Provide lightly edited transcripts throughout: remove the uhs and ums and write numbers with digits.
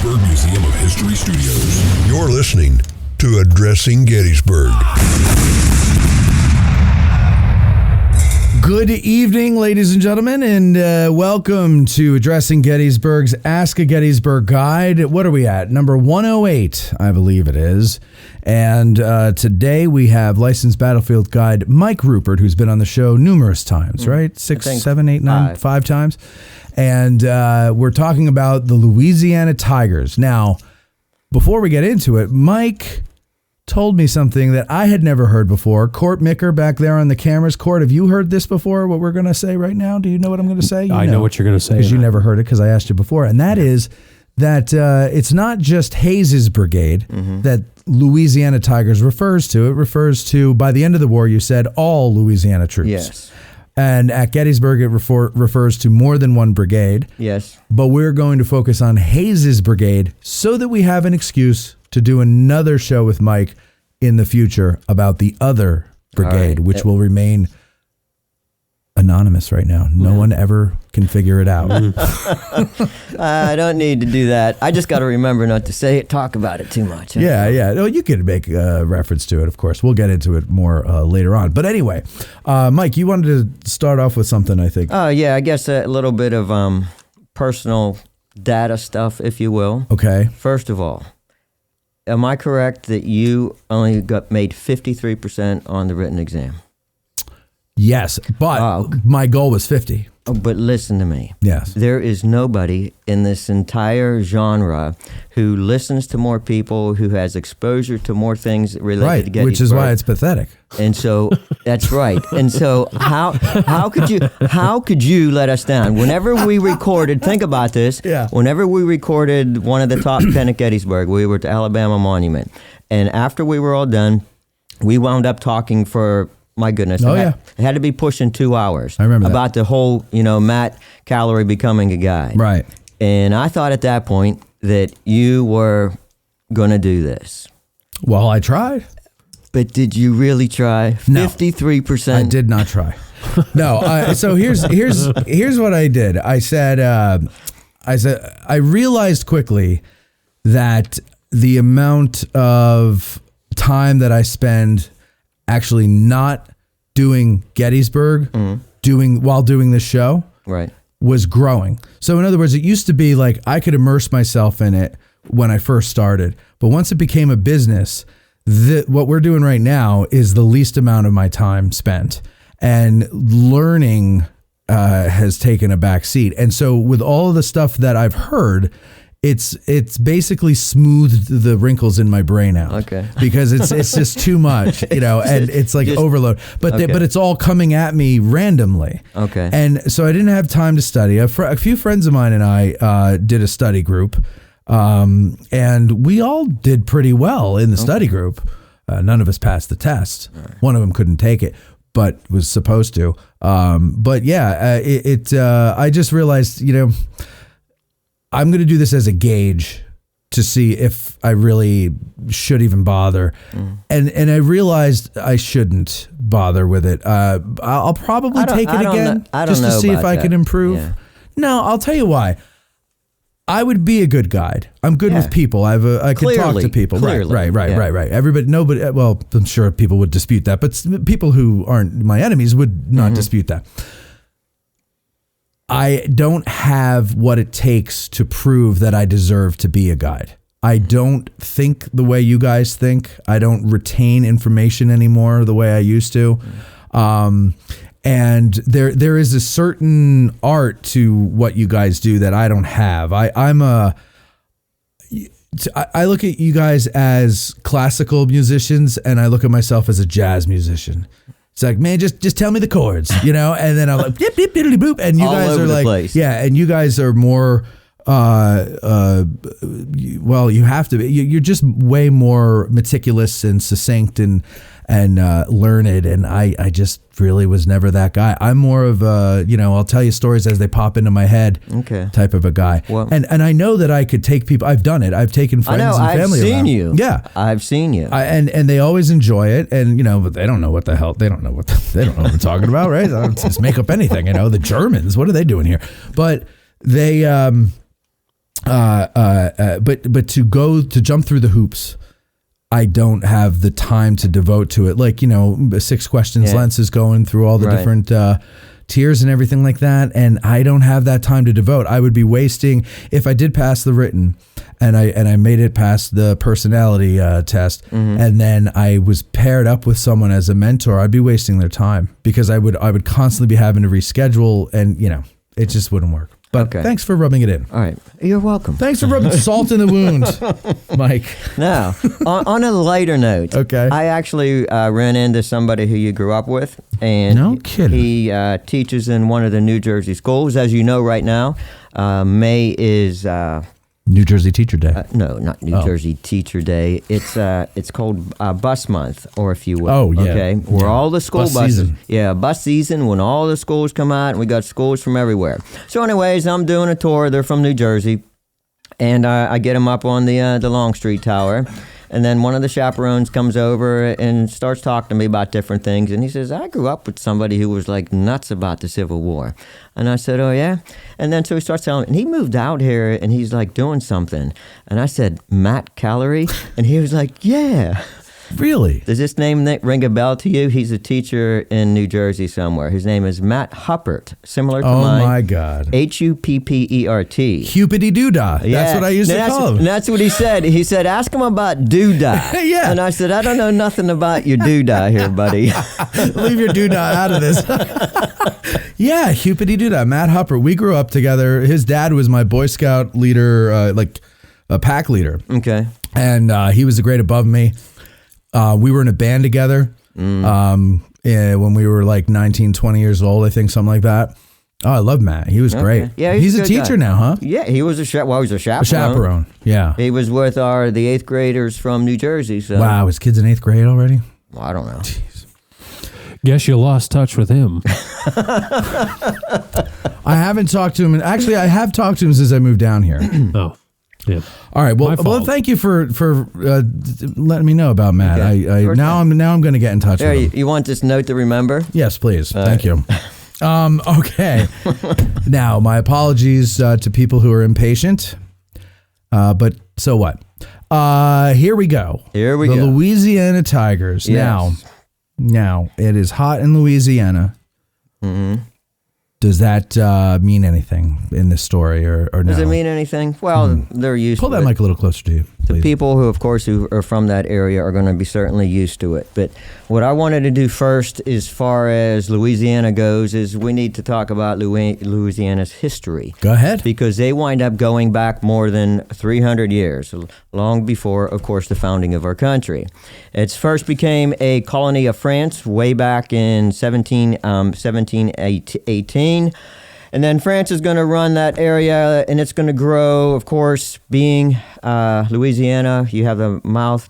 Gettysburg Museum of History Studios. You're listening to Addressing Gettysburg. Good evening, ladies and gentlemen, and welcome to Addressing Gettysburg's Ask a Gettysburg Guide. What are we at? Number 108, I believe it is. And today we have licensed battlefield guide Mike Rupert, who's been on the show numerous times, right? 6, 7, 8, 9, 5 times. And we're talking about the Louisiana Tigers. Now, before we get into it, Mike told me something that I had never heard before. Court Micker back there on the cameras. Court, have you heard this before, what we're going to say right now? Do you know what I'm going to say? I know what you're going to say. Because you never heard it because I asked you before. And that is that it's not just Hayes's brigade that Louisiana Tigers refers to. It refers to, by the end of the war, you said, all Louisiana troops. Yes. And at Gettysburg, it refers to more than one brigade. Yes. But we're going to focus on Hayes's brigade so that we have an excuse to do another show with Mike in the future about the other brigade, which will remain anonymous right now. No one ever can figure it out. I don't need to do that. I just got to remember not to say it, talk about it too much. Yeah. No, you could make a reference to it, of course. We'll get into it more later on. But anyway, Mike, you wanted to start off with something, I think. Yeah, I guess a little bit of personal data stuff, if you will. Okay. First of all, am I correct that you only made 53% on the written exam? Yes, but my goal was 50. Oh, but listen to me. Yes. There is nobody in this entire genre who listens to more people, who has exposure to more things related to Gettysburg. Which is why it's pathetic. And so that's right. And so how could you let us down? Whenever we recorded, think about this. Yeah. Whenever we recorded one of the top 10 at Gettysburg, we were at the Alabama Monument. And after we were all done, we wound up talking for, my goodness, it had to be pushing 2 hours. I remember about the whole, Matt Callery becoming a guide. Right. And I thought at that point that you were going to do this. Well, I tried. But did you really try? No. 53%? I did not try. No. So here's what I did. I said I realized quickly that the amount of time that I spend actually not doing Gettysburg, while doing this show, right, was growing. So in other words, it used to be like I could immerse myself in it when I first started, but once it became a business, what we're doing right now is the least amount of my time spent, and learning has taken a back seat. And so with all of the stuff that I've heard, it's basically smoothed the wrinkles in my brain out. Okay. Because it's just too much, and it's like overload. But but it's all coming at me randomly. Okay. And so I didn't have time to study. A few friends of mine and I did a study group, and we all did pretty well in the study group. None of us passed the test. Right. One of them couldn't take it, but was supposed to. But yeah, I just realized, I'm going to do this as a gauge to see if I really should even bother. And I realized I shouldn't bother with it. I'll probably take it again just to see if I can improve. Yeah. No, I'll tell you why. I would be a good guide. I'm good with people. I can talk to people. Right. Everybody, well, I'm sure people would dispute that, but people who aren't my enemies would not dispute that. I don't have what it takes to prove that I deserve to be a guide. I don't think the way you guys think. I don't retain information anymore the way I used to. And there is a certain art to what you guys do that I don't have. I look at you guys as classical musicians, and I look at myself as a jazz musician. It's like, man, just tell me the chords, and then I'm like, beep, beep, diddly, boop. And you all guys over are the like, place. and you guys are more, well, you have to be, you're just way more meticulous and succinct and learned. And I just really was never that guy. I'm more of a, I'll tell you stories as they pop into my head type of a guy. Well, and I know that I could take people, I've done it. I've taken friends and family around. I've seen you. Yeah. I've seen you. And they always enjoy it. And, but they don't know what the hell, they don't know what I'm talking about, right? I'll just make up anything, the Germans, what are they doing here? But they, But to jump through the hoops, I don't have the time to devote to it. Like, 6 questions, Lentz is going through all the different tiers and everything like that. And I don't have that time to devote. I would be wasting, if I did pass the written and I made it past the personality test, and then I was paired up with someone as a mentor, I'd be wasting their time because I would constantly be having to reschedule, and it just wouldn't work. But thanks for rubbing it in. All right. You're welcome. Thanks for rubbing salt in the wound, Mike. Now, on a lighter note, I actually ran into somebody who you grew up with. And no kidding. He teaches in one of the New Jersey schools. As you know right now, May is... New Jersey Teacher Day. No, not New Jersey Teacher Day. It's called Bus Month, or if you will. Oh, yeah. Okay, where all the school bus buses. Season. Yeah, bus season when all the schools come out, and we got schools from everywhere. So, anyways, I'm doing a tour. They're from New Jersey, and I get them up on the Longstreet Tower. And then one of the chaperones comes over and starts talking to me about different things. And he says, I grew up with somebody who was like nuts about the Civil War. And I said, oh, yeah? And then so he starts telling me, and he moved out here and he's like doing something. And I said, Matt Callery? And he was like, yeah. Really? Does this name ring a bell to you? He's a teacher in New Jersey somewhere. His name is Matt Huppert, similar to mine. Oh, my God. Huppert. Huppity-doo-dah. Yeah. That's what I used to call him. And that's what he said. He said, ask him about doodah. Yeah. And I said, I don't know nothing about your doodah here, buddy. Leave your doodah out of this. Yeah, Huppity-doo-dah. Matt Huppert. We grew up together. His dad was my Boy Scout leader, like a pack leader. Okay. And he was a grade above me. We were in a band together when we were like 19, 20 years old, I think, something like that. Oh, I love Matt. He was great. Yeah, he's a teacher now, huh? Yeah, he was a chaperone. A chaperone, yeah. He was with the 8th graders from New Jersey. So. Wow, his kid's in 8th grade already? Well, I don't know. Jeez. Guess you lost touch with him. I haven't talked to him. Actually, I have talked to him since I moved down here. Oh. Yeah. All right. Well, thank you for letting me know about Matt. Okay. Now I'm going to get in touch with him. You want this note to remember? Yes, please. Thank you. Okay. Now, my apologies to people who are impatient. But so what? Here we go. Here we go. The Louisiana Tigers. Yes. Now it is hot in Louisiana. Mm-hmm. Does that mean anything in this story or no? Does it mean anything? Well, they're used to it. Pull that mic a little closer to you, please. The people who, of course, who are from that area are going to be certainly used to it. But what I wanted to do first, as far as Louisiana goes, is we need to talk about Louisiana's history. Go ahead. Because they wind up going back more than 300 years, long before, of course, the founding of our country. It first became a colony of France way back in 1718. And then France is going to run that area, and it's going to grow, of course, being Louisiana. You have the mouth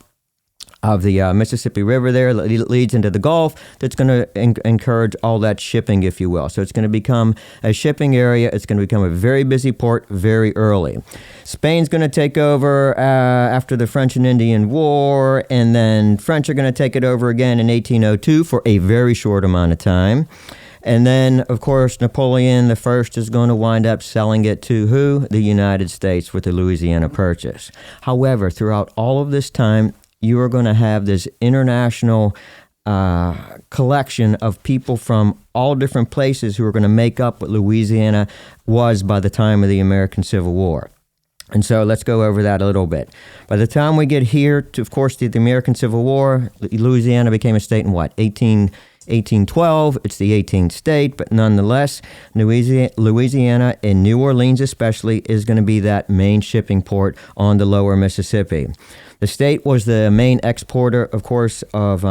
of the Mississippi River there that leads into the Gulf. That's going to encourage all that shipping, if you will. So it's going to become a shipping area. It's going to become a very busy port very early. Spain's going to take over after the French and Indian War, and then French are going to take it over again in 1802 for a very short amount of time. And then, of course, Napoleon I is going to wind up selling it to who? The United States with the Louisiana Purchase. However, throughout all of this time, you are going to have this international collection of people from all different places who are going to make up what Louisiana was by the time of the American Civil War. And so let's go over that a little bit. By the time we get here to, of course, the American Civil War, Louisiana became a state in what? 1812, it's the 18th state, but nonetheless, Louisiana and New Orleans especially is going to be that main shipping port on the lower Mississippi. The state was the main exporter, of course, of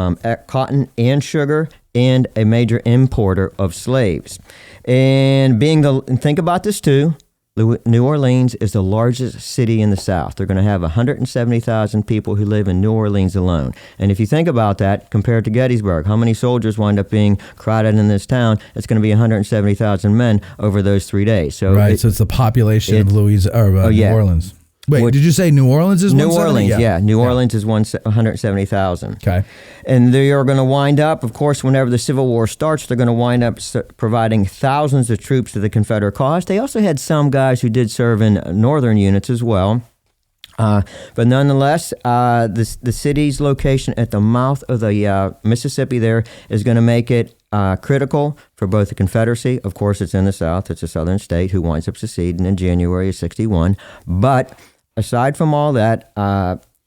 cotton and sugar, and a major importer of slaves. And think about this too, New Orleans is the largest city in the South. They're going to have 170,000 people who live in New Orleans alone. And if you think about that, compared to Gettysburg, how many soldiers wind up being crowded in this town? It's going to be 170,000 men over those 3 days. So so it's the population of New Orleans. Wait, did you say New Orleans is New 170? Orleans, yeah. New Orleans is 170,000. Okay. And they are going to wind up, of course, whenever the Civil War starts, they're going to wind up providing thousands of troops to the Confederate cause. They also had some guys who did serve in northern units as well. But nonetheless, the city's location at the mouth of the Mississippi there is going to make it critical for both the Confederacy. Of course, it's in the South. It's a southern state who winds up seceding in January of 61. But aside from all that,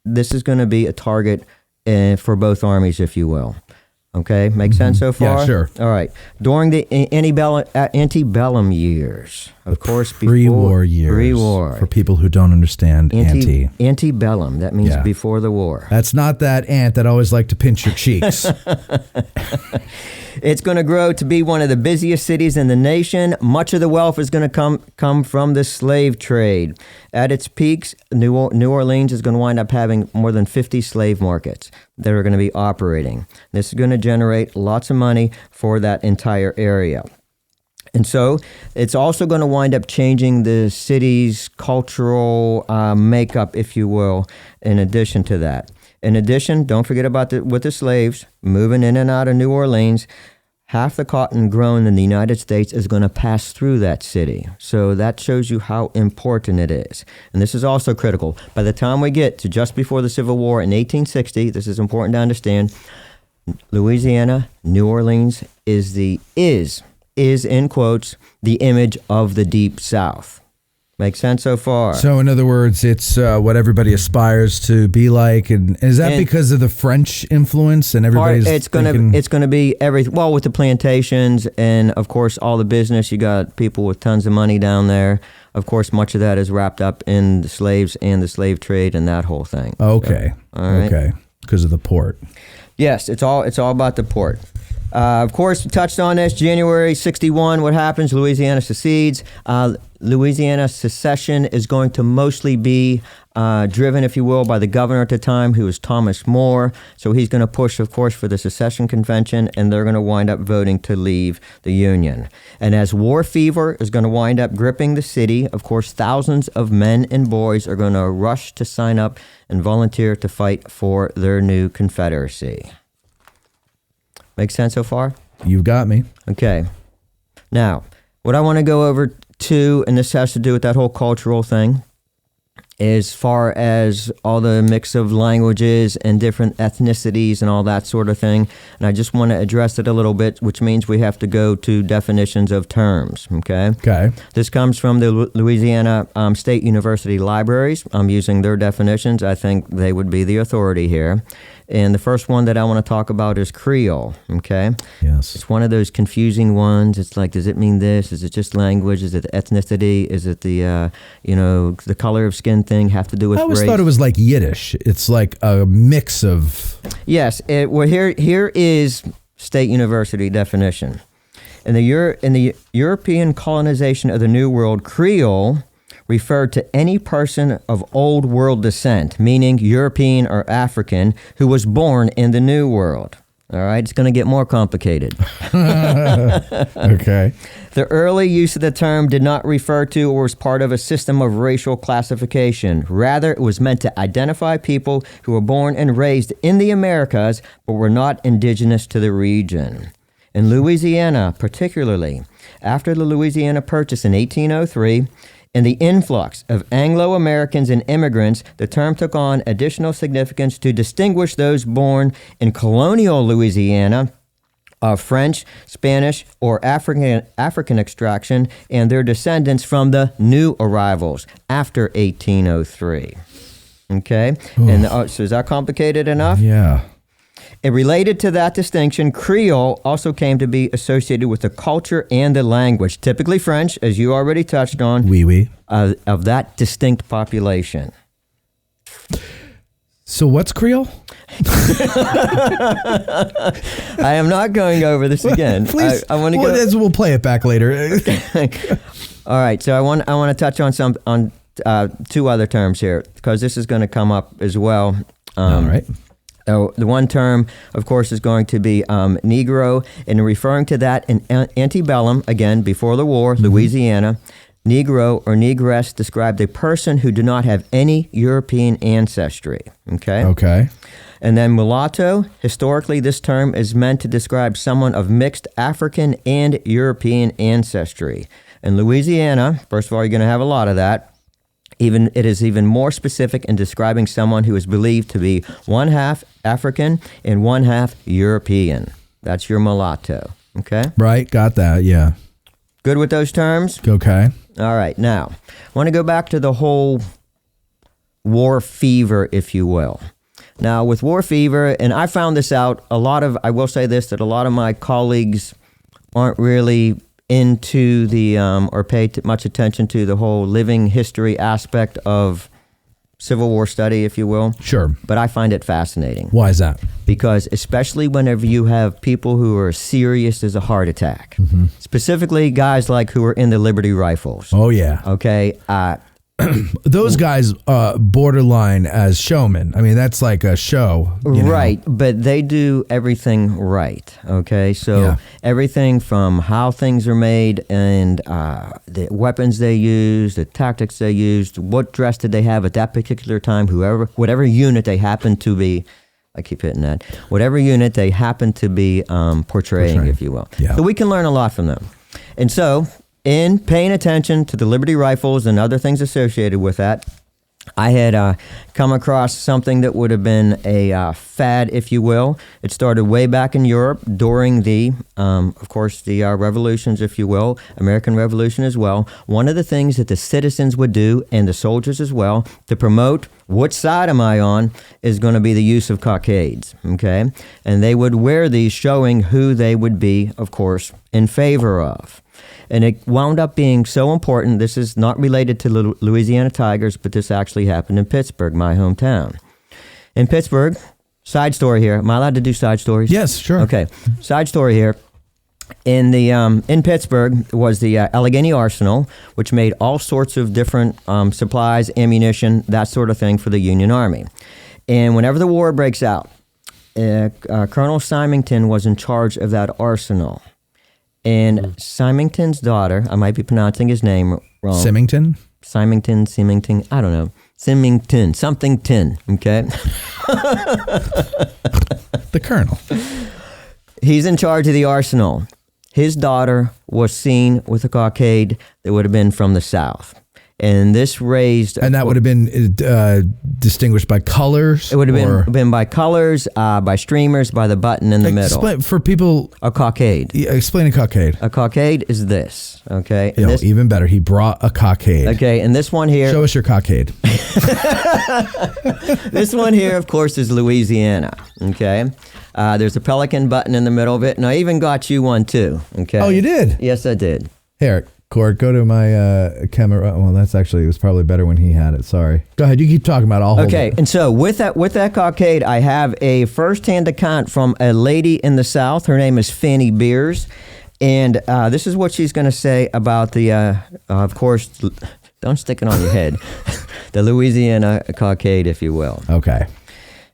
this is going to be a target for both armies, if you will. Okay, make sense so far? Yeah, sure. All right. During the antebellum years, of course, before Pre-war years. Pre-war. For people who don't understand anti. Antebellum. That means Yeah. before the war. That's not that ant that always liked to pinch your cheeks. It's going to grow to be one of the busiest cities in the nation. Much of the wealth is going to come from the slave trade. At its peaks, New Orleans is going to wind up having more than 50 slave markets that are going to be operating. This is going to generate lots of money for that entire area. And so it's also going to wind up changing the city's cultural makeup, if you will, in addition to that. In addition, don't forget about with the slaves moving in and out of New Orleans. Half the cotton grown in the United States is going to pass through that city. So that shows you how important it is. And this is also critical. By the time we get to just before the Civil War in 1860, this is important to understand, Louisiana, New Orleans is in quotes, the image of the Deep South. Make sense so far? So, in other words, it's what everybody aspires to be like, and is that because of the French influence and everybody's? It's gonna be everything. Well, with the plantations and of course all the business, you got people with tons of money down there. Of course, much of that is wrapped up in the slaves and the slave trade and that whole thing. Okay, So, all right. Okay, because of the port. Yes, it's all about the port. Of course, we touched on this. January 61, what happens? Louisiana secedes. Louisiana secession is going to mostly be driven, if you will, by the governor at the time, who was Thomas More. So he's going to push, of course, for the secession convention, and they're going to wind up voting to leave the Union. And as war fever is going to wind up gripping the city, of course, thousands of men and boys are going to rush to sign up and volunteer to fight for their new Confederacy. Make sense so far? You've got me. Okay. Now, what I want to go over to, and this has to do with that whole cultural thing, as far as all the mix of languages and different ethnicities and all that sort of thing. And I just want to address it a little bit, which means we have to go to definitions of terms, okay? Okay. This comes from the Louisiana State University libraries. I'm using their definitions. I think they would be the authority here. And the first one that I want to talk about is Creole, okay? Yes. It's one of those confusing ones. It's like, does it mean this? Is it just language? Is it ethnicity? Is it the, the color of skin thing have to do with race? I always thought it was like Yiddish. It's like a mix of... Yes. Well, here is State University definition. In the European colonization of the New World, Creole referred to any person of Old World descent, meaning European or African, who was born in the New World. All right, it's going to get more complicated. Okay. The early use of the term did not refer to or was part of a system of racial classification. Rather, it was meant to identify people who were born and raised in the Americas but were not indigenous to the region. In Louisiana, particularly, after the Louisiana Purchase in 1803, and the influx of Anglo-Americans and immigrants, the term took on additional significance to distinguish those born in colonial Louisiana of French, Spanish, or African extraction and their descendants from the new arrivals after 1803. Okay? And so is that complicated enough? Yeah. And related to that distinction, Creole also came to be associated with the culture and the language, typically French, as you already touched on, Oui. of that distinct population. So what's Creole? I am not going over this again. Please. I want to go. We'll play it back later. All right, so I want to touch on two other terms here because this is going to come up as well. All right. The one term, of course, is going to be Negro, and referring to that in antebellum, again, before the war, Louisiana, Negro or Negress described a person who did not have any European ancestry. Okay? Okay. And then mulatto, historically, this term is meant to describe someone of mixed African and European ancestry. In Louisiana, first of all, you're going to have a lot of that. It is even more specific in describing someone who is believed to be one half African and one half European. That's your mulatto. Okay? Right. Got that. Yeah. Good with those terms? Okay. All right. Now, I want to go back to the whole war fever, if you will. Now, with war fever, and I found this out, I will say this, that a lot of my colleagues aren't really into the, or pay much attention to the whole living history aspect of Civil War study, if you will. Sure. But I find it fascinating. Why is that? Because especially whenever you have people who are serious as a heart attack, specifically guys like who are in the Liberty Rifles. Oh, yeah. Okay. Those guys borderline as showmen. I mean, that's like a show. Right, but they do everything right, okay? So everything from how things are made and the weapons they use, the tactics they used, what dress did they have at that particular time, whatever unit they happen to be, I keep hitting that, whatever unit they happen to be portraying, if you will. Yeah. So we can learn a lot from them. And so, in paying attention to the Liberty Rifles and other things associated with that, I had come across something that would have been a fad, if you will. It started way back in Europe during the, of course, the revolutions, if you will, American Revolution as well. One of the things that the citizens would do, and the soldiers as well, to promote which side am I on, is going to be the use of cockades, okay? And they would wear these showing who they would be, of course, in favor of. And it wound up being so important. This is not related to the Louisiana Tigers, but this actually happened in Pittsburgh, my hometown. In Pittsburgh, side story here. Am I allowed to do side stories? Yes, sure. Okay, side story here. In Pittsburgh was the Allegheny Arsenal, which made all sorts of different supplies, ammunition, that sort of thing for the Union Army. And whenever the war breaks out, Colonel Symington was in charge of that arsenal. And Symington's daughter, I might be pronouncing his name wrong. Symington, I don't know. Something tin, okay? the colonel. He's in charge of the arsenal. His daughter was seen with a cockade that would have been from the South. And this raised... And that would have been distinguished by colors? It would have been by colors, by streamers, by the button in the middle. For people... A cockade. Explain a cockade. A cockade is this, okay? Even better. He brought a cockade. Okay, and this one here... Show us your cockade. This one here, of course, is Louisiana, okay? There's a pelican button in the middle of it, and I even got you one too, okay? Oh, you did? Yes, I did. Here, Cord, go to my camera. Well, it was probably better when he had it. Sorry. Go ahead. You keep talking about it. I'll hold it. And so with that cockade, I have a first-hand account from a lady in the South. Her name is Fanny Beers. And this is what she's going to say about the, of course, don't stick it on your head, the Louisiana cockade, if you will. Okay.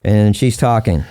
And she's talking.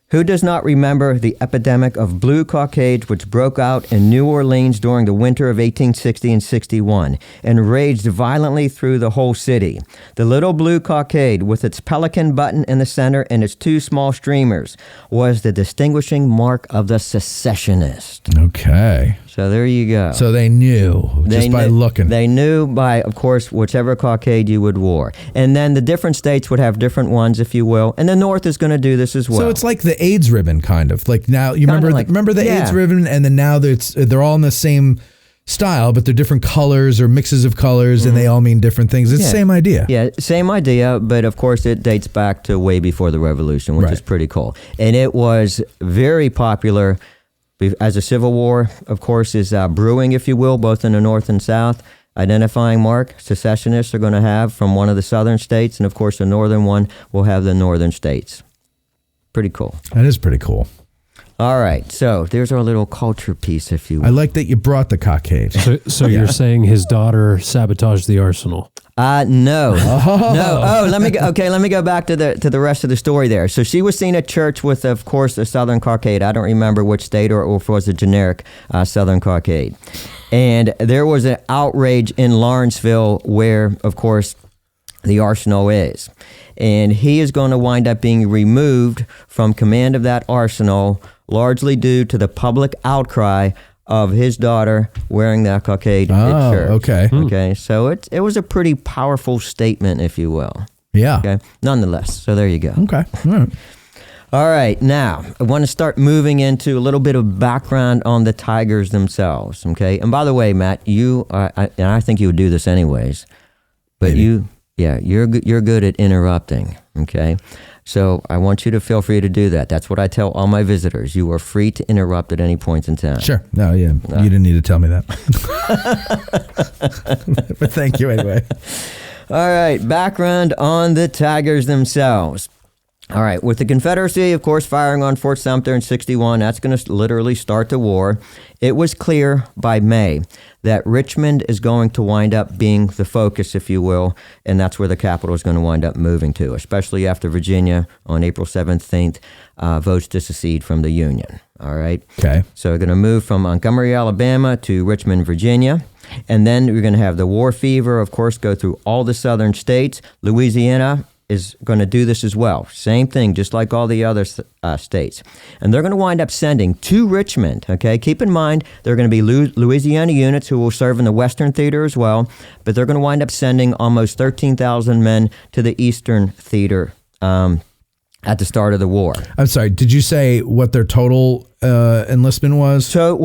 Who does not remember the epidemic of blue cockades which broke out in New Orleans during the winter of 1860 and 61 and raged violently through the whole city? The little blue cockade with its pelican button in the center and its two small streamers was the distinguishing mark of the secessionist. Okay. So there you go. So they knew by looking. They knew by, of course, whichever cockade you would wear. And then the different states would have different ones, if you will. And the North is going to do this as well. So it's like the AIDS ribbon, kind of. Like now, you remember the AIDS ribbon, and then now they're all in the same style, but they're different colors or mixes of colors, and they all mean different things. It's the same idea. Yeah, same idea, but of course it dates back to way before the Revolution, which is pretty cool. And it was very popular as a Civil War, of course, is brewing, if you will, both in the North and South. Identifying mark secessionists are going to have from one of the southern states, and of course the northern one will have the northern states. Pretty cool. That is pretty cool. All right, so there's our little culture piece, if you will. I like that you brought the cockade. So you're saying his daughter sabotaged the arsenal? No, no. Oh, let me go back to the rest of the story there. So she was seen at church with, of course, a Southern cockade. I don't remember which state or if it was a generic Southern cockade. And there was an outrage in Lawrenceville where, of course, the arsenal is. And he is going to wind up being removed from command of that arsenal, largely due to the public outcry of his daughter wearing that cockade at church. Okay. Okay, so it was a pretty powerful statement, if you will. Yeah. Okay, nonetheless, so there you go. Okay. All right. All right, now I want to start moving into a little bit of background on the Tigers themselves. Okay, and by the way, Matt, you and I think you would do this anyways, but Maybe. you're good at interrupting. Okay. So I want you to feel free to do that. That's what I tell all my visitors. You are free to interrupt at any point in time. Sure. No, yeah. You didn't need to tell me that. But thank you anyway. All right, background on the Tigers themselves. All right, with the Confederacy, of course, firing on Fort Sumter in 61, that's going to literally start the war. It was clear by May that Richmond is going to wind up being the focus, if you will, and that's where the capital is going to wind up moving to, especially after Virginia on April 17th votes to secede from the Union. All right? Okay. So we're going to move from Montgomery, Alabama to Richmond, Virginia. And then we're going to have the war fever, of course, go through all the southern states. Louisiana is going to do this as well. Same thing, just like all the other states. And they're going to wind up sending to Richmond, okay? Keep in mind, there are going to be Louisiana units who will serve in the Western Theater as well, but they're going to wind up sending almost 13,000 men to the Eastern Theater at the start of the war. I'm sorry. Did you say what their total enlistment was? So,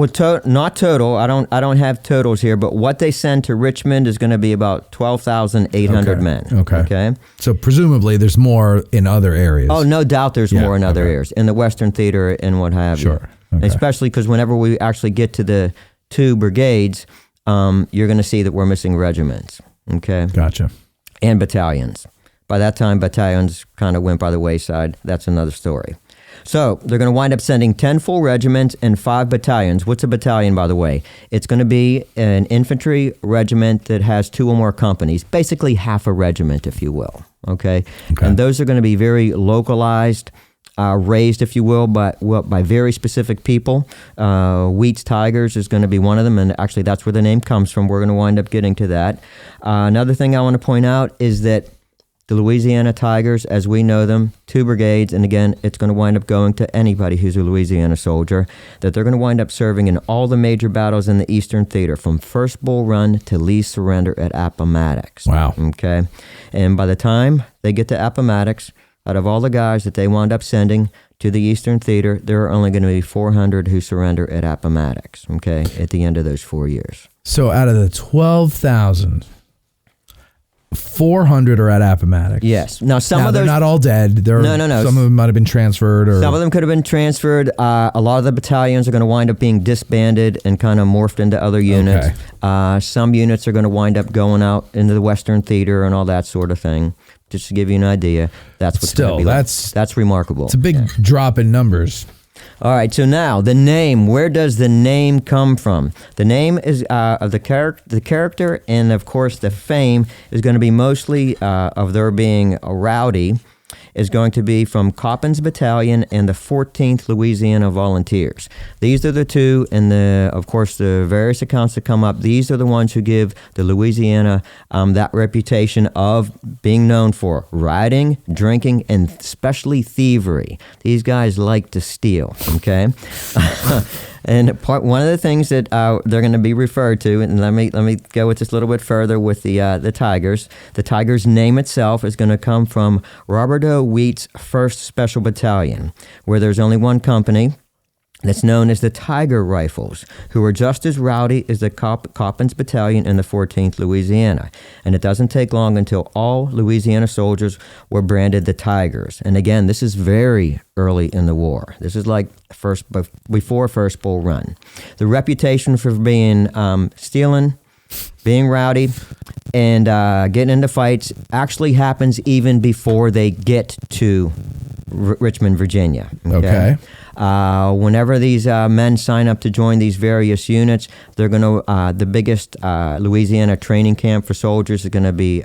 not total. I don't have totals here, but what they send to Richmond is going to be about 12,800 men. Okay. So presumably there's more in other areas. Oh, no doubt there's more in other areas, in the Western Theater and what have you. Sure. Okay. Especially because whenever we actually get to the two brigades, you're going to see that we're missing regiments. Okay. Gotcha. And battalions. By that time, battalions kind of went by the wayside. That's another story. So they're going to wind up sending 10 full regiments and 5 battalions. What's a battalion, by the way? It's going to be an infantry regiment that has 2 or more companies, basically half a regiment, if you will. Okay? And those are going to be very localized, raised, if you will, by very specific people. Wheat's Tigers is going to be one of them, and actually that's where the name comes from. We're going to wind up getting to that. Another thing I want to point out is that the Louisiana Tigers, as we know them, 2 brigades, and again, it's going to wind up going to anybody who's a Louisiana soldier, that they're going to wind up serving in all the major battles in the Eastern Theater, from First Bull Run to Lee's surrender at Appomattox. Wow. Okay. And by the time they get to Appomattox, out of all the guys that they wound up sending to the Eastern Theater, there are only going to be 400 who surrender at Appomattox, okay, at the end of those 4 years. So out of the 12,000... 400 are at Appomattox. Yes. Now, some of those... they're not all dead. No. Some of them might have been transferred. Or some of them could have been transferred. A lot of the battalions are going to wind up being disbanded and kind of morphed into other units. Okay. Some units are going to wind up going out into the Western Theater and all that sort of thing. Just to give you an idea, that's what's going to be like. That's remarkable. It's a big drop in numbers. All right, so now the name. Where does the name come from? The name is of the character, and of course the fame is going to be mostly of their being a rowdy. Is going to be from Coppin's Battalion and the 14th Louisiana Volunteers. These are the two, and of course the various accounts that come up, these are the ones who give the Louisiana that reputation of being known for rioting, drinking, and especially thievery. These guys like to steal, okay? And one of the things that they're going to be referred to, and let me go with this a little bit further with the Tigers. The Tigers' name itself is going to come from Robert O. Wheat's 1st Special Battalion, where there's only one company that's known as the Tiger Rifles, who are just as rowdy as the Coppin's Battalion in the 14th Louisiana. And it doesn't take long until all Louisiana soldiers were branded the Tigers. And again, this is very early in the war. This is like before First Bull Run. The reputation for being stealing, being rowdy, and getting into fights actually happens even before they get to Richmond, Virginia. Okay. Whenever these men sign up to join these various units, they're going to the biggest Louisiana training camp for soldiers is going to be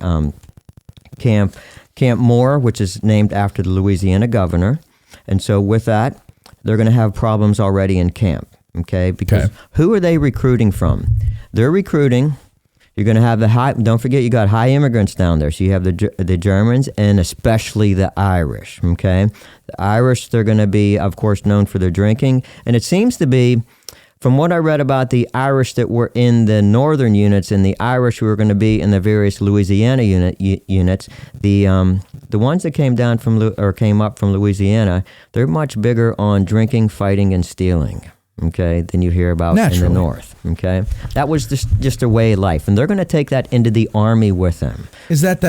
Camp Moore, which is named after the Louisiana governor. And so with that, they're going to have problems already in camp. Okay, because who are they recruiting from? They're recruiting. You're going to have the high. Don't forget, you got high immigrants down there. So you have the Germans and especially the Irish. Okay, the Irish, they're going to be, of course, known for their drinking, and it seems to be, from what I read about the Irish that were in the northern units and the Irish who were going to be in the various Louisiana units, the ones that came down from came up from Louisiana, they're much bigger on drinking, fighting, and stealing. Okay, than you hear about in the north. Okay, that was just a way of life, and they're going to take that into the army with them. Is that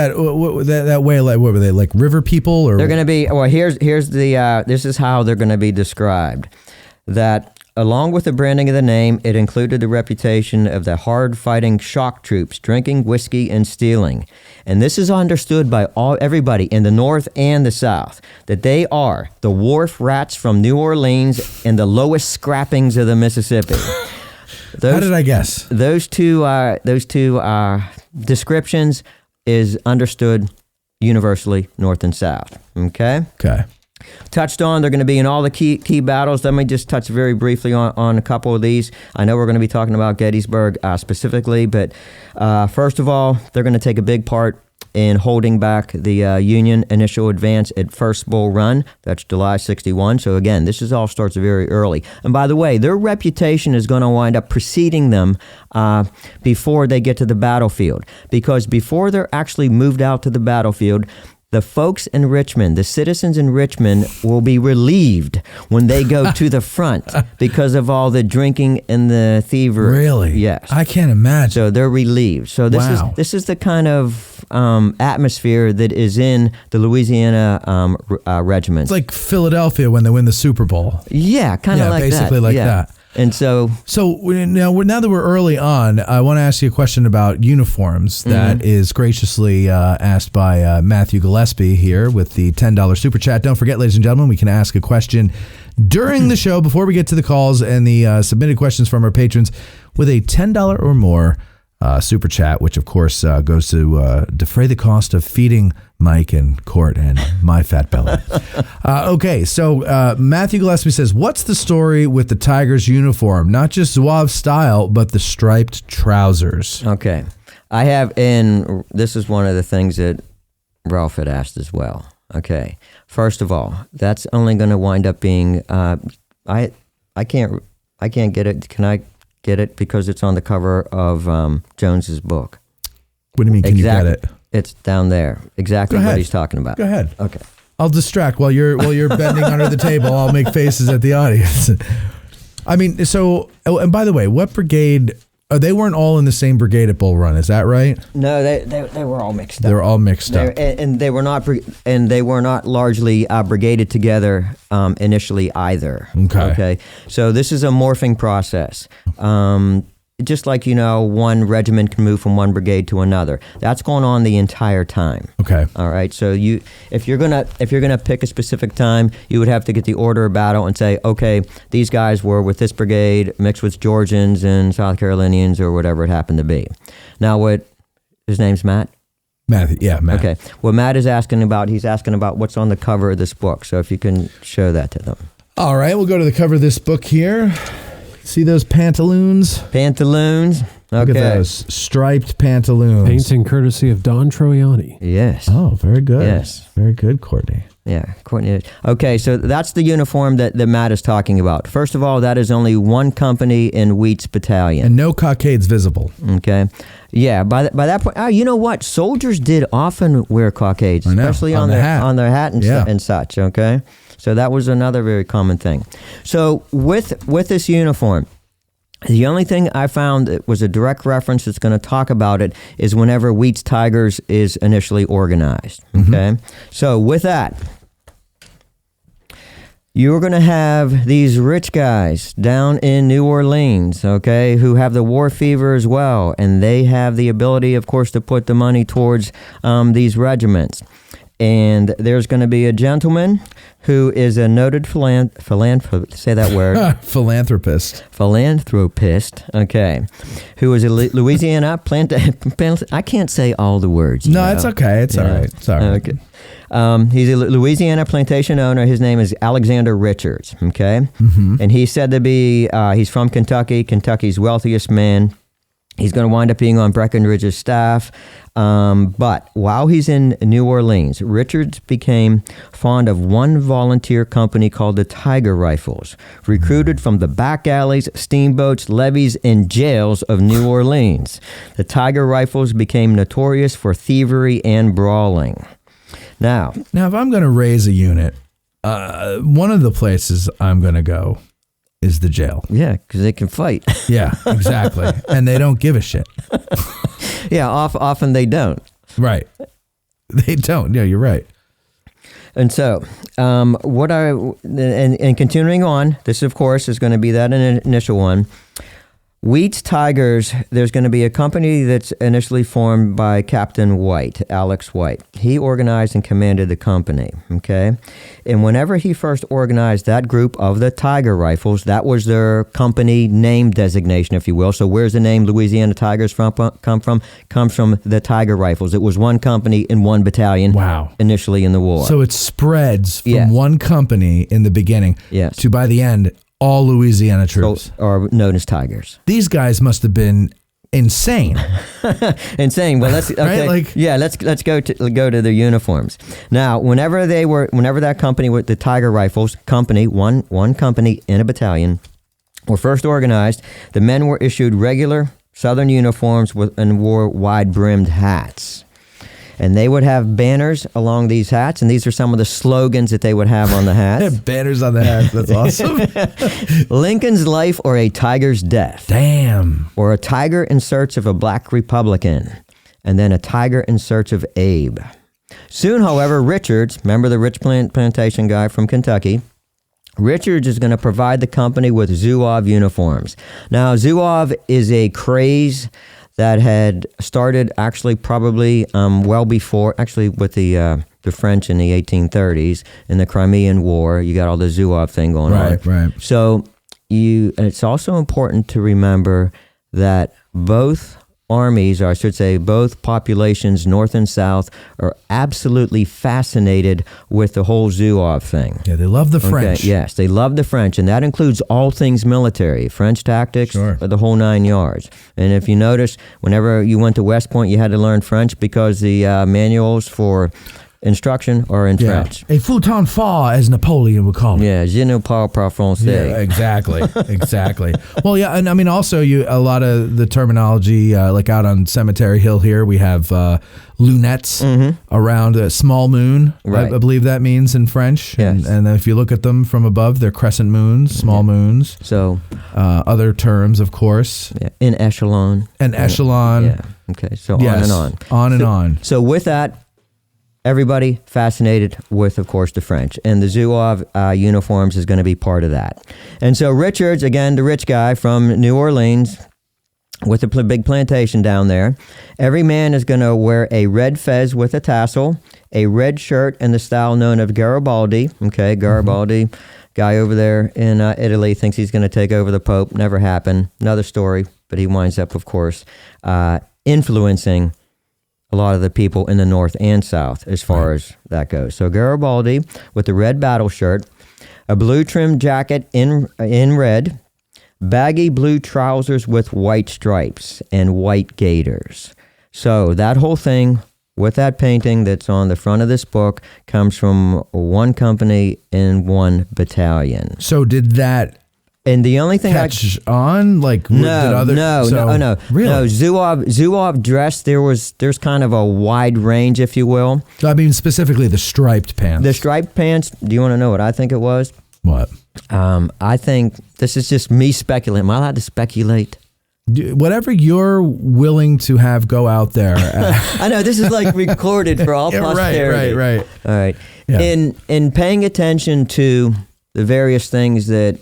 way of life? What were they, like river people, or they're going to be? Well, here's the this is how they're going to be described. That along with the branding of the name, it included the reputation of the hard-fighting shock troops, drinking whiskey and stealing. And this is understood by everybody in the North and the South, that they are the wharf rats from New Orleans and the lowest scrappings of the Mississippi. How did I guess? Those two descriptions is understood universally, North and South. Okay? Okay. Touched on, they're going to be in all the key battles. Let me just touch very briefly on a couple of these. I know we're going to be talking about Gettysburg specifically, but first of all, they're going to take a big part in holding back the Union initial advance at First Bull Run. That's July 61. So again, this all starts very early. And by the way, their reputation is going to wind up preceding them before they get to the battlefield, because before they're actually moved out to the battlefield, the folks in Richmond, the citizens in Richmond, will be relieved when they go to the front because of all the drinking and the thievery. Really? Yes. I can't imagine. So they're relieved. So this is the kind of atmosphere that is in the Louisiana regiments. It's like Philadelphia when they win the Super Bowl. Yeah, kind of like that. Basically like that. And so now that we're early on, I want to ask you a question about uniforms that is graciously asked by Matthew Gillespie here with the $10 super chat. Don't forget, ladies and gentlemen, we can ask a question during the show before we get to the calls and the submitted questions from our patrons with a $10 or more super chat, which of course goes to defray the cost of feeding Mike and Court and my fat belly. Okay, so Matthew Gillespie says, what's the story with the Tigers uniform? Not just zouave style, but the striped trousers. Okay. I have, and this is one of the things that Ralph had asked as well. Okay. First of all, that's only going to wind up being, I can't get it. Can I get it? Because it's on the cover of Jones's book. What do you mean, can you get it? It's down there. Exactly what he's talking about. Go ahead. Okay. I'll distract while you're bending under the table. I'll make faces at the audience. I mean, so, and by the way, what brigade? They weren't all in the same brigade at Bull Run, is that right? No, they were all mixed up. They were all mixed up, and they were not largely brigaded together initially either. Okay. So this is a morphing process. Just like, one regiment can move from one brigade to another. That's going on the entire time. Okay. All right. So if you're gonna pick a specific time, you would have to get the order of battle and say, okay, these guys were with this brigade mixed with Georgians and South Carolinians or whatever it happened to be. Now, his name's Matt? Matt. Yeah, Matt. Okay. What Matt is asking about, he's asking about what's on the cover of this book. So if you can show that to them. All right. We'll go to the cover of this book here. See those pantaloons? Pantaloons. Okay. Look at those striped pantaloons. Painting courtesy of Don Troiani. Yes. Oh, very good. Yes. Very good, Courtney. Yeah, Courtney. Okay, so that's the uniform that Matt is talking about. First of all, that is only one company in Wheat's battalion. And no cockades visible. Okay. Yeah, by that point, you know what? Soldiers did often wear cockades, especially on their hat and such, okay? So that was another very common thing. So with this uniform, the only thing I found that was a direct reference that's going to talk about it is whenever Wheat's Tigers is initially organized. Okay? So with that, you're going to have these rich guys down in New Orleans, okay, who have the war fever as well, and they have the ability, of course, to put the money towards these regiments. And there's going to be a gentleman who is a noted say that word. Philanthropist, okay, who is a Louisiana I can't say all the words. No, it's okay. It's all right. It's all right. Okay. He's a Louisiana plantation owner. His name is Alexander Richards, okay? And he's said to be, he's from Kentucky, Kentucky's wealthiest man. He's going to wind up being on Breckinridge's staff. But while he's in New Orleans, Richards became fond of one volunteer company called the Tiger Rifles, recruited from the back alleys, steamboats, levees, and jails of New Orleans. The Tiger Rifles became notorious for thievery and brawling. Now, if I'm going to raise a unit, one of the places I'm going to go is the jail. Yeah, because they can fight. Yeah, exactly. And they don't give a shit. Yeah, often they don't. Right. They don't. Yeah, you're right. And so, and continuing on, this of course is going to be that initial one. Wheat's Tigers, there's going to be a company that's initially formed by Captain White, Alex White. He organized and commanded the company, okay? And whenever he first organized that group of the Tiger Rifles, that was their company name designation, if you will. So where's the name Louisiana Tigers come from? Comes from the Tiger Rifles. It was one company in one battalion. Wow. Initially in the war. So it spreads from Yes. one company in the beginning Yes. to, by the end, all Louisiana troops. Are known as Tigers. These guys must have been insane. Insane. Well, let's okay. Right? Let's go to their uniforms. Now, whenever that company with the Tiger Rifles company, one company in a battalion, were first organized, the men were issued regular Southern uniforms and wore wide-brimmed hats. And they would have banners along these hats, and these are some of the slogans that they would have on the hats. Banners on the hats. That's awesome. Lincoln's life or a tiger's death. Damn. Or a tiger in search of a black Republican. And then a tiger in search of Abe. Soon, however, Richards, remember the rich plantation guy from Kentucky, Richards is going to provide the company with Zouave uniforms. Now, Zouave is a craze that had started actually probably well before, actually with the French in the 1830s in the Crimean War. You got all the Zouave thing going on. Right. So it's also important to remember that both armies, or I should say both populations, North and South, are absolutely fascinated with the whole Zouave thing. Yeah, they love the French. Okay, yes, they love the French, and that includes all things military, French tactics, Sure. the whole 9 yards. And if you notice, whenever you went to West Point, you had to learn French because the manuals for instruction are in French. A futon fort, as Napoleon would call it. Yeah, je ne parle pas français. Yeah, exactly. Well, yeah, and I mean, also, a lot of the terminology, like out on Cemetery Hill here, we have lunettes around a small moon. Right. I believe that means in French. Yes. And if you look at them from above, they're crescent moons, small moons. So, other terms, of course. yeah, in echelon. An echelon. Yeah. Okay. So Yes, on and on. On and on. So with that, everybody fascinated with, of course, the French. And the Zouave uniforms is going to be part of that. And so Richards, again, the rich guy from New Orleans, with a big plantation down there, every man is going to wear a red fez with a tassel, a red shirt in the style known of Garibaldi. Okay, Garibaldi, guy over there in Italy, thinks he's going to take over the Pope. Never happened. Another story, but he winds up, of course, influencing a lot of the people in the North and South as far as that goes. So Garibaldi with the red battle shirt, a blue trimmed jacket in red, baggy blue trousers with white stripes and white gaiters. So that whole thing with that painting that's on the front of this book comes from one company in one battalion. So did that And the only thing catch on? Like, no. Really? No, Zouave dress, there's kind of a wide range, if you will. So, I mean, specifically the striped pants. The striped pants, do you want to know what I think it was? What? I think, this is just me speculating. Am I allowed to speculate? Whatever you're willing to have go out there. I know, this is like recorded for all posterity. Right. All right. Yeah. In paying attention to the various things that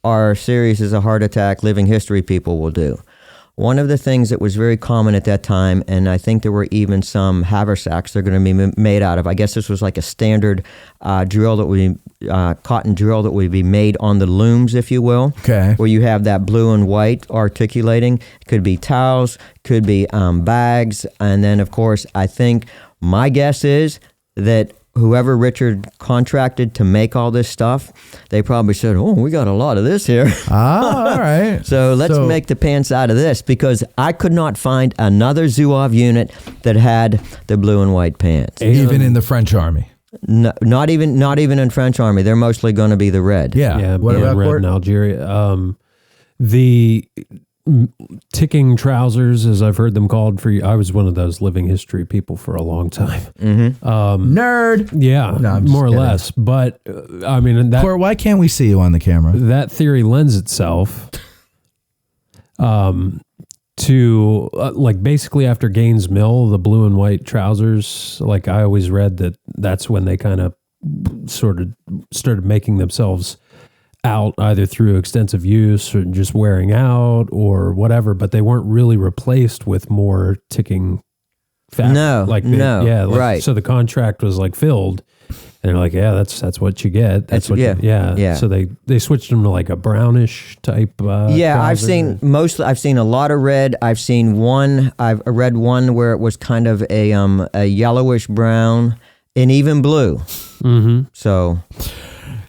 are serious as a heart attack living history people will do, one of the things that was very common at that time, and I think there were even some haversacks they're going to be made out of. I guess this was like a standard drill that would be, cotton drill that would be made on the looms, if you will. Okay. Where you have that blue and white articulating. Could be towels, could be bags, and then of course, I think my guess is that whoever Richard contracted to make all this stuff, they probably said, "Oh, we got a lot of this here." All right. So let's make the pants out of this, because I could not find another Zouave unit that had the blue and white pants. Even in the French army. No, not even in French army. They're mostly going to be the red. Yeah. What about red Court? in Algeria? The ticking trousers, as I've heard them called, I was one of those living history people for a long time. Nerd. Yeah, No, I'm just more or kidding. less. But I mean, that Court, why can't we see you on the camera? that theory lends itself to like basically after Gaines Mill, the blue and white trousers. Like I always read that's when they kind of sort of started making themselves out, either through extensive use or just wearing out or whatever, but they weren't really replaced with more ticking fabric. Right. So the contract was like filled, and they're like, yeah, that's what you get. That's what yeah. So they switched them to like a brownish type. I've trouser. I've seen a lot of red. I've read one where it was kind of a yellowish brown and even blue. Mm-hmm.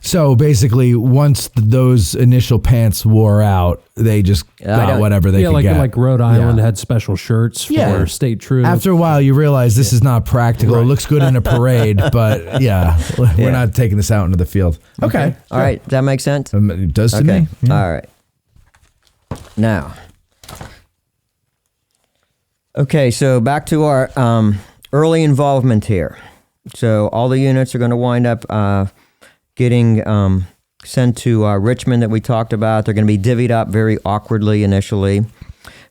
So basically, once those initial pants wore out, they just got whatever they could get. Like Rhode Island had special shirts for state troops. After a while, you realize this is not practical. It looks good in a parade, but we're not taking this out into the field. Okay. All right. Does that make sense? It does to me. Yeah. All right. Now. Okay, so back to our early involvement here. So all the units are going to wind up getting sent to Richmond that we talked about. They're going to be divvied up very awkwardly initially.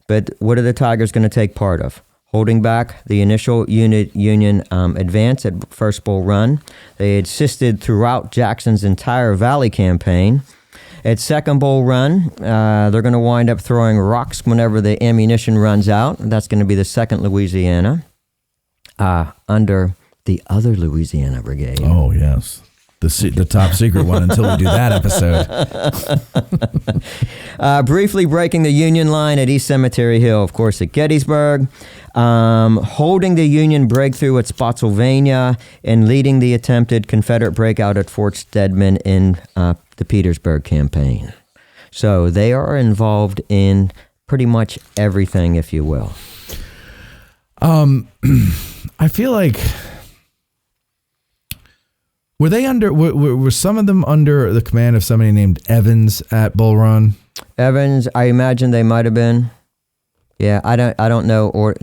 But what are the Tigers going to take part of? Holding back the initial Union advance at First Bull Run. They assisted throughout Jackson's entire Valley campaign. At Second Bull Run, they're going to wind up throwing rocks whenever the ammunition runs out. That's going to be the 2nd Louisiana under the other Louisiana Brigade. Oh, yes. The top secret one until we do that episode. Briefly breaking the Union line at East Cemetery Hill, of course, at Gettysburg. Holding the Union breakthrough at Spotsylvania, and leading the attempted Confederate breakout at Fort Stedman in the Petersburg Campaign. So they are involved in pretty much everything, if you will. I feel like... Were some of them under the command of somebody named Evans at Bull Run? Evans, I imagine they might have been. Yeah, I don't know, or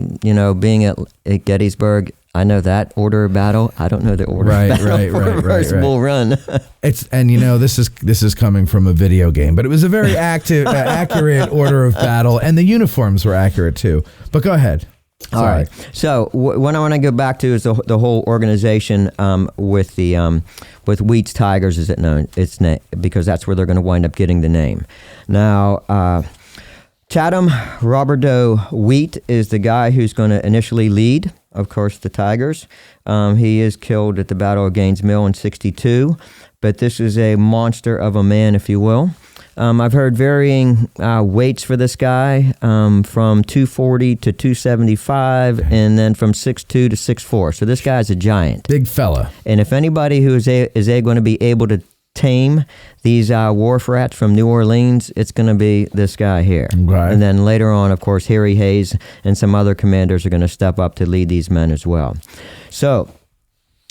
being at Gettysburg, I know that order of battle. I don't know the order of battle for First Bull Run. This is coming from a video game, but it was a very accurate order of battle, and the uniforms were accurate too. But go ahead. All right. So what I want to go back to is the whole organization with Wheat's Tigers, is it known? Because that's where they're going to wind up getting the name. Now, Chatham Robert Wheat is the guy who's going to initially lead, of course, the Tigers. He is killed at the Battle of Gaines Mill in '62, but this is a monster of a man, if you will. I've heard varying weights for this guy, from 240 to 275, and then from 6'2 to 6'4. So this guy's a giant. Big fella. And if anybody who is going to be able to tame these wharf rats from New Orleans, it's going to be this guy here. Okay. And then later on, of course, Harry Hayes and some other commanders are going to step up to lead these men as well. So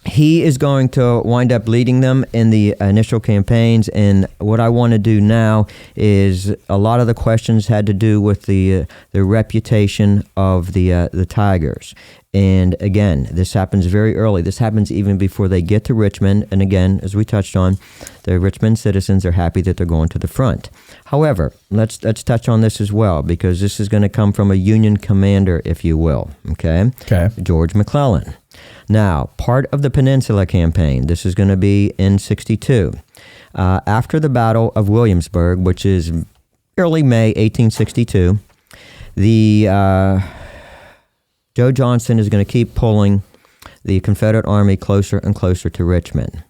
he is going to wind up leading them in the initial campaigns, and what I want to do now is a lot of the questions had to do with the reputation of the Tigers. And again, this happens very early. This happens even before they get to Richmond. And again, as we touched on, the Richmond citizens are happy that they're going to the front. However, let's touch on this as well, because this is going to come from a Union commander, if you will. Okay. George McClellan. Now, part of the Peninsula Campaign, this is going to be in '62. After the Battle of Williamsburg, which is early May 1862, Joe Johnston is going to keep pulling the Confederate Army closer and closer to Richmond.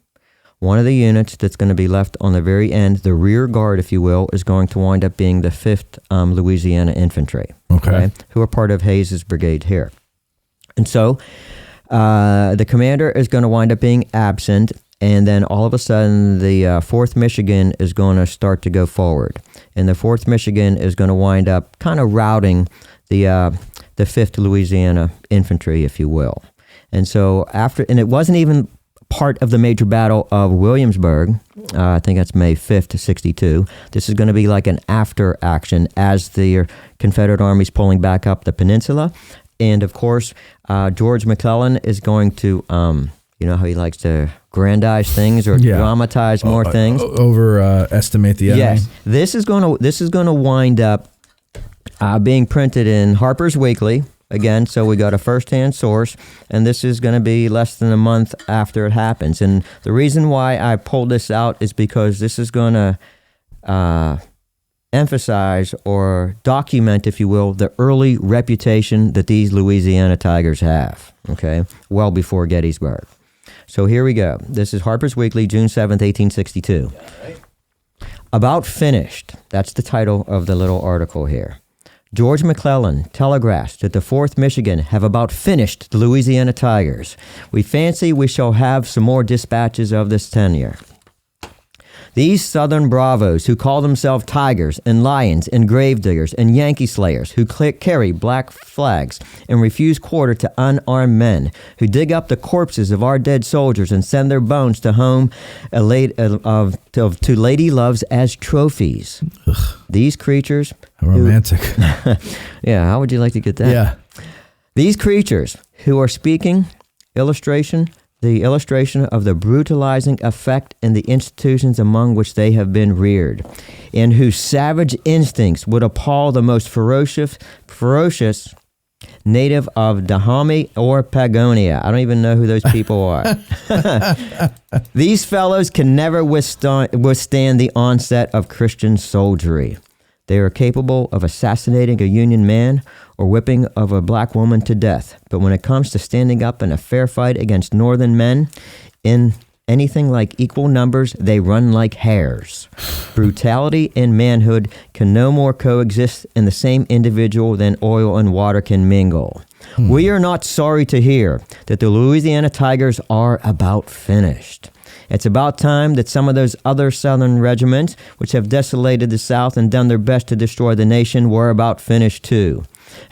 One of the units that's going to be left on the very end, the rear guard, if you will, is going to wind up being the 5th Louisiana Infantry, Okay. who are part of Hayes's brigade here. And so the commander is going to wind up being absent, and then all of a sudden the 4th Michigan is going to start to go forward. And the 4th Michigan is going to wind up kind of routing the 5th Louisiana Infantry, if you will. And so and it wasn't even part of the major battle of Williamsburg. I think that's May 5th, 62. This is going to be like an after action as the Confederate Army's pulling back up the peninsula. And of course, George McClellan is going to, you know how he likes to grandize things or dramatize more things. Overestimate the enemy. Yes, this is going to wind up being printed in Harper's Weekly. Again, so we got a first-hand source, and this is going to be less than a month after it happens. And the reason why I pulled this out is because this is going to emphasize or document, if you will, the early reputation that these Louisiana Tigers have, okay, well before Gettysburg. So here we go. This is Harper's Weekly, June 7th, 1862. About finished. That's the title of the little article here. George McClellan telegraphs that the 4th Michigan have about finished the Louisiana Tigers. We fancy we shall have some more dispatches of this tenure. These Southern bravos who call themselves Tigers and Lions and Gravediggers and Yankee Slayers who carry black flags and refuse quarter to unarmed men who dig up the corpses of our dead soldiers and send their bones to home to lady loves as trophies. Ugh. These creatures... Romantic. Yeah, how would you like to get that? Yeah. These creatures who are speaking the illustration of the brutalizing effect in the institutions among which they have been reared, and whose savage instincts would appall the most ferocious native of Dahomey or Pagonia. I don't even know who those people are. These fellows can never withstand the onset of Christian soldiery. They are capable of assassinating a Union man or whipping of a black woman to death. But when it comes to standing up in a fair fight against Northern men in anything like equal numbers, they run like hares. Brutality and manhood can no more coexist in the same individual than oil and water can mingle. We are not sorry to hear that the Louisiana Tigers are about finished. It's about time that some of those other Southern regiments, which have desolated the South and done their best to destroy the nation, were about finished too.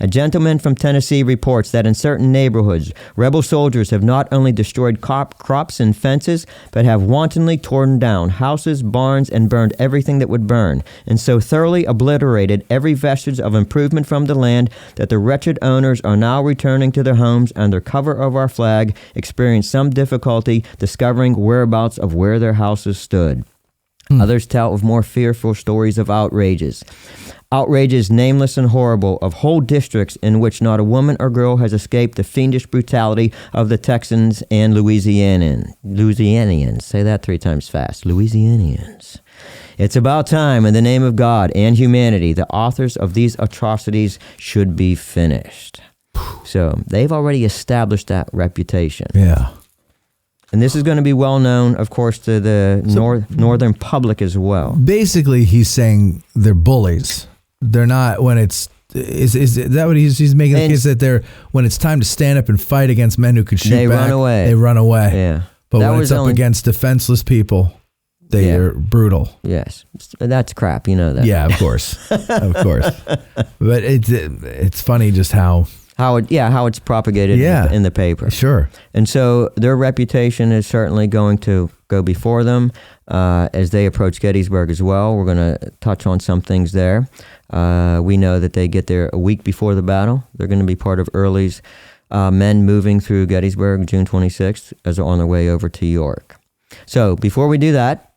A gentleman from Tennessee reports that in certain neighborhoods, rebel soldiers have not only destroyed crops and fences, but have wantonly torn down houses, barns, and burned everything that would burn, and so thoroughly obliterated every vestige of improvement from the land that the wretched owners are now returning to their homes under cover of our flag, experience some difficulty discovering whereabouts of where their houses stood. Others tell of more fearful stories of outrages. Outrages nameless and horrible of whole districts in which not a woman or girl has escaped the fiendish brutality of the Texans and Louisianians. Say that 3 times fast. Louisianians. It's about time, in the name of God and humanity, the authors of these atrocities should be finished. So they've already established that reputation. Yeah. And this is going to be well known, of course, to the northern public as well. Basically, he's saying they're bullies. They're not when it's is that what he's making the case that they're when it's time to stand up and fight against men who could shoot back, run away. They run away. Yeah. But when it's up against defenseless people, they are brutal. Yes. That's crap, you know that. Yeah, of course. Of course. But it's funny just how it's propagated in the paper. Sure. And so their reputation is certainly going to go before them as they approach Gettysburg as well. We're going to touch on some things there. We know that they get there a week before the battle. They're going to be part of Early's men moving through Gettysburg June 26th as they're on their way over to York. So before we do that,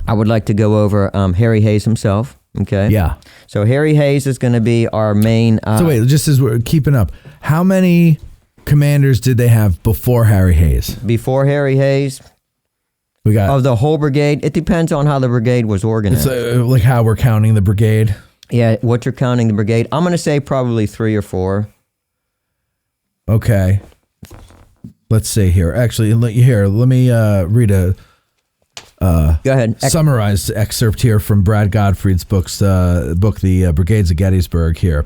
I would like to go over Harry Hayes himself. Okay. Yeah. So Harry Hayes is going to be our main. So wait, just as we're keeping up, how many commanders did they have before Harry Hayes? Before Harry Hayes, we got of the whole brigade. It depends on how the brigade was organized. It's like how we're counting the brigade. Yeah, what you're counting the brigade? I'm going to say probably 3 or 4. Okay. Let's see here. Actually, let me read a Go ahead. summarized excerpt here from Brad Gottfried's book, The Brigades of Gettysburg here.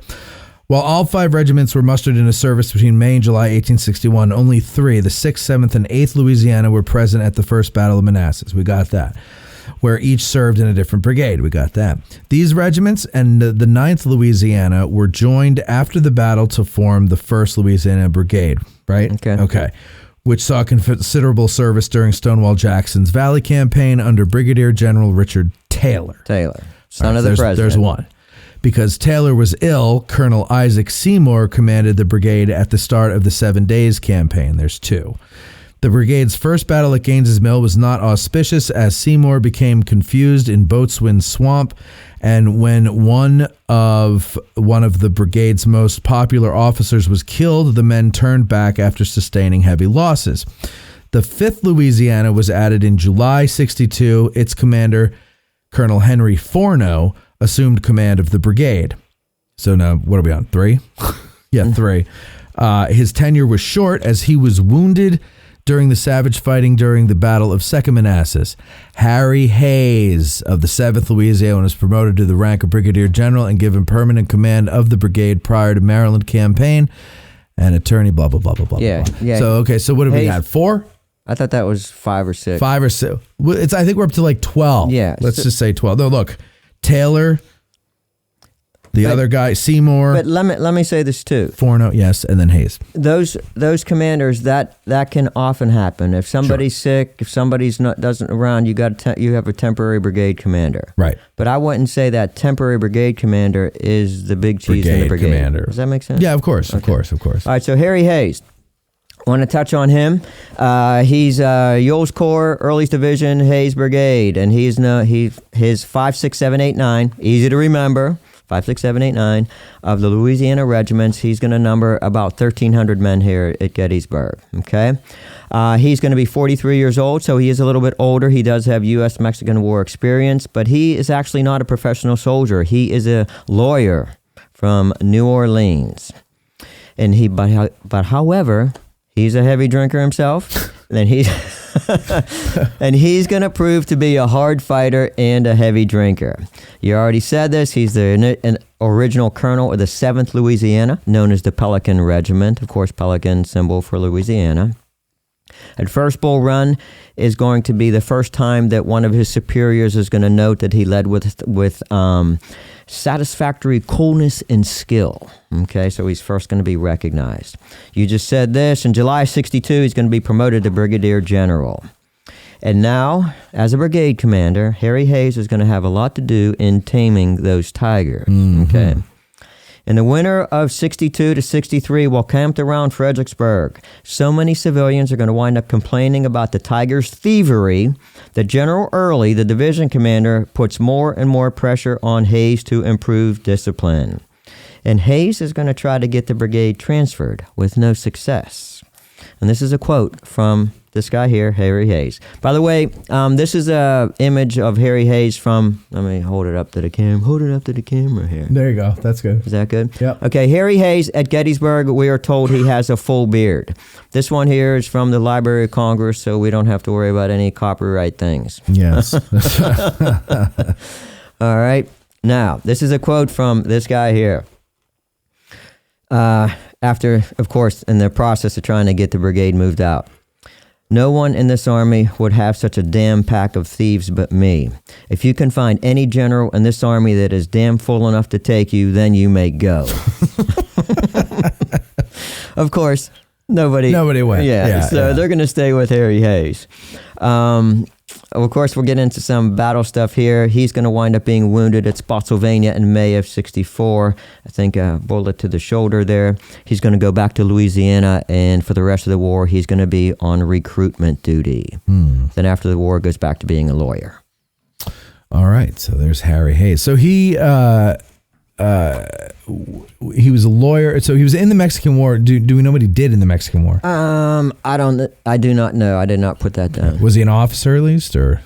While all 5 regiments were mustered into service between May and July 1861, only 3, the 6th, 7th, and 8th Louisiana, were present at the First Battle of Manassas. We got that. Where each served in a different brigade. We got that. These regiments and the 9th Louisiana were joined after the battle to form the 1st Louisiana Brigade, right? Okay. Which saw considerable service during Stonewall Jackson's Valley Campaign under Brigadier General Richard Taylor. Son of the president. There's one. Because Taylor was ill, Colonel Isaac Seymour commanded the brigade at the start of the 7 Days Campaign. There's 2. The brigade's first battle at Gaines's Mill was not auspicious, as Seymour became confused in Boatswain Swamp, and when one of the brigade's most popular officers was killed, the men turned back after sustaining heavy losses. The 5th Louisiana was added in July 62. Its commander, Colonel Henry Forno, assumed command of the brigade. So now, what are we on, 3? Yeah, 3. His tenure was short, as he was wounded during the savage fighting during the Battle of Second Manassas. Harry Hayes of the 7th Louisiana was promoted to the rank of Brigadier General and given permanent command of the brigade prior to Maryland Campaign, and attorney blah, blah, blah, blah, blah. Yeah. So what have we got, 4? I thought that was 5 or 6. 5 or 6. I think we're up to like 12. Yeah. Let's just say 12. No, look, Taylor, the other guy, Seymour. But let me say this too. Forno, yes, and then Hayes. Those commanders, that can often happen. If somebody's sick, if somebody's doesn't around, you have a temporary brigade commander. Right. But I wouldn't say that temporary brigade commander is the big cheese in the brigade. Commander. Does that make sense? Yeah, of course. All right, so Harry Hayes. Want to touch on him? He's Ewell's Corps, Early's Division, Hayes Brigade, and his 5, 6, 7, 8, 9. Easy to remember. 5, 6, 7, 8, 9 of the Louisiana regiments. He's going to number about 1,300 men here at Gettysburg. Okay, he's going to be 43 years old, so he is a little bit older. He does have U.S.-Mexican War experience, but he is actually not a professional soldier. He is a lawyer from New Orleans, and however, he's a heavy drinker himself. And he's going to prove to be a hard fighter and a heavy drinker. You already said this. He's an original colonel of the 7th Louisiana, known as the Pelican Regiment. Of course, Pelican, symbol for Louisiana. At First Bull Run is going to be the first time that one of his superiors is going to note that he led with satisfactory coolness and skill. Okay, so he's first going to be recognized. You just said this. In July 62, he's going to be promoted to Brigadier General. And now, as a brigade commander, Harry Hayes is going to have a lot to do in taming those tigers. Mm-hmm. Okay. In the winter of 62 to 63, while camped around Fredericksburg, so many civilians are going to wind up complaining about the Tigers' thievery that General Early, the division commander, puts more and more pressure on Hayes to improve discipline. And Hayes is going to try to get the brigade transferred with no success. And this is a quote from this guy here, Harry Hayes. By the way, this is a image of Harry Hayes from, let me hold it up to the camera here. There you go. That's good. Is that good? Yep. Okay, Harry Hayes at Gettysburg, we are told he has a full beard. This one here is from the Library of Congress, so we don't have to worry about any copyright things. Yes. All right. Now, this is a quote from this guy here. After, of course, in the process of trying to get the brigade moved out. No one in this army would have such a damn pack of thieves but me. If you can find any general in this army that is damn full enough to take you, then you may go. Of course, nobody went. Yeah, so they're going to stay with Harry Hayes. Of course, we'll get into some battle stuff here. He's going to wind up being wounded at Spotsylvania in May of 64. I think a bullet to the shoulder there. He's going to go back to Louisiana, and for the rest of the war, he's going to be on recruitment duty. Then after the war, goes back to being a lawyer. All right, so there's Harry Hayes. So he was a lawyer. So he was in the Mexican War. Do we know what he did in the Mexican War? I do not know. I did not put that down. Was he an officer at least, or?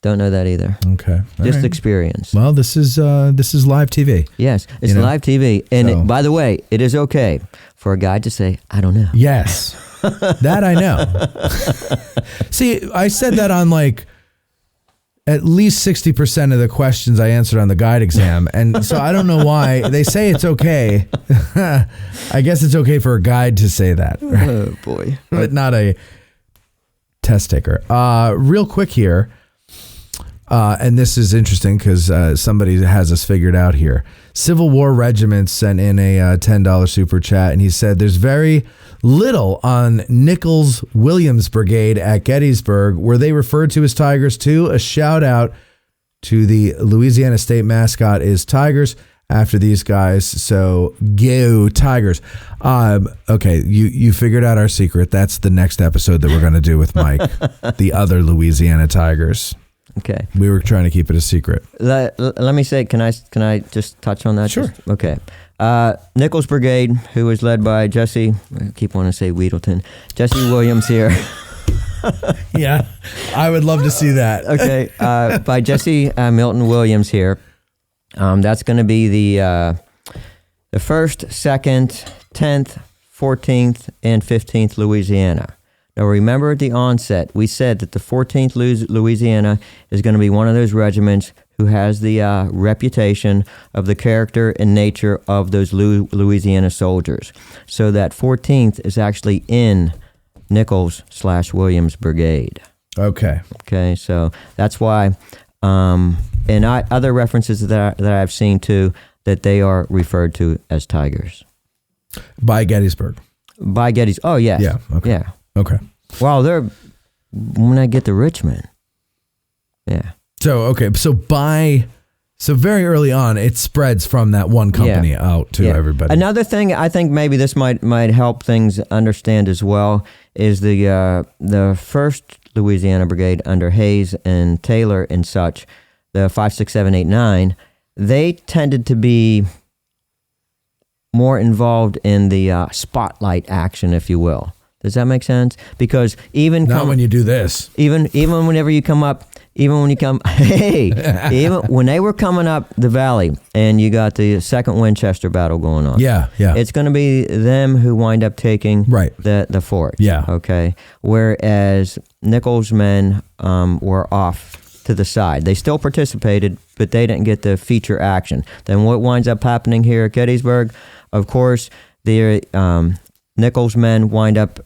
Don't know that either. Okay. All Just right. experience. Well, this is live TV. Yes, it's live TV. And by the way, it is okay for a guy to say, I don't know. Yes. That I know. See, I said that on like at least 60% of the questions I answered on the guide exam. And so I don't know why they say it's okay. I guess it's okay for a guide to say that. Right? Oh, boy. But not a test taker. Real quick here. And this is interesting because somebody has us figured out here. Civil War Regiment sent in a $10 super chat, and he said there's very little on Nichols Williams Brigade at Gettysburg. Were they referred to as Tigers too? A shout out to the Louisiana state mascot is Tigers after these guys. So go Tigers. Okay, you figured out our secret. That's the next episode that we're going to do with Mike, the other Louisiana Tigers. Okay. We were trying to keep it a secret. Let me say, can I just touch on that? Sure. Okay. Nichols Brigade, who was led by Jesse, I keep wanting to say Weedleton, Jesse Williams here. Yeah, I would love to see that. Okay. By Jesse Milton Williams here. That's going to be the 1st, 2nd, 10th, 14th, and 15th Louisiana. Now, remember at the onset, we said that the 14th Louisiana is going to be one of those regiments who has the reputation of the character and nature of those Louisiana soldiers. So that 14th is actually in Nichols/Williams Brigade. Okay. Okay, so that's why, and other references that I've seen too, that they are referred to as Tigers. By Gettysburg. By Gettysburg. Oh, yes. Yeah. Okay. Yeah. Okay. Well, when I get to Richmond. Yeah. So very early on, it spreads from that one company out to everybody. Another thing, I think maybe this might help things understand as well, is the 1st Louisiana Brigade under Hayes and Taylor and such, the 5, 6, 7, 8, 9, they tended to be more involved in the spotlight action, if you will. Does that make sense? Because even when you do this, even whenever you come up, even when they were coming up the valley, and you got the Second Winchester battle going on. Yeah. It's going to be them who wind up taking the fort. Yeah. Okay. Whereas Nichols' men were off to the side. They still participated, but they didn't get the feature action. Then what winds up happening here at Gettysburg? Of course, the Nichols' men wind up.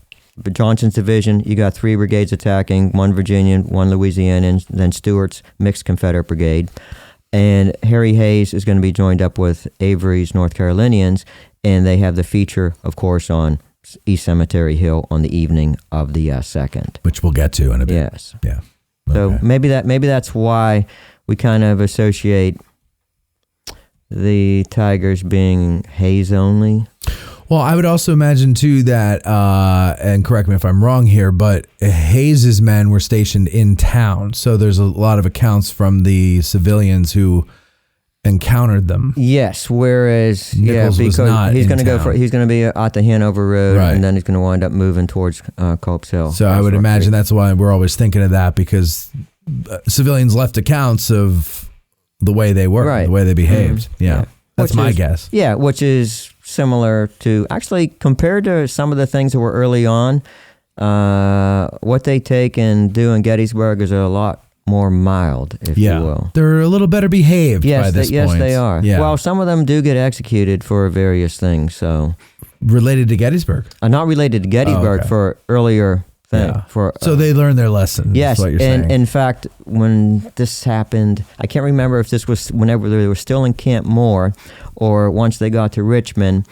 Johnson's division, you got 3 brigades attacking, 1 Virginian, 1 Louisianan, then Stewart's mixed Confederate brigade. And Harry Hayes is going to be joined up with Avery's North Carolinians, and they have the feature, of course, on East Cemetery Hill on the evening of the 2nd. which we'll get to in a bit. Yes. Yeah. So maybe that's why we kind of associate the Tigers being Hayes only. Well, I would also imagine too that, and correct me if I'm wrong here, but Hayes's men were stationed in town, so there's a lot of accounts from the civilians who encountered them. Yes, whereas Nichols was not he's in going to town. he's going to be at the Hanover Road, Right. and then he's going to wind up moving towards Culp's Hill. So I would imagine that's why we're always thinking of that, because civilians left accounts of the way they were, Right. the way they behaved. Mm-hmm. Yeah. That's Which my is- guess. Yeah, which is similar to, actually, compared to some of the things that were early on, what they take and do in Gettysburg is a lot more mild, if you will. They're a little better behaved by this point. Yes, they are. Yeah. Well, some of them do get executed for various things, so. Related to Gettysburg. Not related to Gettysburg, okay. for earlier thing. Yeah. For, So they learned their lesson. yes, is what you're and saying. in fact, when this happened, I can't remember if this was whenever they were still in Camp Moore or once they got to Richmond,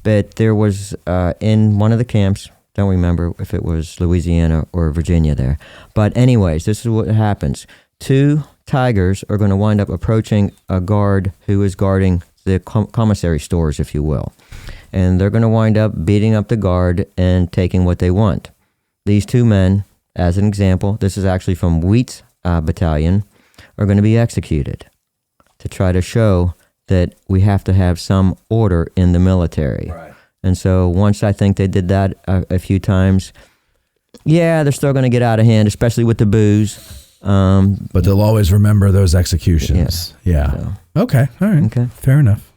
but there was in one of the camps, don't remember if it was Louisiana or Virginia there. But anyways, this is what happens. 2 Tigers are going to wind up approaching a guard who is guarding the commissary stores, if you will. And they're going to wind up beating up the guard and taking what they want. These 2 men, as an example, this is actually from Wheat's battalion, are going to be executed to try to show that we have to have some order in the military. Right. And so once I think they did that a few times, they're still going to get out of hand, especially with the booze. But they'll always remember those executions. Yeah. So. Okay. All right. Okay. Fair enough.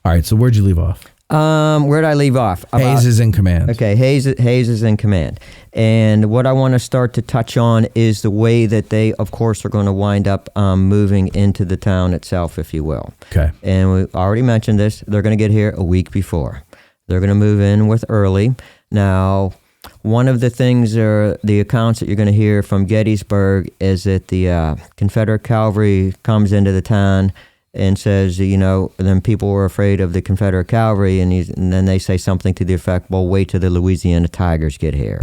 All right. So where'd you leave off? Where'd I leave off? Hayes is in command. Okay, Hayes is in command. And what I want to start to touch on is the way that they, of course, are going to wind up moving into the town itself, if you will. Okay. And we already mentioned this. They're going to get here a week before. They're going to move in with early. Now, one of the things or the accounts that you're going to hear from Gettysburg is that the Confederate cavalry comes into the town and says, then people were afraid of the Confederate cavalry, and then they say something to the effect, well, wait till the Louisiana Tigers get here.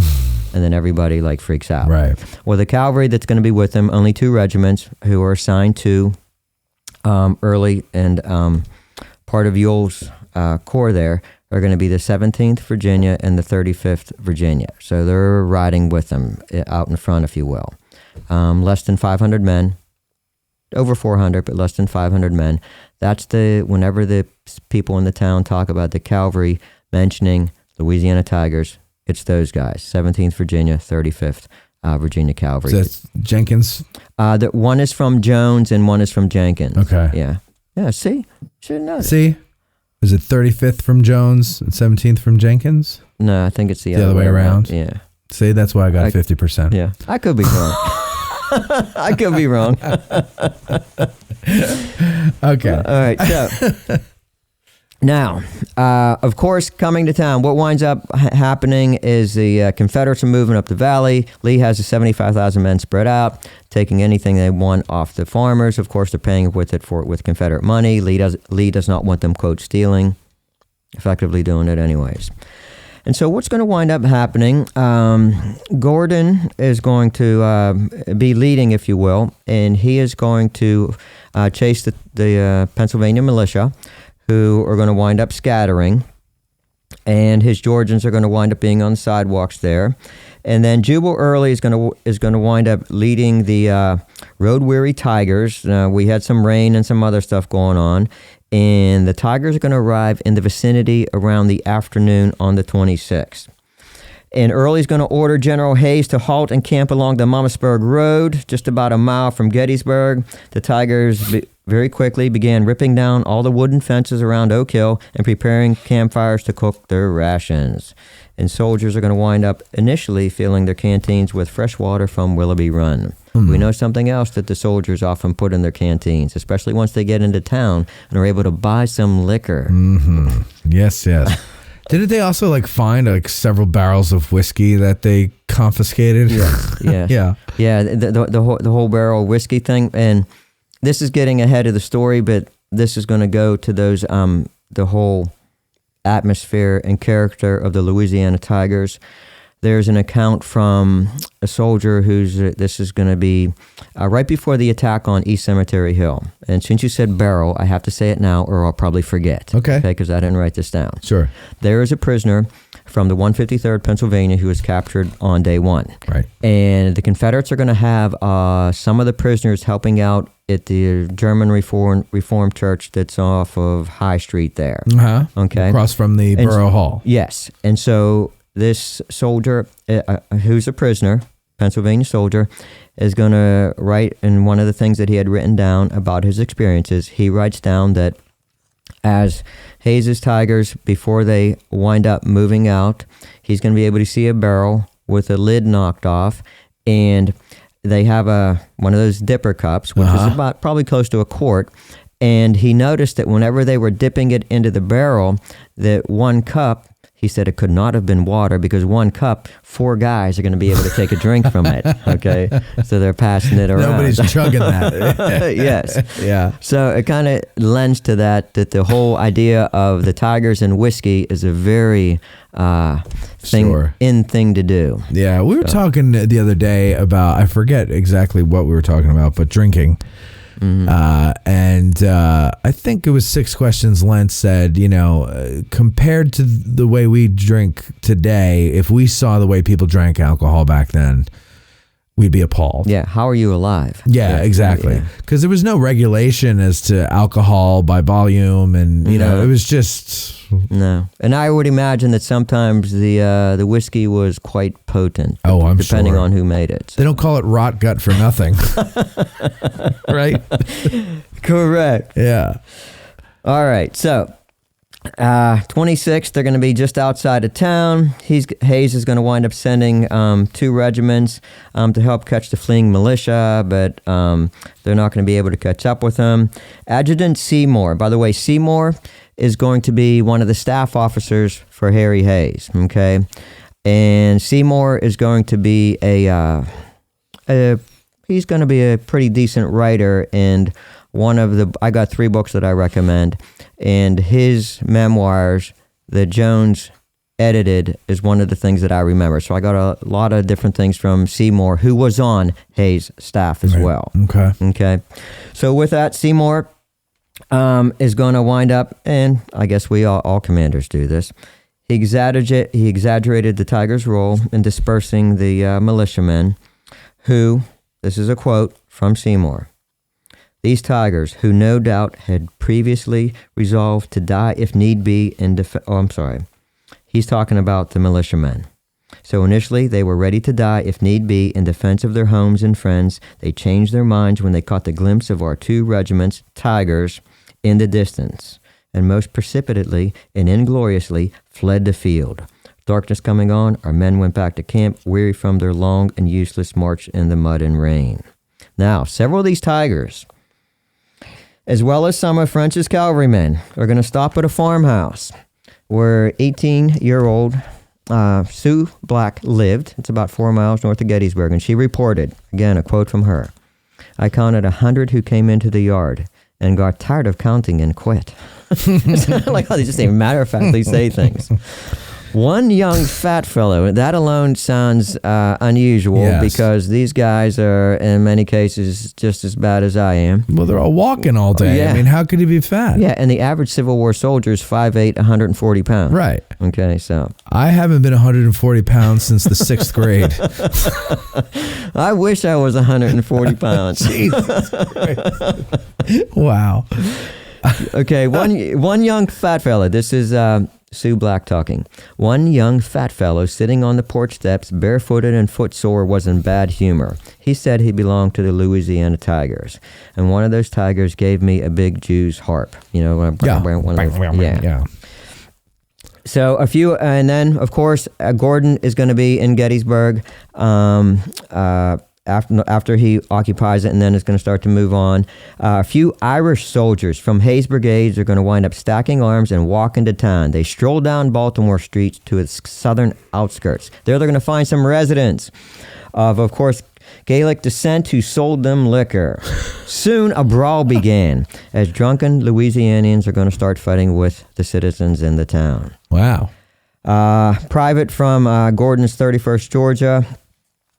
And then everybody freaks out. Right. Well, the cavalry that's going to be with them, only 2 regiments who are assigned to Early and part of Ewell's corps there are going to be the 17th Virginia and the 35th Virginia. So they're riding with them out in front, if you will. Less than 500 men. Over 400, but less than 500 men. That's whenever the people in the town talk about the cavalry mentioning Louisiana Tigers, it's those guys, 17th Virginia, 35th Virginia Cavalry. So that's Jenkins? One is from Jones and one is from Jenkins. Okay. Yeah. Yeah, see? Should have known. See? Is it 35th from Jones and 17th from Jenkins? No, I think it's the other way around. Yeah. See, that's why I got 50%. Yeah. I could be wrong. I could be wrong. Okay. All right. So now, of course, coming to town, what winds up happening is the Confederates are moving up the valley. Lee has the 75,000 men spread out, taking anything they want off the farmers. Of course, they're paying with Confederate money. Lee does not want them, quote, stealing, effectively doing it anyways. And so what's going to wind up happening, Gordon is going to be leading, if you will, and he is going to chase the Pennsylvania militia, who are going to wind up scattering, and his Georgians are going to wind up being on the sidewalks there. And then Jubal Early is going to wind up leading the road-weary Tigers. We had some rain and some other stuff going on. And the Tigers are going to arrive in the vicinity around the afternoon on the 26th. And Early's going to order General Hayes to halt and camp along the Monmouthsburg Road, just about a mile from Gettysburg. The Tigers very quickly began ripping down all the wooden fences around Oak Hill and preparing campfires to cook their rations. And soldiers are going to wind up initially filling their canteens with fresh water from Willoughby Run. We know something else that the soldiers often put in their canteens, especially once they get into town and are able to buy some liquor. Mm-hmm. Yes, yes. Didn't they also find several barrels of whiskey that they confiscated? Yeah. The whole barrel of whiskey thing. And this is getting ahead of the story, but this is going to go to those the whole atmosphere and character of the Louisiana Tigers. There's an account from a soldier this is going to be right before the attack on East Cemetery Hill. And since you said barrel, I have to say it now or I'll probably forget. Okay. Because I didn't write this down. Sure. There is a prisoner from the 153rd Pennsylvania who was captured on day 1. Right. And the Confederates are going to have some of the prisoners helping out at the German Reformed Church that's off of High Street there. Uh-huh. Okay. Across from the Borough Hall. Yes. And so this soldier, who's a prisoner, Pennsylvania soldier, is going to write in one of the things that he had written down about his experiences. He writes down that as Hayes's Tigers, before they wind up moving out, he's going to be able to see a barrel with a lid knocked off, and they have one of those dipper cups, which is about probably close to a quart. And he noticed that whenever they were dipping it into the barrel, that one cup, he said it could not have been water because one cup, 4 guys are going to be able to take a drink from it. Okay. So they're passing it around. Nobody's chugging that. Yes. Yeah. So it kind of lends to that the whole idea of the Tigers and whiskey is a very thing to do. Yeah. We were talking the other day about, I forget exactly what we were talking about, but drinking. Mm-hmm. And I think it was 6 questions. Lent said, compared to the way we drink today, if we saw the way people drank alcohol back then, we'd be appalled. Yeah, how are you alive? Yeah, exactly. Because there was no regulation as to alcohol by volume, and you know, it was just no. And I would imagine that sometimes the whiskey was quite potent. Oh, I'm depending sure. on who made it. They don't call it rot gut for nothing, right? Correct. Yeah. All right, so 26th, they're going to be just outside of town. Hayes is going to wind up sending 2 regiments to help catch the fleeing militia, but they're not going to be able to catch up with them. Adjutant Seymour, by the way, Seymour is going to be one of the staff officers for Harry Hayes, okay? And Seymour is going to be he's going to be a pretty decent writer, and I got 3 books that I recommend, and his memoirs that Jones edited is one of the things that I remember. So I got a lot of different things from Seymour, who was on Hayes' staff as well. Okay. So with that, Seymour is going to wind up, and I guess we all commanders do this. He exaggerated the Tigers' role in dispersing the militiamen who, this is a quote from Seymour, "These Tigers, who no doubt had previously resolved to die if need be in He's talking about the militiamen. So initially, they were ready to die if need be in defense of their homes and friends. They changed their minds when they caught the glimpse of our 2 regiments, Tigers, in the distance, and most precipitately and ingloriously fled the field. Darkness coming on, our men went back to camp, weary from their long and useless march in the mud and rain." Now, several of these Tigers, as well as some of French's cavalrymen, are going to stop at a farmhouse where 18-year-old Sue Black lived. It's about 4 miles north of Gettysburg, and she reported, again, a quote from her, "I counted 100 who came into the yard and got tired of counting and quit." It's like how they just matter-of-factly say things. One young fat fellow, that alone sounds unusual, because these guys are, in many cases, just as bad as I am. Well, they're all walking all day. Yeah. I mean, how could he be fat? Yeah, and the average Civil War soldier is 5'8", 140 pounds. Right. Okay, so. I haven't been 140 pounds since the 6th grade. I wish I was 140 pounds. Jesus Christ. Wow. Okay, one young fat fella. This is Sue Black talking. "One young fat fellow sitting on the porch steps, barefooted and footsore, was in bad humor. He said he belonged to the Louisiana Tigers, and one of those Tigers gave me a big Jew's harp. You know, one of those, yeah. So a few, and then of course Gordon is going to be in Gettysburg after he occupies it, and then it's going to start to move on. A few Irish soldiers from Hayes' brigades are going to wind up stacking arms and walk into town. They stroll down Baltimore streets to its southern outskirts. There they're going to find some residents of course, Gaelic descent who sold them liquor. Soon a brawl began as drunken Louisianians are going to start fighting with the citizens in the town. Wow. Private from Gordon's 31st Georgia.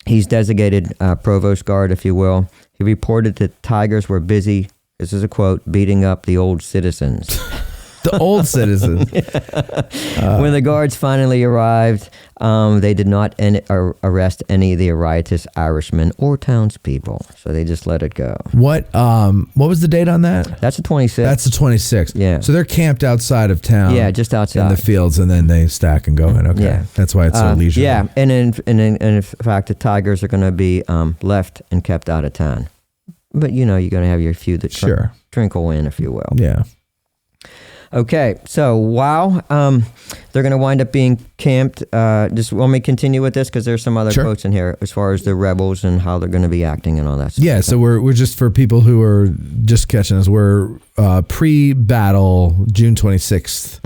He's designated provost guard, if you will. He reported that Tigers were busy, this is a quote, beating up the old citizens. The old citizens. When the guards finally arrived, they did not arrest any of the riotous Irishmen or townspeople, so they just let it go. What was the date on that? That's the 26th. That's the 26th. Yeah. So they're camped outside of town. Yeah, just outside. In the fields, and then they stack and go in. Okay. Yeah. That's why it's so leisurely. Yeah, and in fact, the Tigers are going to be left and kept out of town. But, you know, you're going to have your few that trinkle in, if you will. Yeah. Okay, so while they're going to wind up being camped, just let me continue with this because there's some other quotes in here as far as the rebels and how they're going to be acting and all that stuff. Yeah, so we're just, for people who are just catching us, we're pre-battle, June 26th,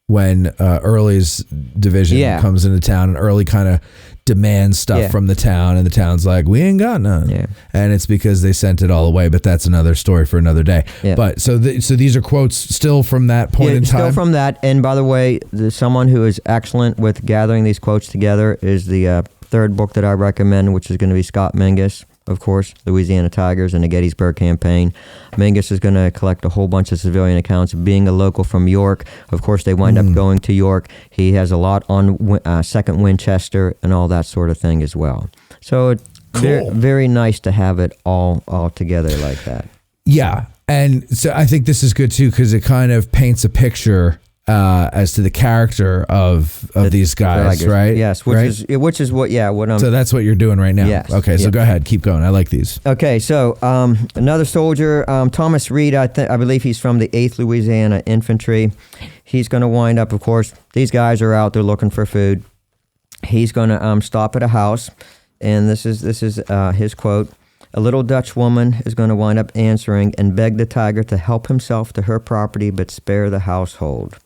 when Early's division comes into town, and Early kind of demands stuff from the town, and the town's like, we ain't got none. Yeah. And it's because they sent it all away, but that's another story for another day. Yeah. But so these are quotes still from that point in time? Still from that. And by the way, someone who is excellent with gathering these quotes together is the third book that I recommend, which is going to be Scott Mingus. of course, Louisiana Tigers and the Gettysburg Campaign. Mingus is going to collect a whole bunch of civilian accounts. Being a local from York, of course, they wind up going to York. He has a lot on Second Winchester and all that sort of thing as well. So it's very, very nice to have it all together like that. Yeah. And so I think this is good too, because it kind of paints a picture as to the character of these guys, right? Yes, which is what I'm. So that's what you're doing right now. Yes. Okay, so go ahead, keep going. I like these. Okay, so another soldier, Thomas Reed. I believe he's from the 8th Louisiana Infantry. He's going to wind up, of course. These guys are out there looking for food. He's going to stop at a house, and this is his quote. A little Dutch woman is going to wind up answering and beg the tiger to help himself to her property but spare the household.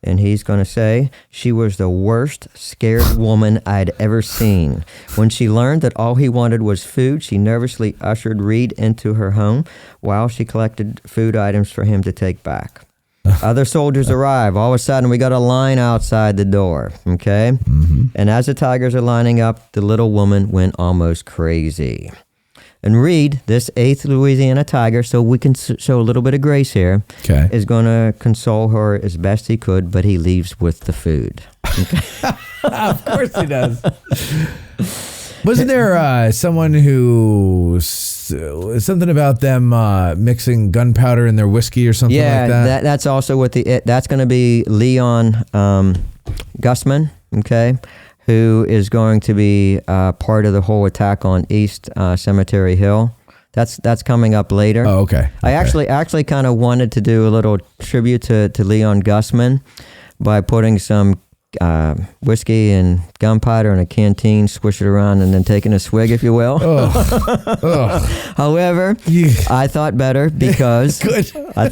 And he's going to say, she was the worst scared woman I'd ever seen. When she learned that all he wanted was food, she nervously ushered Reed into her home while she collected food items for him to take back. Other soldiers arrive. All of a sudden, we got a line outside the door, okay? Mm-hmm. And as the tigers are lining up, the little woman went almost crazy. And Reed, this 8th Louisiana Tiger, so we can show a little bit of grace here, is going to console her as best he could, but he leaves with the food. Okay? Of course he does. Wasn't there someone who, something about them mixing gunpowder in their whiskey or something like that? Yeah, that's also what that's going to be Leon Gusman, okay? Who is going to be part of the whole attack on East Cemetery Hill. That's coming up later. Oh, okay. I actually kind of wanted to do a little tribute to Leon Gusman by putting some whiskey and gunpowder in a canteen, swish it around, and then taking a swig, if you will. However, I thought better because of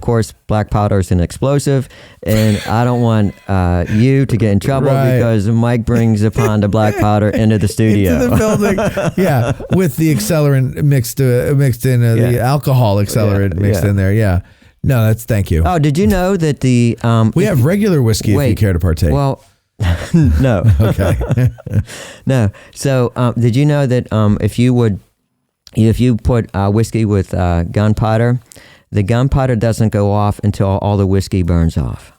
course, black powder is an explosive, and I don't want you to get in trouble because Mike brings a pound of black powder into the studio. Into the building. Yeah, with the accelerant mixed in, the alcohol accelerant mixed in there. Yeah. No, thank you. Oh, did you know that the we have regular whiskey if you care to partake? Well, no. Okay. No. So, did you know that if you put whiskey with gunpowder, the gunpowder doesn't go off until all the whiskey burns off,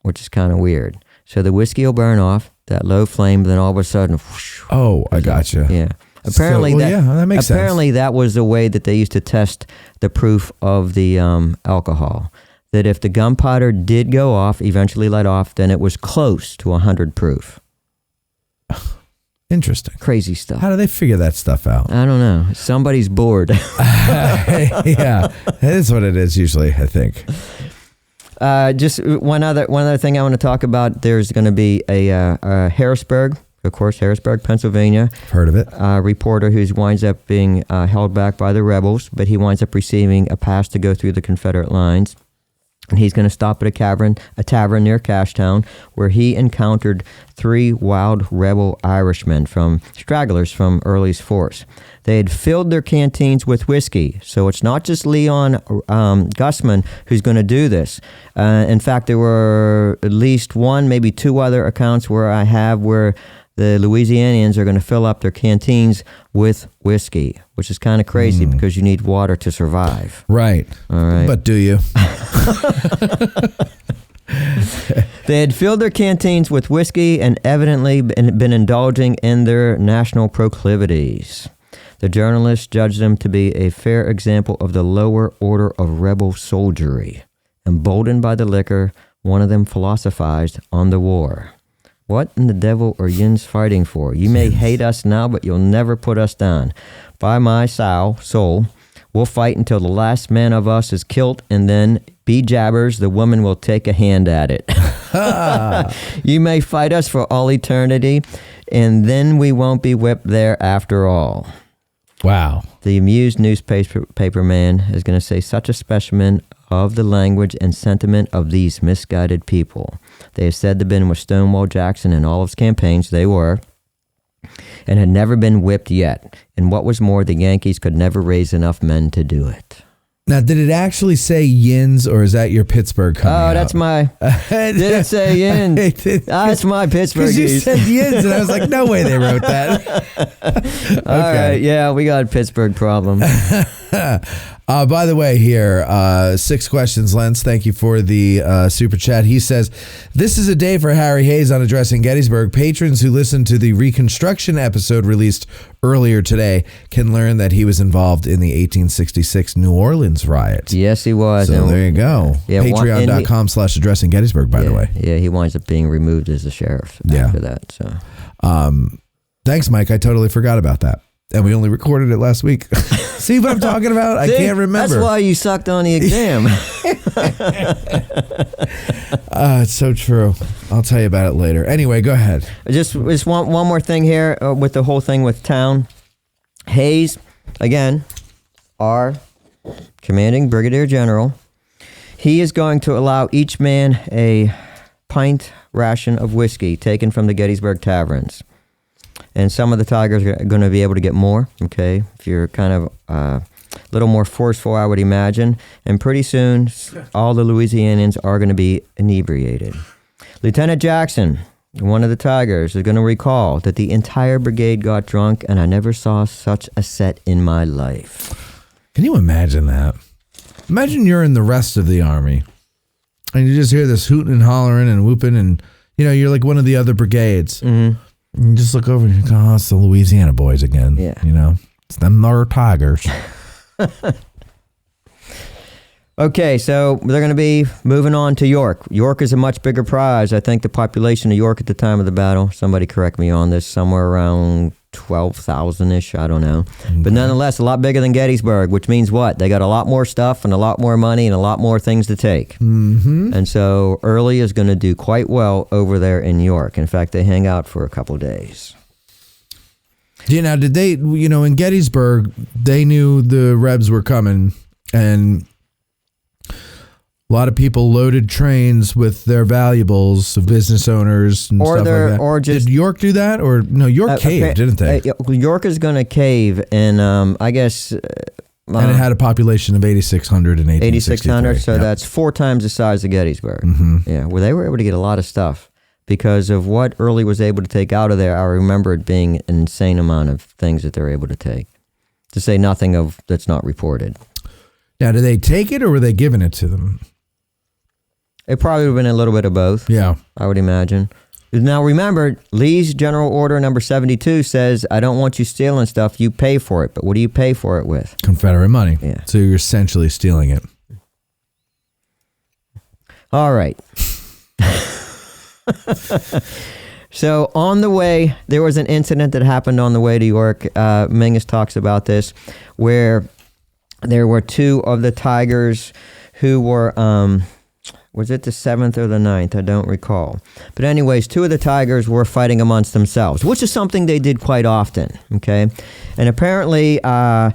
which is kind of weird. So the whiskey will burn off, that low flame, then all of a sudden, whoosh, I gotcha. Yeah. Apparently, that makes sense. Apparently, that was the way that they used to test the proof of the alcohol. That if the gunpowder did go off, eventually let off, then it was close to 100 proof. Interesting. Crazy stuff. How do they figure that stuff out? I don't know. Somebody's bored. Yeah, that is what it is usually, I think. Just one other thing I want to talk about. There's going to be a Harrisburg. Of course, Harrisburg, Pennsylvania. Heard of it. Reporter who winds up being held back by the rebels, but he winds up receiving a pass to go through the Confederate lines. And he's going to stop at a tavern near Cashtown, where he encountered 3 wild rebel Irishmen stragglers from Early's force. They had filled their canteens with whiskey, so it's not just Leon Gusman who's going to do this. In fact, there were at least 1, maybe 2 other accounts where the Louisianans are going to fill up their canteens with whiskey, which is kind of crazy because you need water to survive. Right. All right. But do you? They had filled their canteens with whiskey and evidently been indulging in their national proclivities. The journalists judged them to be a fair example of the lower order of rebel soldiery. Emboldened by the liquor, one of them philosophized on the war. What in the devil are yins fighting for? You may hate us now, but you'll never put us down. By my soul, we'll fight until the last man of us is killed, and then, be jabbers, the woman will take a hand at it. You may fight us for all eternity, and then we won't be whipped there after all. Wow. The amused newspaper man is going to say such a specimen of the language and sentiment of these misguided people. They have said they've been with Stonewall Jackson in all of his campaigns. They were. And had never been whipped yet. And what was more, the Yankees could never raise enough men to do it. Now, did it actually say Yins, or is that your Pittsburgh coming out? that's my. Did it say Yins? That's my Pittsburgh. Because you said Yins, and I was like, no way they wrote that. Okay. All right, yeah, we got a Pittsburgh problem. By the way, here, 6 questions, Lentz. Thank you for the super chat. He says, this is a day for Harry Hayes on Addressing Gettysburg. Patrons who listened to the Reconstruction episode released earlier today can learn that he was involved in the 1866 New Orleans riot. Yes, he was. So there you go. Yeah, Patreon.com/Addressing Gettysburg, by the way. Yeah, he winds up being removed as the sheriff after that. So, thanks, Mike. I totally forgot about that. And we only recorded it last week. See what I'm talking about? I can't remember. That's why you sucked on the exam. It's so true. I'll tell you about it later. Anyway, go ahead. Just one more thing here with the whole thing with town. Hayes, again, our commanding brigadier general, he is going to allow each man a pint ration of whiskey taken from the Gettysburg taverns. And some of the Tigers are going to be able to get more, okay, if you're kind of a little more forceful, I would imagine. And pretty soon, all the Louisianans are going to be inebriated. Lieutenant Jackson, one of the Tigers, is going to recall that the entire brigade got drunk, and I never saw such a set in my life. Can you imagine that? Imagine you're in the rest of the army, and you just hear this hooting and hollering and whooping, and, you know, you're like one of the other brigades. Mm-hmm. You just look over and you go, oh, it's the Louisiana boys again. Yeah. You know, it's them our Tigers. Okay, so they're going to be moving on to York. York is a much bigger prize. I think the population of York at the time of the battle, somebody correct me on this, somewhere around 12,000-ish, I don't know. Okay. But nonetheless, a lot bigger than Gettysburg, which means what? They got a lot more stuff and a lot more money and a lot more things to take. Mm-hmm. And so Early is going to do quite well over there in York. In fact, they hang out for a couple days. You know, did they, you know, in Gettysburg, they knew the Rebs were coming, and a lot of people loaded trains with their valuables of business owners and stuff like that. Or just, did York do that? Or no, York caved, didn't they? York is going to cave, and I guess... and it had a population of 8,600 in 1863. 8,600, so that's 4 times the size of Gettysburg. Mm-hmm. Yeah, well, they were able to get a lot of stuff because of what Early was able to take out of there. I remember it being an insane amount of things that they're able to take, to say nothing of that's not reported. Now, did they take it, or were they giving it to them? It probably would have been a little bit of both. Yeah. I would imagine. Now, remember, Lee's General Order number 72 says, I don't want you stealing stuff. You pay for it. But what do you pay for it with? Confederate money. Yeah. So you're essentially stealing it. All right. So on the way, there was an incident that happened on the way to York. Mingus talks about this, where there were 2 of the Tigers who were... was it the 7th or the 9th? I don't recall. But anyways, 2 of the Tigers were fighting amongst themselves, which is something they did quite often, okay? And apparently, the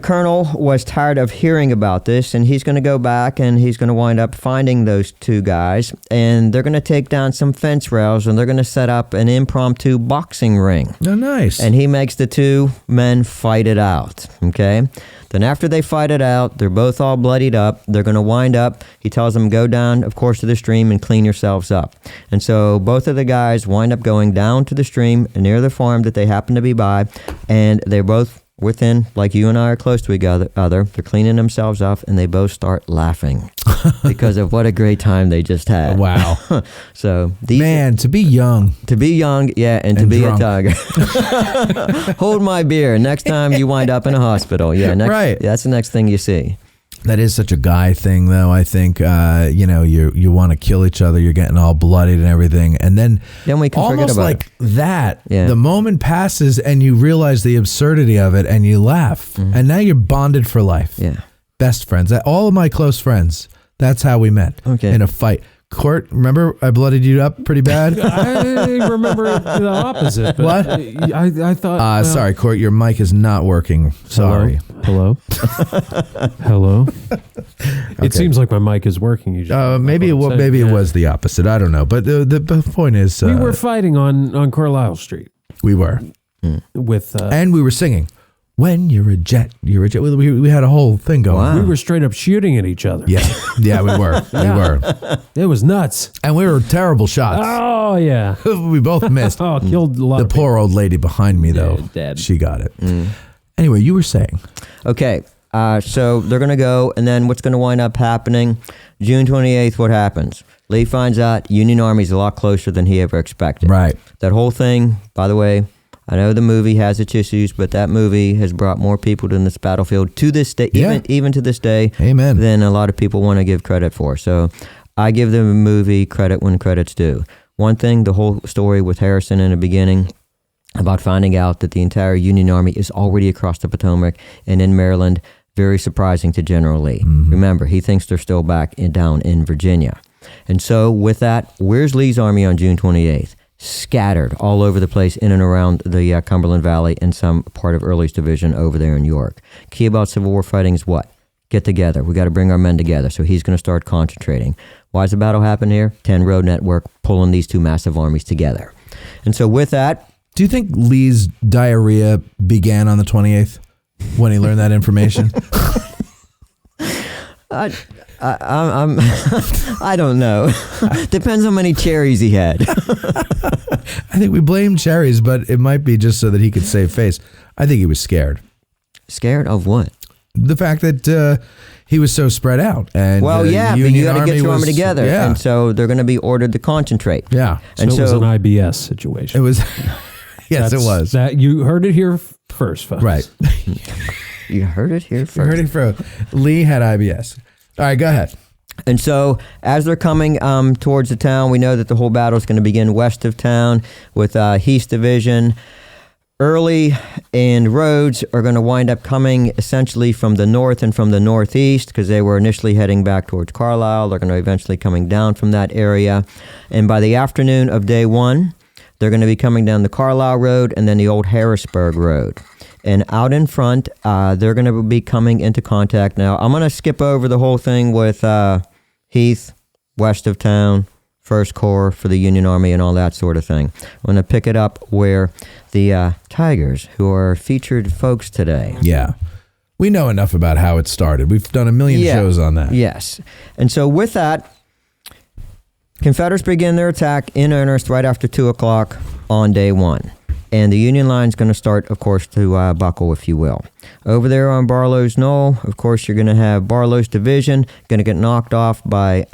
colonel was tired of hearing about this, and he's going to go back and he's going to wind up finding those 2 guys, and they're going to take down some fence rails, and they're going to set up an impromptu boxing ring. Oh, nice. And he makes the 2 men fight it out, okay? Then after they fight it out, they're both all bloodied up. They're going to wind up. He tells them, go down, of course, to the stream and clean yourselves up. And so both of the guys wind up going down to the stream near the farm that they happen to be by, and they're both within, like you and I are close to each other. They're cleaning themselves up, and they both start laughing because of what a great time they just had. Wow. So to be young. To be young, yeah, and to be drunk. A Tiger. Hold my beer. Next time you wind up in a hospital. Yeah, right. That's the next thing you see. That is such a guy thing, though. I think, you want to kill each other. You're getting all bloodied and everything. And then we can forget about like it. that, the moment passes and you realize the absurdity of it and you laugh. Mm-hmm. And now you're bonded for life. Yeah. Best friends. All of my close friends, that's how we met. Okay. In a fight. Court, remember I bloodied you up pretty bad? I remember the opposite. What? I thought... sorry, Court, your mic is not working. Sorry. Hello? Hello? Okay. It seems like my mic is working. Maybe it was the opposite. I don't know. But the point is... we were fighting on Carlisle Street. We were. With and we were singing. When you're a jet, you're a jet. We had a whole thing going. Wow. We were straight up shooting at each other. Yeah, yeah, we were. We were. It was nuts. And we were terrible shots. Oh, yeah. We both missed. Oh, killed a lot The of people. poor old lady behind me, though. Yeah, dead. She got it. Anyway, you were saying. Okay, so they're going to go, and then what's going to wind up happening? June 28th, what happens? Lee finds out Union Army's a lot closer than he ever expected. Right. That whole thing, by the way, I know the movie has its issues, but that movie has brought more people to this battlefield to this day, even to this day, Amen. than a lot of people want to give credit for. So I give the movie credit when credit's due. One thing, the whole story with Harrison in the beginning about finding out that the entire Union Army is already across the Potomac and in Maryland, very surprising to General Lee. Remember, he thinks they're still down in Virginia. And so with that, where's Lee's army on June 28th? Scattered all over the place in and around the Cumberland Valley and some part of Early's division over there in York. Key about Civil War fighting is what? Get together. We got to bring our men together. So he's going to start concentrating. Why does the battle happen here? 10 road network pulling these two massive armies together. And so with that, Do you think Lee's diarrhea began on the 28th when he learned that information? I don't know. Depends how many cherries he had. I think we blame cherries, but it might be just so that he could save face. I think he was scared. Scared of what? The fact that he was so spread out. And Well, yeah, but you got to get your army together. Yeah. And so they're going to be ordered to concentrate. Yeah. And So it was an IBS situation. It was. Yes, it was. That you heard it here first, folks. Right. You heard it here first. You heard it from Lee had IBS. All right, go ahead. And so as they're coming towards the town, we know that the whole battle is going to begin west of town with Heath's division. Early and Rhodes are going to wind up coming essentially from the north and from the northeast because they were initially heading back towards Carlisle. They're going to eventually coming down from that area. And by the afternoon of day one, they're going to be coming down the Carlisle Road and then the old Harrisburg Road. And out in front, they're going to be coming into contact. Now, I'm going to skip over the whole thing with Heath, west of town, First Corps for the Union Army and all that sort of thing. I'm going to pick it up where the Tigers, who are featured folks today. Yeah. We know enough about how it started. We've done a million shows on that. Yes. And so with that, Confederates begin their attack in earnest right after 2 o'clock on day one. And the Union line's going to start, of course, to buckle, if you will. Over there on Barlow's Knoll, of course, you're going to have Barlow's division going to get knocked off by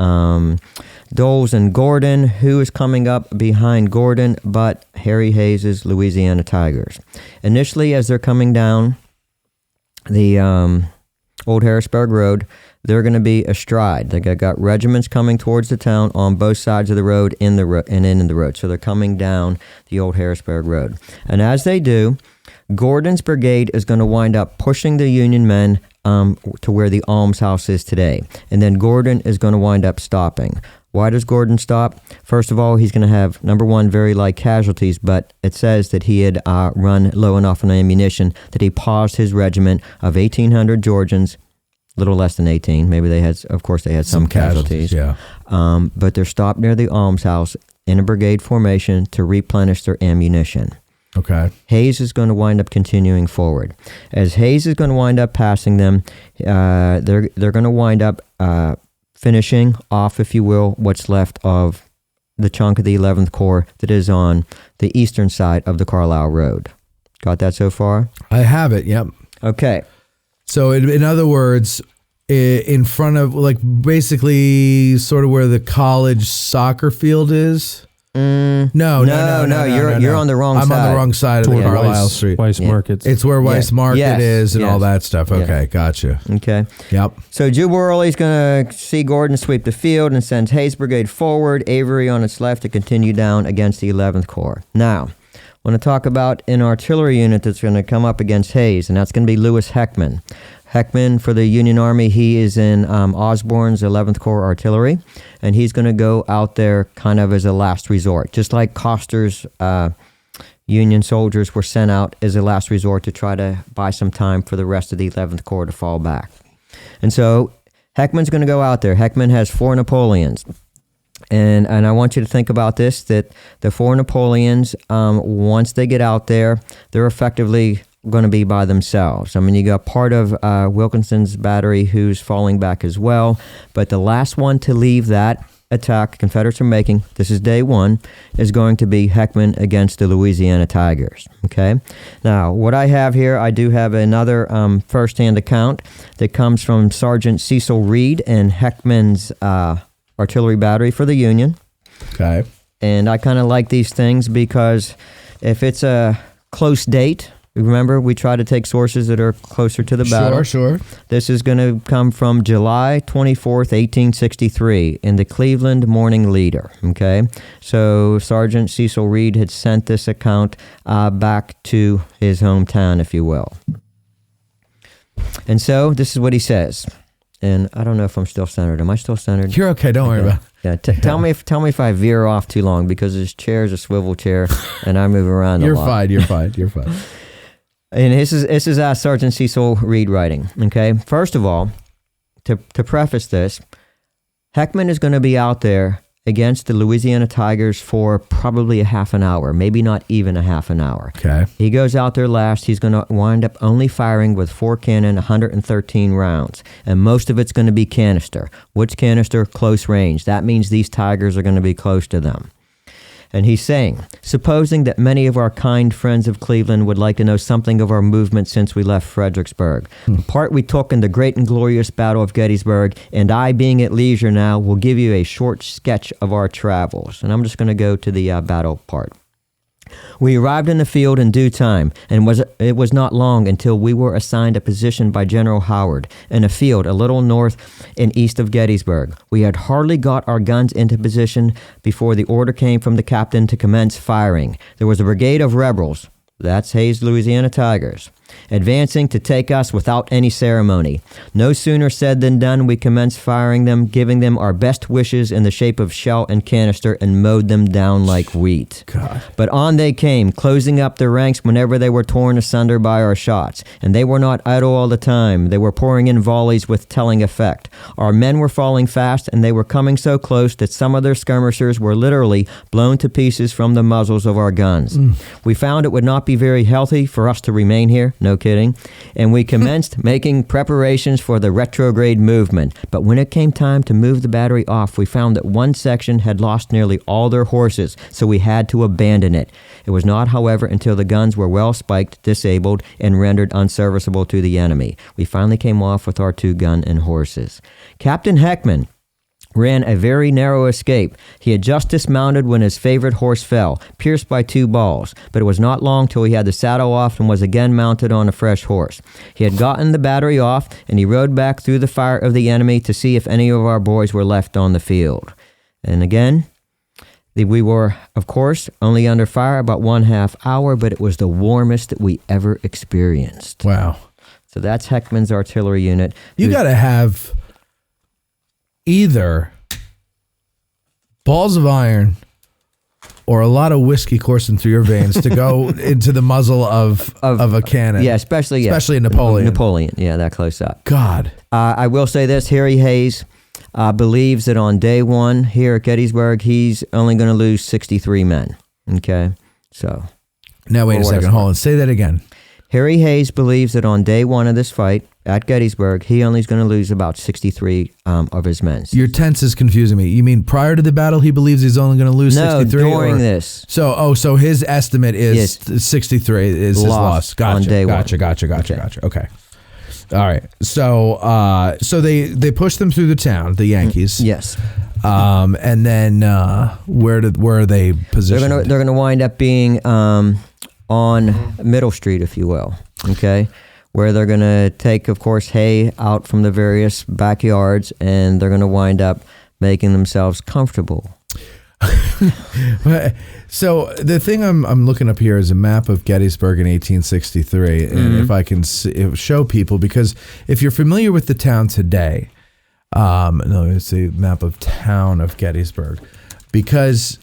Doles and Gordon. Who is coming up behind Gordon but Harry Hayes' Louisiana Tigers? Initially, as they're coming down the old Harrisburg Road, they're going to be astride. They got regiments coming towards the town on both sides of the road in the road. So they're coming down the old Harrisburg Road. And as they do, Gordon's brigade is going to wind up pushing the Union men to where the almshouse is today. And then Gordon is going to wind up stopping. Why does Gordon stop? First of all, he's going to have, number one, very light casualties, but it says that he had run low enough on ammunition that he paused his regiment of 1,800 Georgians, little less than 18. Maybe they had some casualties. Yeah. But they're stopped near the almshouse in a brigade formation to replenish their ammunition. Okay. Hayes is going to wind up continuing forward. As Hayes is going to wind up passing them, they're going to wind up finishing off, if you will, what's left of the chunk of the 11th Corps that is on the eastern side of the Carlisle Road. Got that so far? I have it. Yep. Okay. So in other words, in front of, like, basically sort of where the college soccer field is. No. You're on the wrong side. I'm on the wrong side of the Carlisle Street. Weiss Market. It's where Weiss Market is and yes. all that stuff. Okay, gotcha. Okay. Yep. So Jubal Early's going to see Gordon sweep the field and sends Hayes' brigade forward, Avery on its left to continue down against the 11th Corps. Now, I want to talk about an artillery unit that's going to come up against Hayes, and that's going to be Lewis Heckman. Heckman for the Union Army, he is in Osborne's 11th Corps Artillery, and he's going to go out there kind of as a last resort, just like Coster's Union soldiers were sent out as a last resort to try to buy some time for the rest of the 11th Corps to fall back. And so Heckman's going to go out there. Heckman has 4 Napoleons. And I want you to think about this, that the 4 Napoleons, once they get out there, they're effectively going to be by themselves. I mean, you got part of Wilkinson's battery who's falling back as well, but the last one to leave that attack Confederates are making, this is day one, is going to be Heckman against the Louisiana Tigers. Okay. Now, what I have here, I do have another first-hand account that comes from Sergeant Cecil Reed and Heckman's artillery battery for the Union. Okay. And I kind of like these things because if it's a close date, remember, we try to take sources that are closer to the battle. Sure. This is going to come from July 24th, 1863, in the Cleveland Morning Leader. Okay, so Sergeant Cecil Reed had sent this account back to his hometown, if you will. And so this is what he says. And I don't know if I'm still centered. Am I still centered? You're okay. Don't worry about it. Yeah, tell me if I veer off too long, because this chair is a swivel chair and I move around a lot. You're fine. And this is Sergeant Cecil Reed writing. Okay, first of all, to preface this, Heckman is going to be out there against the Louisiana Tigers for probably a half an hour, maybe not even a half an hour. Okay. He goes out there last. He's going to wind up only firing with 4 cannon, 113 rounds, and most of it's going to be canister. What's canister? Close range. That means these Tigers are going to be close to them. And he's saying, supposing that many of our kind friends of Cleveland would like to know something of our movement since we left Fredericksburg, the part we took in the great and glorious Battle of Gettysburg, and I, being at leisure now, will give you a short sketch of our travels. And I'm just going to go to the battle part. We arrived in the field in due time, and it was not long until we were assigned a position by General Howard in a field a little north and east of Gettysburg. We had hardly got our guns into position before the order came from the captain to commence firing. There was a brigade of rebels, that's Hayes' Louisiana Tigers, advancing to take us without any ceremony. No sooner said than done. We commenced firing them, giving them our best wishes in the shape of shell and canister, and mowed them down like wheat. God. But on they came, closing up their ranks whenever they were torn asunder by our shots. And they were not idle all the time. They were pouring in volleys with telling effect. Our men were falling fast, and they were coming so close that some of their skirmishers were literally blown to pieces from the muzzles of our guns. We found it would not be very healthy for us to remain here. No kidding. And we commenced making preparations for the retrograde movement. But when it came time to move the battery off, we found that one section had lost nearly all their horses, so we had to abandon it. It was not, however, until the guns were well spiked, disabled, and rendered unserviceable to the enemy. We finally came off with our 2 gun and horses. Captain Heckman ran a very narrow escape. He had just dismounted when his favorite horse fell, pierced by 2 balls, but it was not long till he had the saddle off and was again mounted on a fresh horse. He had gotten the battery off, and he rode back through the fire of the enemy to see if any of our boys were left on the field. And again, we were, of course, only under fire about 1/2 hour, but it was the warmest that we ever experienced. Wow. So that's Heckman's artillery unit. You got to have either balls of iron or a lot of whiskey coursing through your veins to go into the muzzle of a cannon. Yeah, especially in Napoleon. Napoleon, yeah, that close up. God. I will say this, Harry Hayes believes that on day one here at Gettysburg, he's only going to lose 63 men. Okay, so. Now wait a second, hold on, say that again. Harry Hayes believes that on day one of this fight at Gettysburg, he only is going to lose about 63 of his men. Your tense is confusing me. You mean prior to the battle, he believes he's only going to lose 63? No, during this. So his estimate is 63 is his loss. Gotcha. On day one. Gotcha. Okay. All right. So they push them through the town, the Yankees. Yes. And then where are they positioned? They're going to wind up being on Middle Street, if you will. Okay. Where they're going to take, of course, hay out from the various backyards, and they're going to wind up making themselves comfortable. So the thing I'm looking up here is a map of Gettysburg in 1863, and if I can show people, because if you're familiar with the town today, let me see, map of town of Gettysburg, because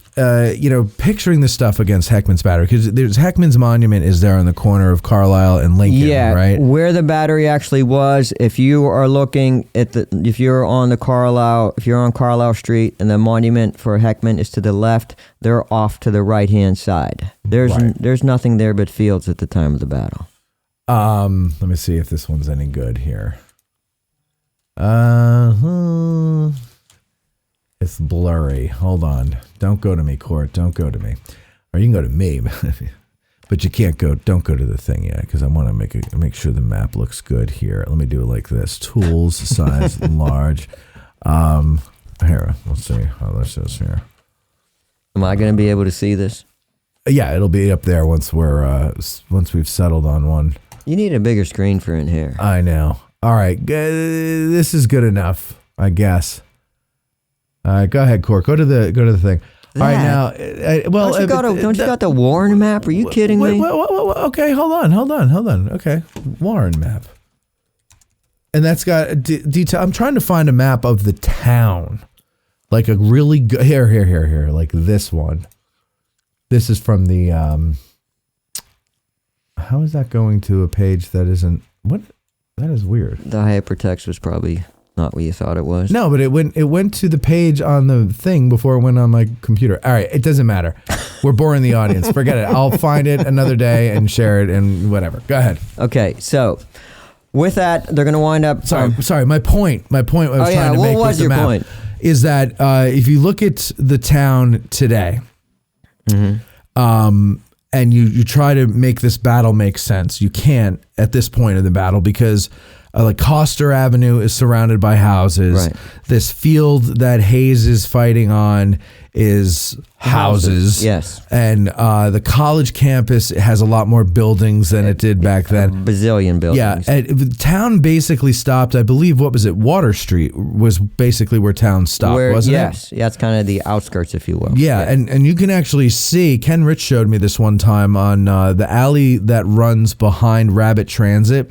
picturing this stuff against Heckman's battery, because there's Heckman's monument is there on the corner of Carlisle and Lincoln, right? Where the battery actually was, if you are looking at if you're on Carlisle Street and the monument for Heckman is to the left, they're off to the right-hand side. There's nothing there but fields at the time of the battle. Let me see if this one's any good here. It's blurry. Hold on. Don't go to me, Court. Don't go to me. Or you can go to me, but you can't go. Don't go to the thing yet because I want to make sure the map looks good here. Let me do it like this: tools, size, large. Here, let's see how this is here. Am I going to be able to see this? Yeah, it'll be up there once we've settled on one. You need a bigger screen for in here. I know. All right, this is good enough, I guess. All right, go ahead, Court. Go to the thing. All right, now, don't you got the Warren map? Are you kidding me? Okay, hold on. Okay, Warren map, and that's got detail. I'm trying to find a map of the town, like a really good. Here, like this one. This is from the. How is that going to a page that isn't? What? That is weird. The hypertext was probably not what you thought it was. No, but it went to the page on the thing before it went on my computer. All right, it doesn't matter. We're boring the audience. Forget it. I'll find it another day and share it and whatever. Go ahead. Okay, so with that, they're going to wind up. Sorry. My point. I was trying to make with the map point? Is that if you look at the town today, and you try to make this battle make sense, you can't at this point of the battle because. Like Coster Avenue is surrounded by houses. Right. This field that Hayes is fighting on is houses. Yes. And the college campus has a lot more buildings than it did back then. A bazillion buildings. Yeah. The town basically stopped, I believe, what was it? Water Street was basically where town stopped, wasn't it? Yes. Yeah, it's kind of the outskirts, if you will. Yeah, and you can actually see, Ken Rich showed me this one time on the alley that runs behind Rabbit Transit.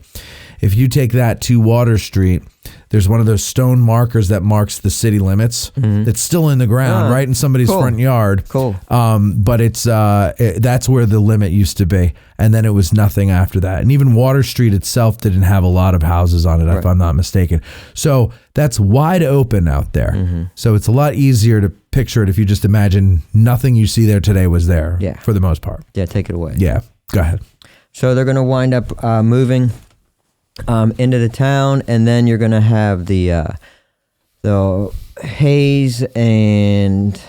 If you take that to Water Street, there's one of those stone markers that marks the city limits. That's still in the ground, right in somebody's front yard. Cool. But it's that's where the limit used to be, and then it was nothing after that. And even Water Street itself didn't have a lot of houses on it, if I'm not mistaken. So that's wide open out there. So it's a lot easier to picture it if you just imagine nothing you see there today was there. Yeah. For the most part. Yeah, take it away. Yeah. Go ahead. So they're going to wind up moving into the town, and then you're going to have the Hayes, and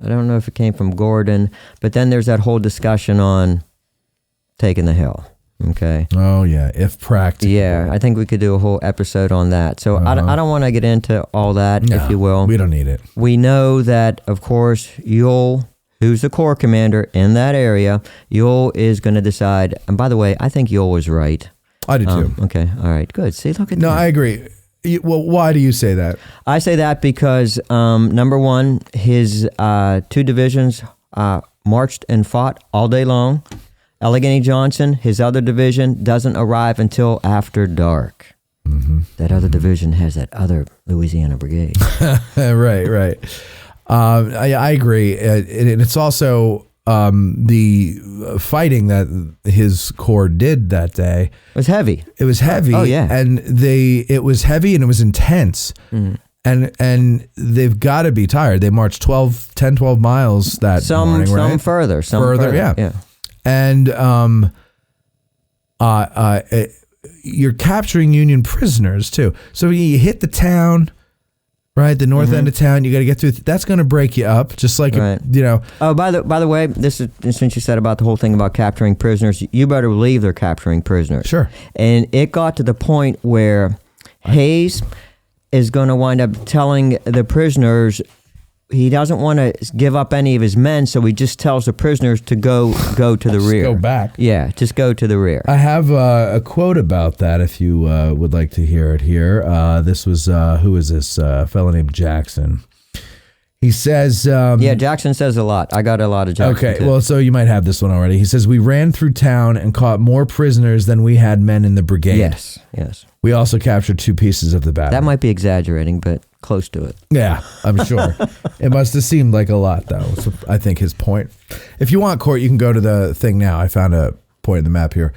I don't know if it came from Gordon, but then there's that whole discussion on taking the hill. Okay. Oh yeah, if practical. Yeah, I think we could do a whole episode on that. So I don't want to get into all that, if you will. We don't need it. We know that, of course, Ewell, who's the Corps commander in that area, Ewell is going to decide. And by the way, I think Ewell was right. I do too. Okay, all right, good. See, look at No, that. I agree. Well, why do you say that? I say that because, number one, his two divisions marched and fought all day long. Allegheny Johnson, his other division, doesn't arrive until after dark. That other division has that other Louisiana Brigade. Right. I agree. And it's also the fighting that his Corps did that day. It was heavy. It was heavy. Oh, yeah. And it was heavy and it was intense. And they've got to be tired. They marched 12 miles that morning, right? Some further. Yeah. And you're capturing Union prisoners too. So you hit the town, right? The north end of town. You got to get through. That's going to break you up, just like Oh, by the way, this is since you said about the whole thing about capturing prisoners. You better believe they're capturing prisoners. Sure. And it got to the point where Hayes is going to wind up telling the prisoners he doesn't want to give up any of his men, so he just tells the prisoners to go to the rear. Go back. Yeah, just go to the rear. I have a quote about that if you would like to hear it here. This was, who is this? A fellow named Jackson. He says... yeah, Jackson says a lot. I got a lot of Jackson. Okay, too. well, so you might have this one already. He says, we ran through town and caught more prisoners than we had men in the brigade. Yes. We also captured 2 pieces of the battle. That might be exaggerating, but close to it. Yeah, I'm sure. It must have seemed like a lot, though. So I think his point. If you want, Court, you can go to the thing now. I found a point in the map here.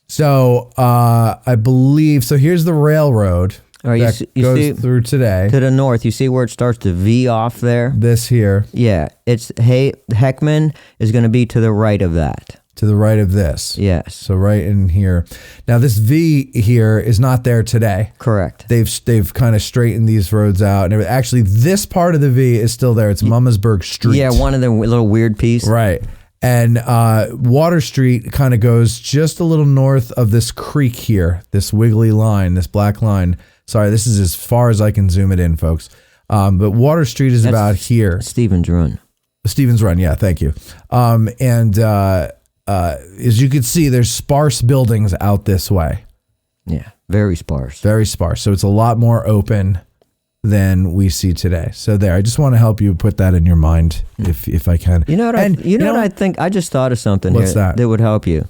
So I believe, so here's the railroad that goes see, through today. To the north, you see where it starts to V off there? This here. Yeah, it's Heckman is going to be to the right of that. To the right of this. Yes. So right in here. Now this V here is not there today. Correct. They've kind of straightened these roads out. And actually, this part of the V is still there. It's Mummersburg Street. Yeah, one of the little weird piece. Right. And Water Street kind of goes just a little north of this creek here, this wiggly line, this black line. Sorry, this is as far as I can zoom it in, folks. But Water Street is about here. Stevens Run. Stevens Run, yeah, thank you. As you can see, there's sparse buildings out this way. Yeah, very sparse. Very sparse. So it's a lot more open than we see today. So there, I just want to help you put that in your mind if I can. You know what? What I think? I just thought of something What's here that would help you.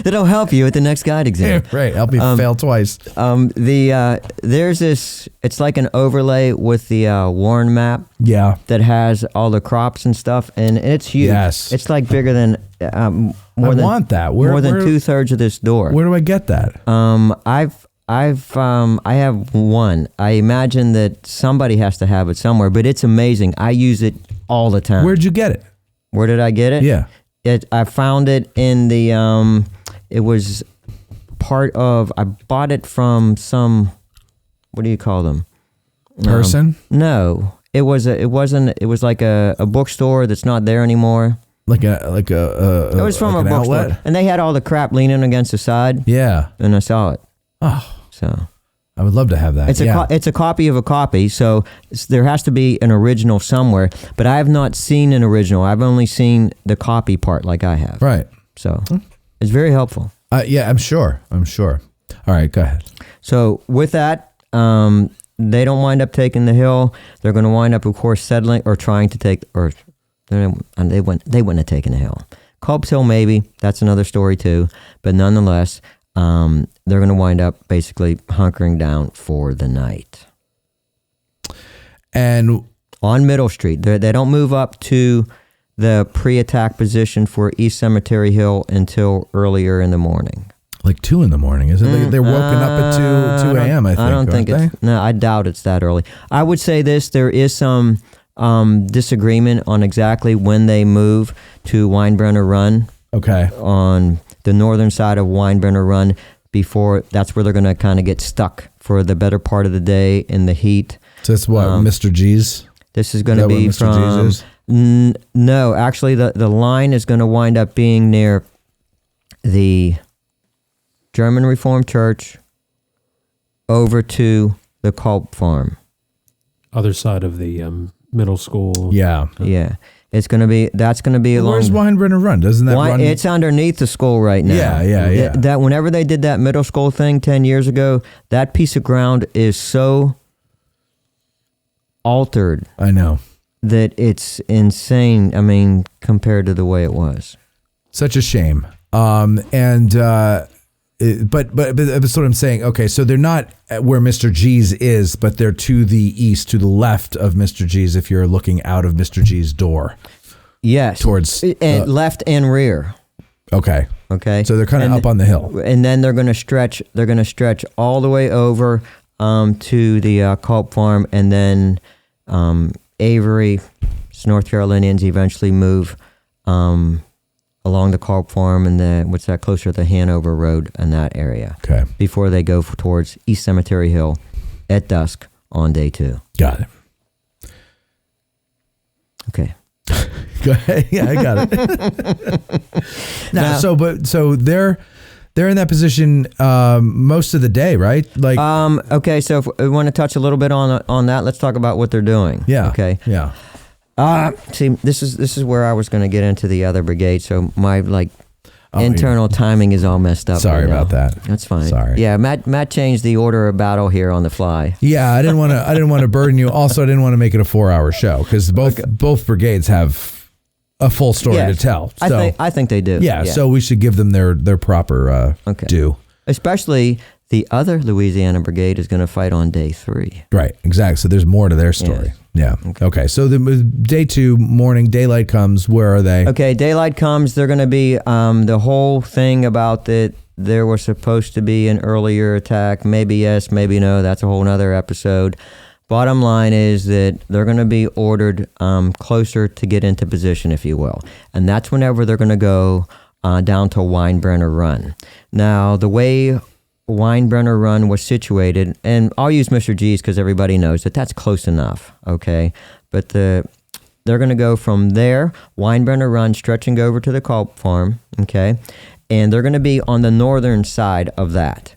That'll help you at the next guide exam. Right, help me fail twice. There's this. It's like an overlay with the Warren map. Yeah, that has all the crops and stuff, and it's huge. Yes, it's like bigger than more than 2/3 of this door. Where do I get that? I have one. I imagine that somebody has to have it somewhere, but it's amazing. I use it all the time. Where'd you get it? Where did I get it? Yeah. I found it in the, it was part of, I bought it from some, what do you call them? Person? No. It was like a bookstore that's not there anymore. Like a it was from like a bookstore. Outlet? And they had all the crap leaning against the side. Yeah. And I saw it. Oh. So I would love to have that. It's a copy of a copy, so there has to be an original somewhere. But I have not seen an original. I've only seen the copy part, like I have. Right. So it's very helpful. Yeah, I'm sure. All right, go ahead. So with that, they don't wind up taking the hill. They're going to wind up, of course, settling or trying to take, or they wouldn't have taken the hill. Culp's Hill, maybe. That's another story too. But nonetheless, they're going to wind up basically hunkering down for the night. And on Middle Street, they don't move up to the pre-attack position for East Cemetery Hill until earlier in the morning. Like 2 a.m, is it? They're woken up at 2 a.m. I think. I don't think it's. No, I doubt it's that early. I would say this: there is some disagreement on exactly when they move to Weinbrenner Run. Okay. On the northern side of Weinbrenner Run, before that's where they're going to kind of get stuck for the better part of the day in the heat. So that's what Mr. G's. This is going to be from. No, actually, the line is going to wind up being near the German Reformed Church over to the Culp Farm. Other side of the middle school. Yeah. Yeah. That's going to be along. Where's Weinbrenner Run? Doesn't that run? It's underneath the school right now. Yeah. That whenever they did that middle school thing 10 years ago, that piece of ground is so altered. I know. That it's insane. I mean, compared to the way it was. Such a shame. But that's what I'm saying. Okay, so they're not where Mr. G's is, but they're to the east, to the left of Mr. G's if you're looking out of Mr. G's door. Yes. Towards left and rear. Okay. So they're kind of up on the hill. And then they're going to stretch all the way over to the Culp Farm, and then Avery, North Carolinians eventually move along the Culp Farm and closer to the Hanover Road in that area. Okay. Before they go towards East Cemetery Hill at dusk on day 2. Got it. Okay. Go ahead. Yeah, I got it. So they're in that position most of the day, right? Like okay, so if we want to touch a little bit on that, let's talk about what they're doing. Yeah. Okay. Yeah. See, this is where I was going to get into the other brigade. So my internal timing is all messed up. Sorry right about that. That's fine. Sorry. Yeah, Matt changed the order of battle here on the fly. Yeah, I didn't want to burden you. Also, I didn't want to make it a 4-hour show because both brigades have a full story to tell. So, I think they do. Yeah, so we should give them their proper due. Especially the other Louisiana brigade is going to fight on day 3. Right, exactly. So there's more to their story. Yes. Yeah. Okay. So the day 2 morning, daylight comes. Where are they? Okay, daylight comes. They're going to be the whole thing about that there was supposed to be an earlier attack. Maybe yes, maybe no. That's a whole nother episode. Bottom line is that they're going to be ordered closer to get into position, if you will. And that's whenever they're going to go down to Weinbrenner Run. Now, the way Weinbrenner Run was situated, and I'll use Mr. G's because everybody knows that that's close enough, okay? But they're going to go from there, Weinbrenner Run, stretching over to the Culp Farm, okay? And they're going to be on the northern side of that.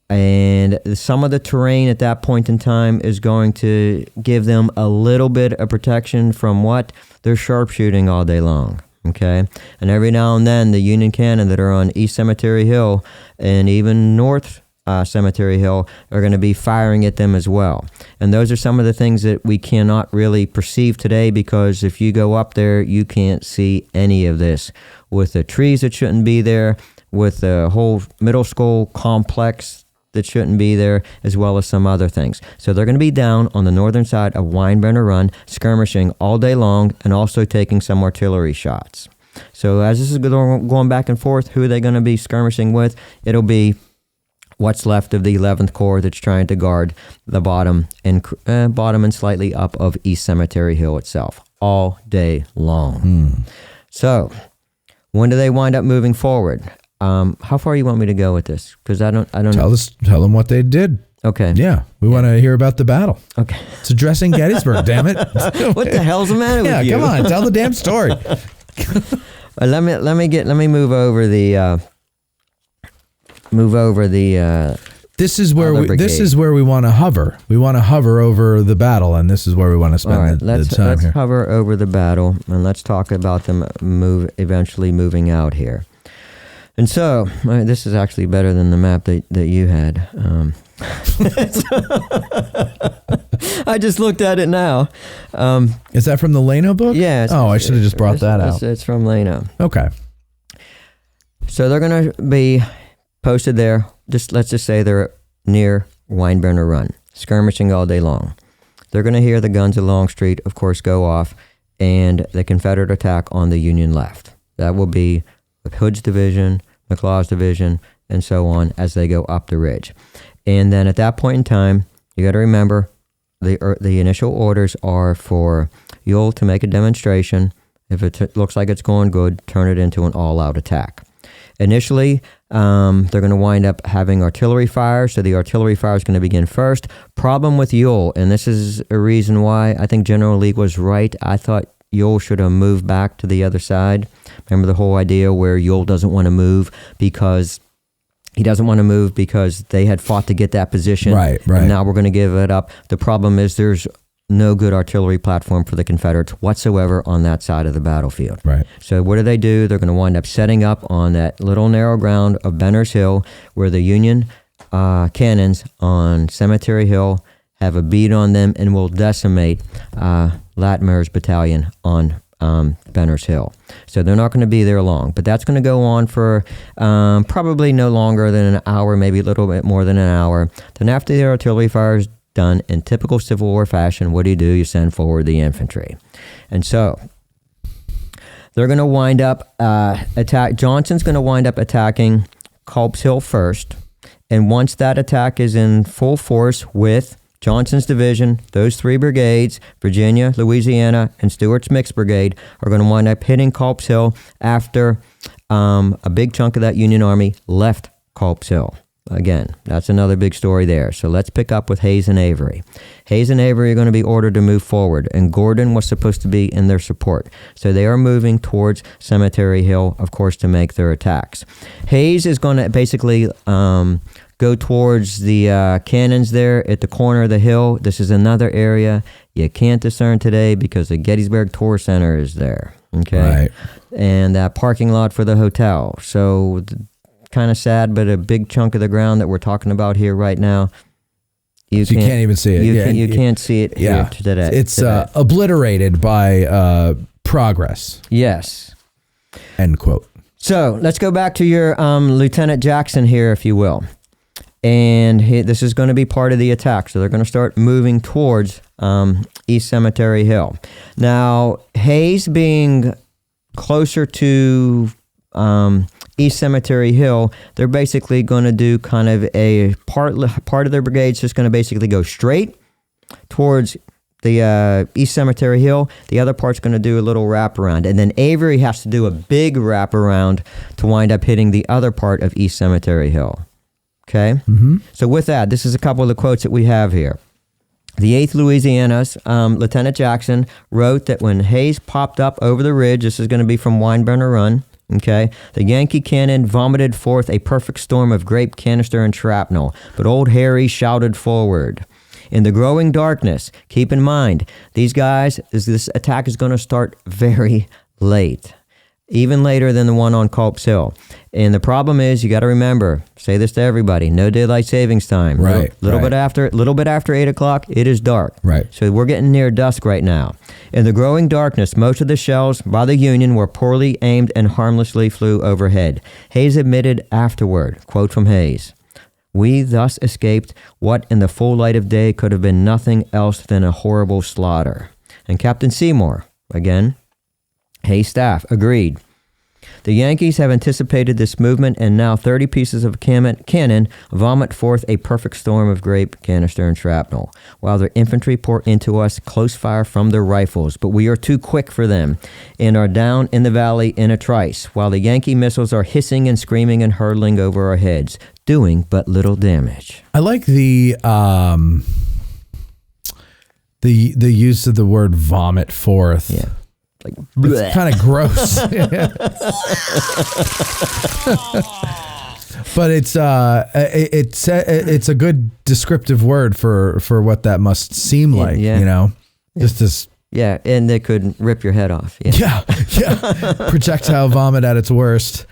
And some of the terrain at that point in time is going to give them a little bit of protection from what? They're sharpshooting all day long, okay? And every now and then, the Union cannon that are on East Cemetery Hill and even North Cemetery Hill are going to be firing at them as well. And those are some of the things that we cannot really perceive today, because if you go up there, you can't see any of this. With the trees that shouldn't be there, with the whole middle school complex that shouldn't be there, as well as some other things. So they're going to be down on the northern side of Weinbrenner Run, skirmishing all day long and also taking some artillery shots. So as this is going back and forth, who are they going to be skirmishing with? It'll be what's left of the 11th Corps that's trying to guard the bottom and slightly up of East Cemetery Hill itself all day long. So when do they wind up moving forward? How far you want me to go with this? Because I don't know. Tell them what they did. Okay. Yeah, we want to hear about the battle. Okay. It's addressing Gettysburg. Damn it! What the hell's the matter with you? Yeah, come on, tell the damn story. Let me move over the. This is where we want to hover. We want to hover over the battle, and this is where we want to spend the time let's here. hover over the battle, and let's talk about them eventually moving out here. And so, this is actually better than the map that you had. I just looked at it now. Is that from the Lano book? Yeah. I should have just brought that out. It's from Lano. Okay. So they're going to be posted there. Let's just say they're near Weinbrenner Run, skirmishing all day long. They're going to hear the guns at Longstreet, of course, go off, and the Confederate attack on the Union left. That will be Hood's division, McLaw's division, and so on as they go up the ridge. And then at that point in time, you got to remember the initial orders are for Ewell to make a demonstration. If it looks like it's going good, turn it into an all-out attack. Initially, they're going to wind up having artillery fire, so the artillery fire is going to begin first. Problem with Ewell, and this is a reason why I think General Lee was right. I thought Ewell should have moved back to the other side. Remember the whole idea where Ewell doesn't want to move because they had fought to get that position. Right. And now we're going to give it up. The problem is there's no good artillery platform for the Confederates whatsoever on that side of the battlefield. Right. So what do? They're going to wind up setting up on that little narrow ground of Benner's Hill, where the Union cannons on Cemetery Hill have a bead on them and will decimate Latimer's battalion on Benner's Hill. So they're not going to be there long, but that's going to go on for probably no longer than an hour, maybe a little bit more than an hour. Then after the artillery fire is done, in typical Civil War fashion, what do? You send forward the infantry. And so they're going to wind up Johnson's going to wind up attacking Culp's Hill first. And once that attack is in full force with Johnson's division, those three brigades, Virginia, Louisiana, and Stewart's Mixed Brigade, are going to wind up hitting Culp's Hill after a big chunk of that Union Army left Culp's Hill. Again, that's another big story there. So let's pick up with Hayes and Avery. Hayes and Avery are going to be ordered to move forward, and Gordon was supposed to be in their support. So they are moving towards Cemetery Hill, of course, to make their attacks. Hayes is going to basically go towards the cannons there at the corner of the hill. This is another area you can't discern today because the Gettysburg Tour Center is there. Okay. Right. And that parking lot for the hotel. So kind of sad, but a big chunk of the ground that we're talking about here right now, you can't even see it. You can't see it here today. It's obliterated by progress. Yes. End quote. So let's go back to your Lieutenant Jackson here, if you will. And this is going to be part of the attack. So they're going to start moving towards East Cemetery Hill. Now, Hayes being closer to East Cemetery Hill, they're basically going to do kind of a part of their brigade's just going to basically go straight, towards the East Cemetery Hill. The other part's going to do a little wraparound. And then Avery has to do a big wraparound to wind up hitting the other part of East Cemetery Hill. Okay? Mm-hmm. So with that, this is a couple of the quotes that we have here. The 8th Louisiana's Lieutenant Jackson wrote that when Hayes popped up over the ridge, this is going to be from Wineburner Run, okay, the Yankee cannon vomited forth a perfect storm of grape, canister, and shrapnel, but old Harry shouted forward. In the growing darkness, keep in mind, these guys, this attack is going to start very late, even later than the one on Culp's Hill. And the problem is, you got to remember, say this to everybody, no daylight savings time. Right. Little bit after 8 o'clock, it is dark. Right. So we're getting near dusk right now. In the growing darkness, most of the shells by the Union were poorly aimed and harmlessly flew overhead. Hayes admitted afterward, quote from Hayes, "We thus escaped what in the full light of day could have been nothing else than a horrible slaughter." And Captain Seymour, again, Hayes staff, agreed. The Yankees have anticipated this movement, and now 30 pieces of cannon vomit forth a perfect storm of grape, canister, and shrapnel, while their infantry pour into us close fire from their rifles. But we are too quick for them, and are down in the valley in a trice, while the Yankee missiles are hissing and screaming and hurtling over our heads, doing but little damage. I like the use of the word vomit forth. Yeah. Like, it's kind of gross. But it's a good descriptive word for what that must seem like, yeah. you know? Just as yeah, and they could rip your head off. Yeah. yeah. Projectile vomit at its worst.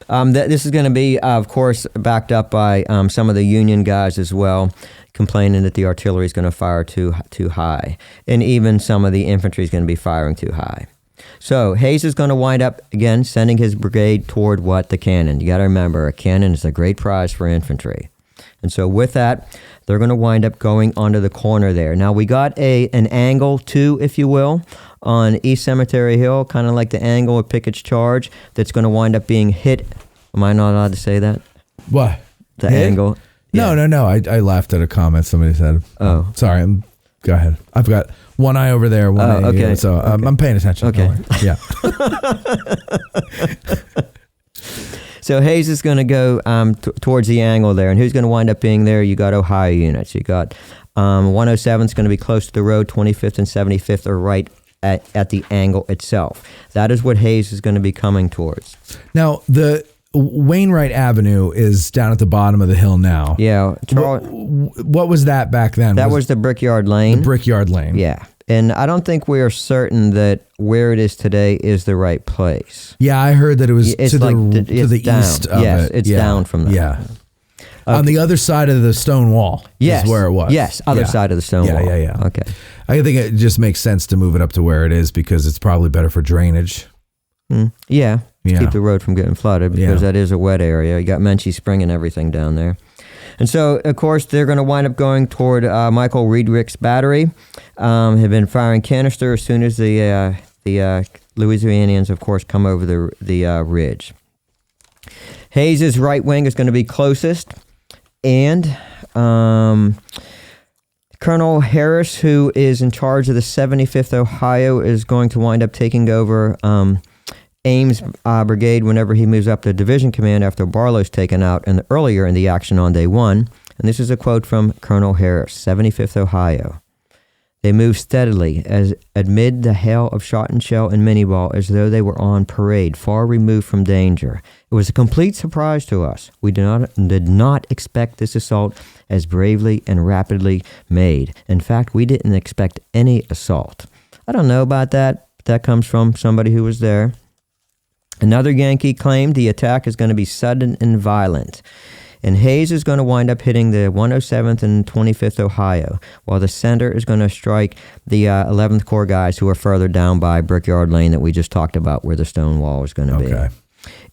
This is going to be, of course, backed up by some of the Union guys as well, complaining that the artillery is going to fire too high, and even some of the infantry is going to be firing too high. So Hayes is going to wind up, again, sending his brigade toward what? The cannon. You got to remember, a cannon is a great prize for infantry. And so with that, they're going to wind up going onto the corner there. Now, we got an angle, too, if you will, on East Cemetery Hill, kind of like the angle of Pickett's charge, that's going to wind up being hit. Am I not allowed to say that? What? The hit? angle. No. I laughed at a comment somebody said. Oh. Sorry. Go ahead. I've got one eye over there, one eye okay. here, so okay. I'm paying attention. Okay. Yeah. So Hayes is going to go towards the angle there, and who's going to wind up being there? You got Ohio units. You got 107 is going to be close to the road. 25th and 75th are right at the angle itself. That is what Hayes is going to be coming towards. Now, the Wainwright Avenue is down at the bottom of the hill now. Yeah. What was that back then? That was the Brickyard Lane. The Brickyard Lane. Yeah. And I don't think we are certain that where it is today is the right place. Yeah, I heard that it was it's to like the east of yes, it. it's down from that. Yeah. On the other side of the stone wall yes. is where it was. Yes, other side of the stone wall. Yeah. Okay. I think it just makes sense to move it up to where it is because it's probably better for drainage. Yeah. Yeah. Keep the road from getting flooded because that is a wet area. You got Menchie Spring and everything down there. And so, of course, they're going to wind up going toward Michael Riedrich's battery. Have been firing canister as soon as the Louisianans, of course, come over the ridge. Hayes's right wing is going to be closest, and Colonel Harris, who is in charge of the 75th Ohio, is going to wind up taking over Ames' brigade whenever he moves up to division command after Barlow's taken out and earlier in the action on day one. And this is a quote from Colonel Harris, 75th Ohio. They moved steadily amid the hail of shot and shell and minie ball as though they were on parade, far removed from danger. It was a complete surprise to us. We did not expect this assault as bravely and rapidly made. In fact, we didn't expect any assault. I don't know about that, but that comes from somebody who was there. Another Yankee claimed the attack is going to be sudden and violent. And Hayes is going to wind up hitting the 107th and 25th Ohio, while the center is going to strike the 11th Corps guys who are further down by Brickyard Lane that we just talked about where the stone wall is going to be.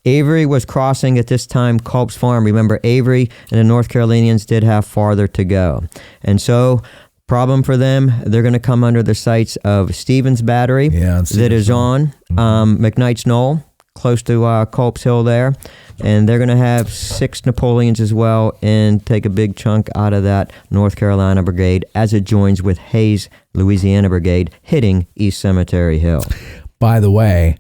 Avery was crossing at this time Culp's Farm. Remember, Avery and the North Carolinians did have farther to go. And so, problem for them, they're going to come under the sights of Stevens Battery that is on McKnight's Knoll. close to Culp's Hill there. And they're going to have 6 Napoleons as well and take a big chunk out of that North Carolina Brigade as it joins with Hayes' Louisiana Brigade hitting East Cemetery Hill. By the way,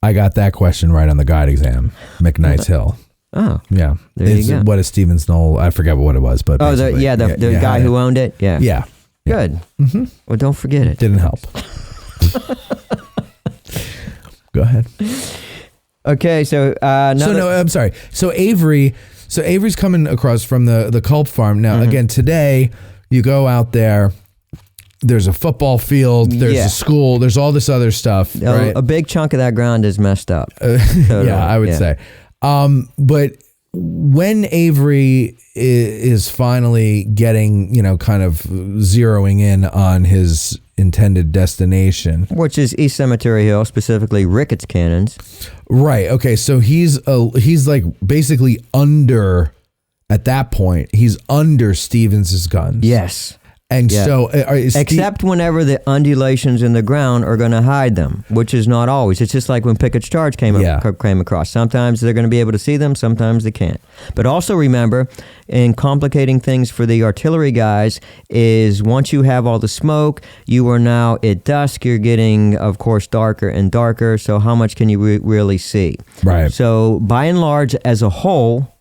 I got that question right on the guide exam. McKnight's Hill. Oh. Yeah. There you go. What is Stevens Knoll? I forget what it was, but the guy who owned it? Yeah. Yeah. Good. Mm-hmm. Well, don't forget it. Didn't help. Go ahead. Okay, so I'm sorry. So Avery's coming across from the Culp farm. Now, again, today you go out there, there's a football field, there's a school, there's all this other stuff, right? A big chunk of that ground is messed up. Yeah, I would say. But when Avery is finally getting, kind of zeroing in on his intended destination, which is East Cemetery Hill, specifically Ricketts cannons. Right. Okay. So he's like basically under, at that point, he's under Stevens's guns. Yes. And so, except whenever the undulations in the ground are going to hide them, which is not always. It's just like when Pickett's charge came across. Sometimes they're going to be able to see them, sometimes they can't. But also remember, in complicating things for the artillery guys, is once you have all the smoke, you are now at dusk. You're getting, of course, darker and darker. So how much can you really see? Right. So by and large, as a whole,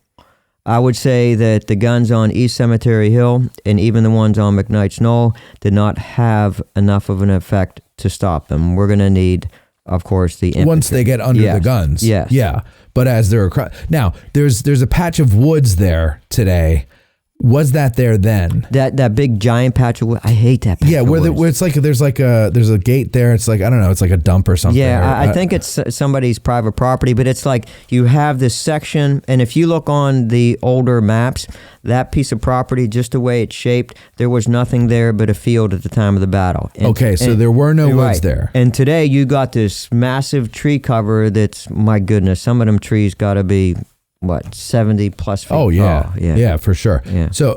I would say that the guns on East Cemetery Hill and even the ones on McKnight's Knoll did not have enough of an effect to stop them. We're going to need, of course, the infantry. Once they get under the guns. Yes. Yeah. But as they're across. Now, there's a patch of woods there today. Was that there then? That big giant patch of wood. I hate that patch of woods. Where it's like there's a gate there. It's like, I don't know, it's like a dump or something. Yeah, I think it's somebody's private property, but it's like you have this section, and if you look on the older maps, that piece of property, just the way it's shaped, there was nothing there but a field at the time of the battle. So there were no woods there. And today you got this massive tree cover that's, my goodness, some of them trees got to be 70 plus feet. Oh yeah. Yeah, for sure. Yeah. So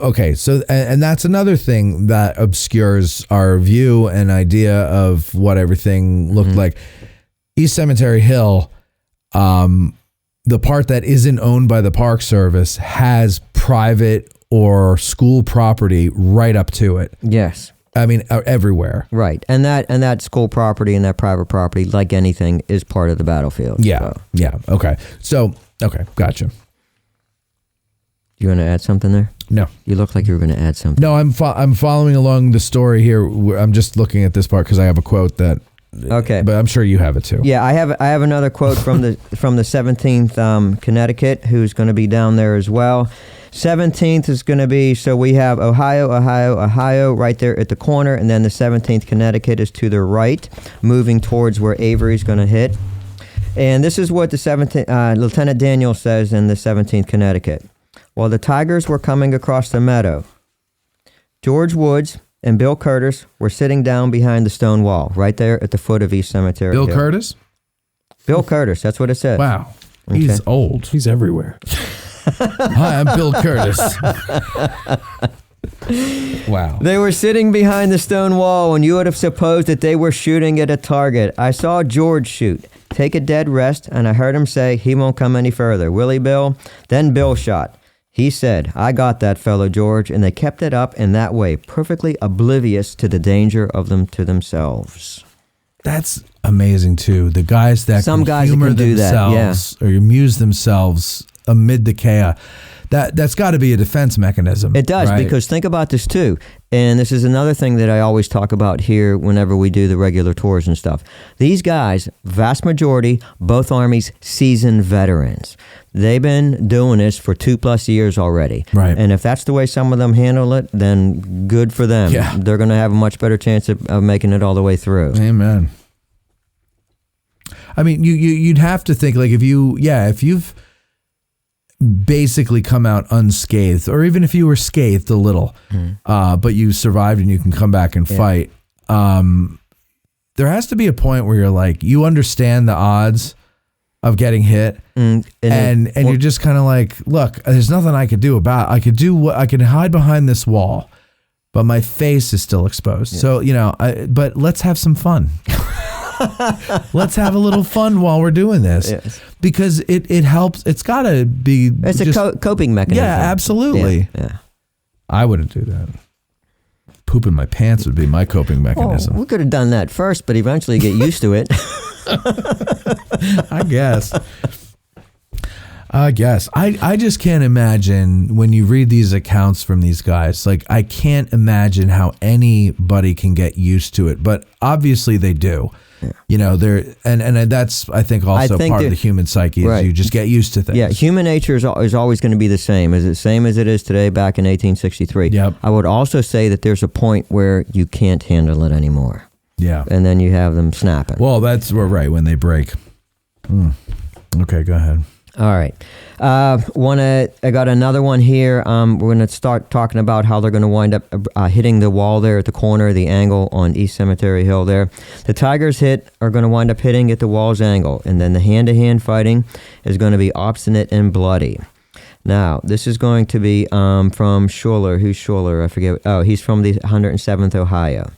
and that's another thing that obscures our view and idea of what everything looked like. East Cemetery Hill, the part that isn't owned by the Park Service, has private or school property right up to it. Yes. I mean, everywhere. Right. And that school property and that private property, like anything, is part of the battlefield. Yeah. So. Yeah. Okay. So, okay. Gotcha. You want to add something there? No. You look like you were going to add something. No, I'm following along the story here. I'm just looking at this part because I have a quote that. Okay. But I'm sure you have it too. Yeah, I have another quote from the 17th Connecticut, who's going to be down there as well. 17th is going to be, so we have Ohio right there at the corner, and then the 17th Connecticut is to the right, moving towards where Avery's going to hit. And this is what the Lieutenant Daniel says in the 17th Connecticut. While the Tigers were coming across the meadow, George Woods and Bill Curtis were sitting down behind the stone wall, right there at the foot of East Cemetery Bill Hill. Curtis? Bill Curtis, that's what it says. Wow. He's old. He's everywhere. Hi, I'm Bill Curtis. Wow. They were sitting behind the stone wall, and you would have supposed that they were shooting at a target. I saw George shoot, take a dead rest, and I heard him say, he won't come any further. Will he, Bill? Then Bill shot. He said, I got that fellow, George, and they kept it up in that way, perfectly oblivious to the danger of them to themselves. That's amazing, too. The guys that Some can guys humor can do themselves or amuse themselves amid the chaos. That's got to be a defense mechanism. It does, right? because think about this too. And this is another thing that I always talk about here whenever we do the regular tours and stuff. These guys, vast majority, both armies, seasoned veterans. They've been doing this for 2+ years already. Right. And if that's the way some of them handle it, then good for them. Yeah. They're going to have a much better chance of making it all the way through. Amen. I mean, you'd have to think, like, if you've basically come out unscathed, or even if you were scathed a little, but you survived and you can come back and fight, there has to be a point where you're like, you understand the odds of getting hit, and you're just kind of like, look, there's nothing I could do about it. I could hide behind this wall, but my face is still exposed. So, but let's have some fun. Let's have a little fun while we're doing this. Yes. Because it helps. It's got to be. It's a coping mechanism. Yeah, absolutely. Yeah. I wouldn't do that. Pooping my pants would be my coping mechanism. We could have done that first, but eventually get used to it. I guess. I just can't imagine when you read these accounts from these guys. Like, I can't imagine how anybody can get used to it, but obviously they do. Yeah. You know, and that's, I think, also part of the human psyche is you just get used to things. Yeah, human nature is always going to be the same. Is the same as it is today back in 1863. Yep. I would also say that there's a point where you can't handle it anymore. Yeah. And then you have them snapping. Well, right, when they break. Okay, go ahead. All right. I got another one here. We're going to start talking about how they're going to wind up hitting the wall there at the corner of the angle on East Cemetery Hill there. The Tigers are going to wind up hitting at the wall's angle, and then the hand-to-hand fighting is going to be obstinate and bloody. Now, this is going to be from Schuler. Who's Schuler? I forget. Oh, he's from the 107th Ohio.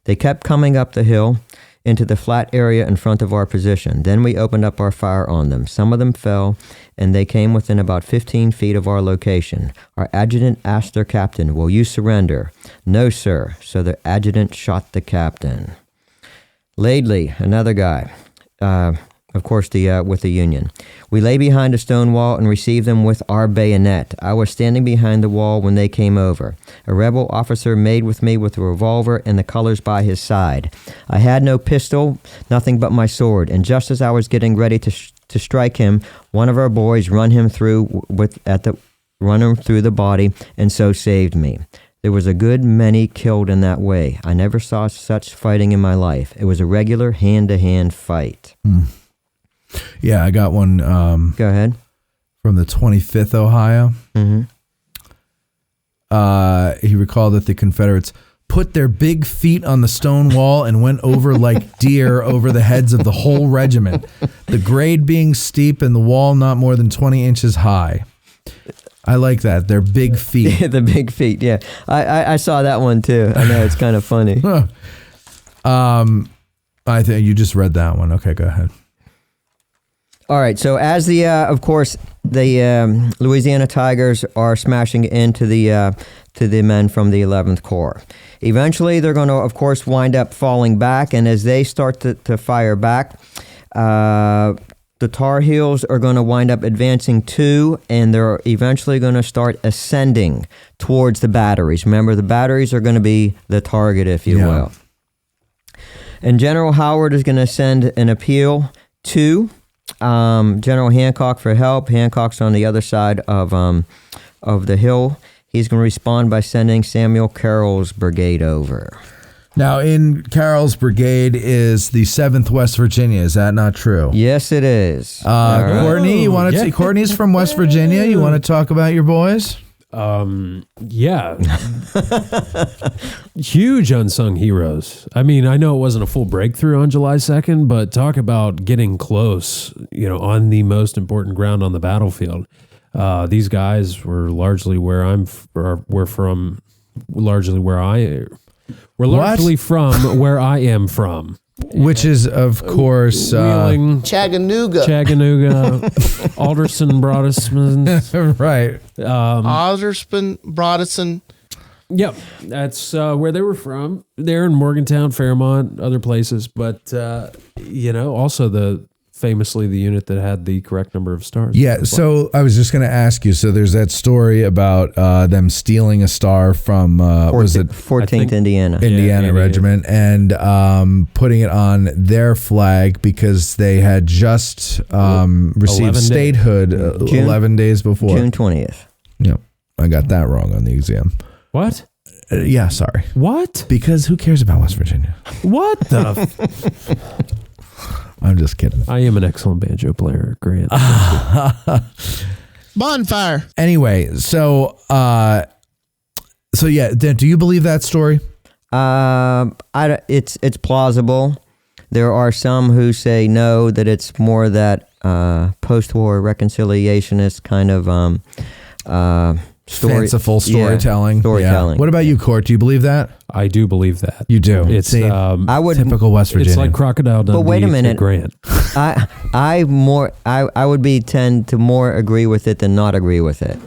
They kept coming up the hill into the flat area in front of our position. Then we opened up our fire on them. Some of them fell, and they came within about 15 feet of our location. Our adjutant asked their captain, "Will you surrender?" "No, sir." So the adjutant shot the captain. Laidley, another guy, of course, with the Union. "We lay behind a stone wall and received them with our bayonet. I was standing behind the wall when they came over. A rebel officer made with me with a revolver and the colors by his side. I had no pistol, nothing but my sword, and just as I was getting ready to strike him, one of our boys run him through the body, and so saved me. There was a good many killed in that way. I never saw such fighting in my life. It was a regular hand-to-hand fight." Yeah, I got one. Go ahead. From the 25th Ohio. Mm-hmm. He recalled that the Confederates put their big feet on the stone wall and went over like deer over the heads of the whole regiment, the grade being steep and the wall not more than 20 inches high. I like that. Their big feet. The big feet, yeah. I saw that one too. I know, it's kind of funny. I think you just read that one. Okay, go ahead. All right, so as of course, the Louisiana Tigers are smashing into the men from the 11th Corps. Eventually, they're going to, of course, wind up falling back, and as they start to fire back, the Tar Heels are going to wind up advancing too, and they're eventually going to start ascending towards the batteries. Remember, the batteries are going to be the target, if you will. And General Howard is going to send an appeal to General Hancock for help. Hancock's on the other side of the hill. He's going to respond by sending Samuel Carroll's brigade over. Now, in Carroll's brigade is the 7th West Virginia. Is that not true? Yes, it is. Courtney, you want to see? Courtney's from West Virginia. You want to talk about your boys? Yeah. Huge unsung heroes. I mean, I know it wasn't a full breakthrough on July 2nd, but talk about getting close, on the most important ground on the battlefield. These guys were largely where I am from. Which is, of course, Wheeling, Chattanooga, Alderson, Broadison. Right. Alderson, Broadison. Yep. That's where they were from. They're in Morgantown, Fairmont, other places. But, also famously the unit that had the correct number of stars. Yeah, so I was just going to ask you, so there's that story about them stealing a star from, 14th Indiana Regiment, and putting it on their flag because they had just received statehood 11 days before. June 20th. Yep, I got that wrong on the exam. What? Yeah, sorry. What? Because who cares about West Virginia? What the... I'm just kidding. I am an excellent banjo player, Grant. Bonfire. Anyway, so yeah, Dan, do you believe that story? It's plausible. There are some who say no, that it's more that post-war reconciliationist kind of fanciful storytelling. Storytelling. Yeah. What about you, Court? Do you believe that? I do believe that. You do. It's I would typical West Virginia. It's like Crocodile Dundee. But wait a minute. Grant. I would tend to more agree with it than not agree with it.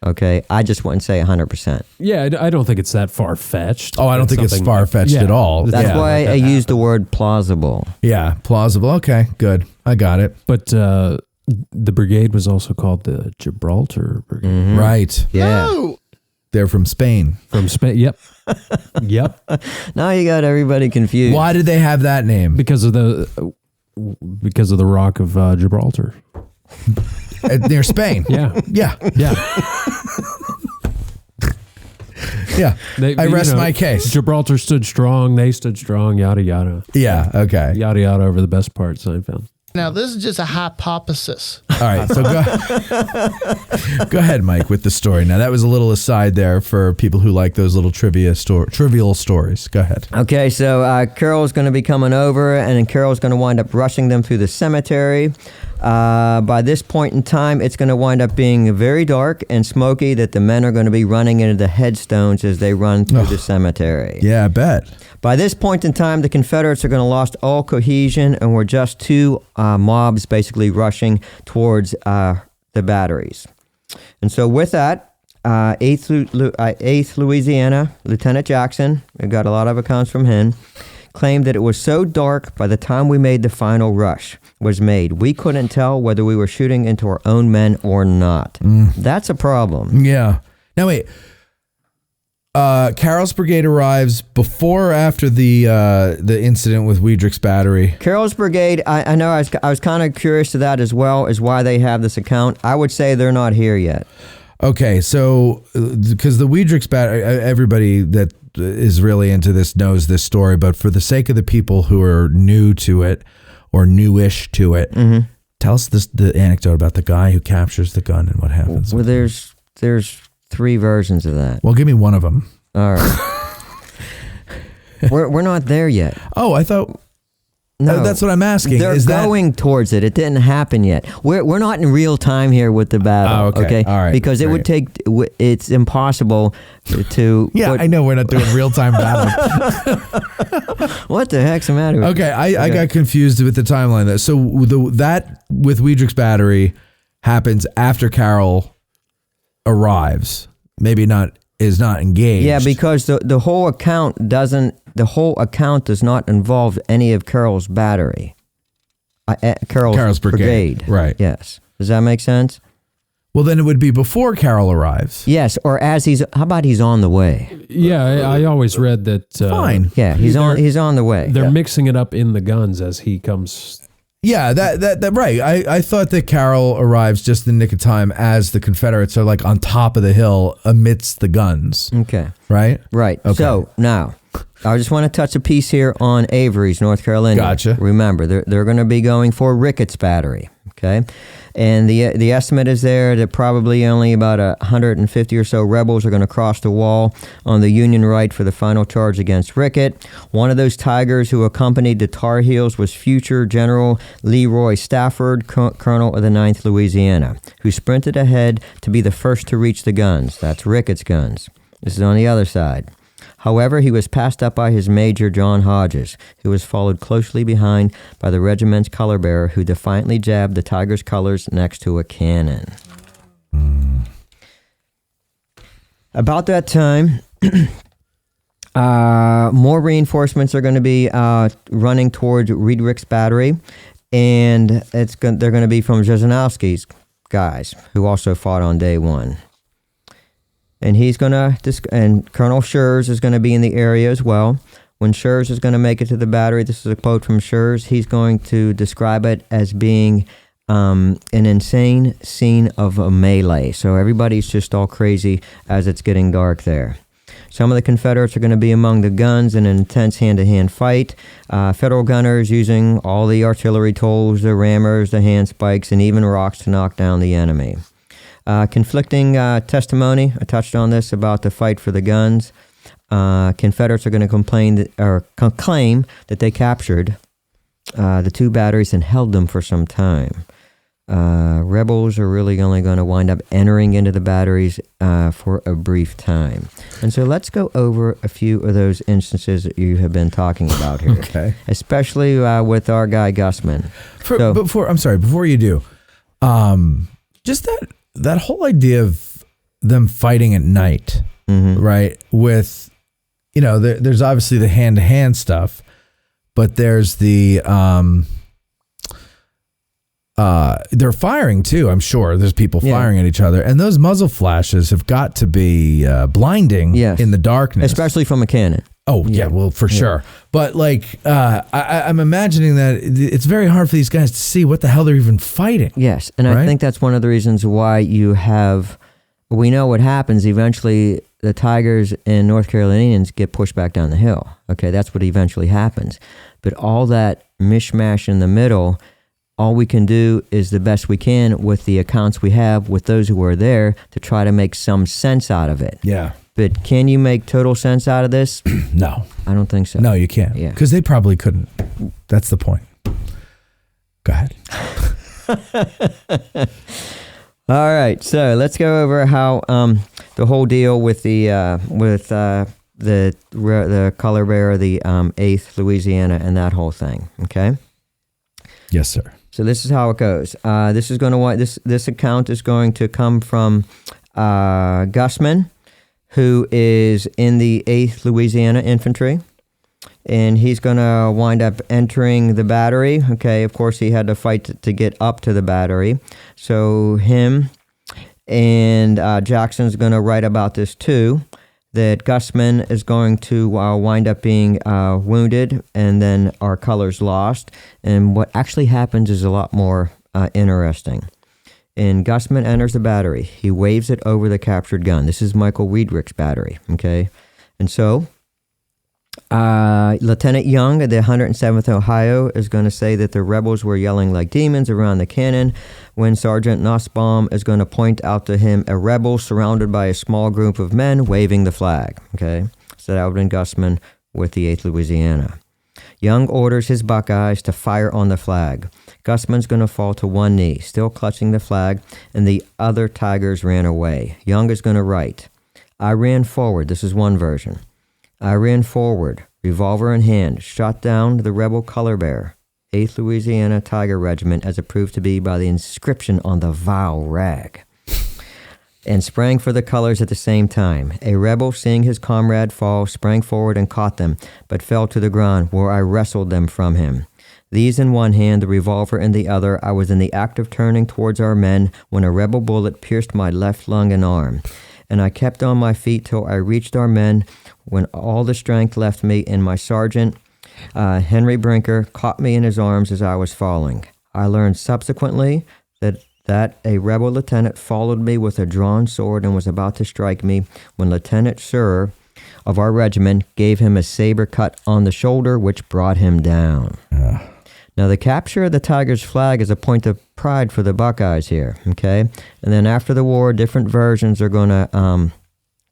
Okay, I just wouldn't say 100%. Yeah, I don't think it's that far fetched. Oh, I don't think it's far fetched at all. That's why I used the word plausible. Yeah, plausible. Okay, good. I got it. But the brigade was also called the Gibraltar Brigade. Mm-hmm. Right. Yeah. No. They're from Spain. From Spain. Yep. Yep. Now you got everybody confused. Why did they have that name? Because of the Rock of Gibraltar. Near Spain. Yeah. Yeah. Yeah. Yeah. I rest my case. Gibraltar stood strong. They stood strong. Yada yada. Yeah. Okay. Yada yada over the best part. Seinfeld. Now, this is just a hypothesis. All right. So go ahead, Mike, with the story. Now, that was a little aside there for people who like those little trivial stories. Go ahead. Okay, so Carroll's going to be coming over, and then Carroll's going to wind up rushing them through the cemetery. By this point in time, it's going to wind up being very dark and smoky that the men are going to be running into the headstones as they run through the cemetery. Yeah, I bet. By this point in time, the Confederates are going to lost all cohesion and were just two mobs basically rushing towards the batteries. And so with that, 8th Louisiana, Lieutenant Jackson, we got a lot of accounts from him, claimed that it was so dark by the time we made the final rush was made, we couldn't tell whether we were shooting into our own men or not. That's a problem. Yeah. Now, wait. Carroll's brigade arrives before or after the incident with Weidrich's battery? Carroll's brigade, I know I was kind of curious to that as well, as why they have this account. I would say they're not here yet. Okay, so because the Weidrich's battery, everybody that is really into this knows this story, but for the sake of the people who are new to it or newish to it, tell us the anecdote about the guy who captures the gun and what happens. Well, there's 3 versions of that. Well, give me one of them. All right. we're not there yet. Oh, I thought. No, that's what I'm asking. They're going towards it. It didn't happen yet. We're not in real time here with the battle. Oh, okay. All right. Because it would take. It's impossible to. Yeah, I know we're not doing real time battle. What the heck's the matter? Okay, I got confused with the timeline there. So that with Weidrich's battery happens after Carroll arrives. Maybe is not engaged. Yeah, because the whole account does not involve any of Carroll's battery. Carroll's brigade. Right. Yes. Does that make sense? Well, then it would be before Carroll arrives. Yes, or how about he's on the way? Yeah, I always read that. Fine. Yeah, he's on the way. They're mixing it up in the guns as he comes. Yeah, that right. I thought that Carroll arrives just in the nick of time as the Confederates are like on top of the hill amidst the guns. Okay. Right? Right. Okay. So now, I just want to touch a piece here on Avery's, North Carolina. Gotcha. Remember, they're going to be going for Ricketts Battery. Okay. And the estimate is there that probably only about 150 or so rebels are going to cross the wall on the Union right for the final charge against Rickett. One of those Tigers who accompanied the Tar Heels was future General Leroy Stafford, Colonel of the 9th Louisiana, who sprinted ahead to be the first to reach the guns. That's Rickett's guns. This is on the other side. However, he was passed up by his major, John Hodges, who was followed closely behind by the regiment's color bearer, who defiantly jabbed the Tigers' colors next to a cannon. About that time, more reinforcements are going to be running towards Weidrich's battery, and they're going to be from Jasanowski's guys, who also fought on day one. And and Colonel Schurz is going to be in the area as well. When Schurz is going to make it to the battery, this is a quote from Schurz, he's going to describe it as being an insane scene of a melee. So everybody's just all crazy as it's getting dark there. Some of the Confederates are going to be among the guns in an intense hand-to-hand fight. Federal gunners using all the artillery tools, the rammers, the handspikes, and even rocks to knock down the enemy. Conflicting testimony, I touched on this, about the fight for the guns. Confederates are going to claim that they captured the 2 batteries and held them for some time. rebels are really only going to wind up entering into the batteries for a brief time. And so let's go over a few of those instances that you have been talking about here. Okay. Especially with our guy Gusman. Before you do, just that whole idea of them fighting at night, right? With, there's obviously the hand-to-hand stuff, but there's the they're firing too. I'm sure there's people firing at each other, and those muzzle flashes have got to be blinding in the darkness, especially from a cannon. Oh yeah, well for sure. But I'm imagining that it's very hard for these guys to see what the hell they're even fighting. Yes, and I think that's one of the reasons why we know what happens. Eventually, the Tigers and North Carolinians get pushed back down the hill. Okay, that's what eventually happens. But all that mishmash in the middle, all we can do is the best we can with the accounts we have with those who are there to try to make some sense out of it. Yeah. But can you make total sense out of this? No. I don't think so. No, you can't. Yeah. Because they probably couldn't. That's the point. Go ahead. All right. So let's go over how the whole deal with the color bearer, the 8th Louisiana, and that whole thing. Okay. Yes, sir. So this is how it goes. This account is going to come from Gusman, who is in the 8th Louisiana Infantry, and he's going to wind up entering the battery. Okay, of course, he had to fight to get up to the battery. So him and Jackson's going to write about this too, that Gusman is going to wind up being wounded, and then our colors lost. And what actually happens is a lot more interesting. And Gusman enters the battery. He waves it over the captured gun. This is Michael Weidrich's battery, okay? And so Lieutenant Young of the 107th Ohio is going to say that the rebels were yelling like demons around the cannon when Sergeant Nussbaum is going to point out to him a rebel surrounded by a small group of men waving the flag, okay? So that would have been Gusman with the 8th Louisiana. Young orders his Buckeyes to fire on the flag. Gusman's going to fall to one knee, still clutching the flag, and the other Tigers ran away. Young is going to write, I ran forward. This is one version. I ran forward, revolver in hand, shot down the rebel color bearer, 8th Louisiana Tiger Regiment, as it proved to be by the inscription on the vile rag, and sprang for the colors at the same time. A rebel, seeing his comrade fall, sprang forward and caught them, but fell to the ground, where I wrestled them from him. These in one hand, the revolver in the other, I was in the act of turning towards our men when a rebel bullet pierced my left lung and arm. And I kept on my feet till I reached our men, when all the strength left me, and my sergeant, Henry Brinker, caught me in his arms as I was falling. I learned subsequently that a rebel lieutenant followed me with a drawn sword and was about to strike me when Lieutenant Sir of our regiment gave him a saber cut on the shoulder, which brought him down. Now, the capture of the Tigers' flag is a point of pride for the Buckeyes here, okay? And then after the war, different versions are going to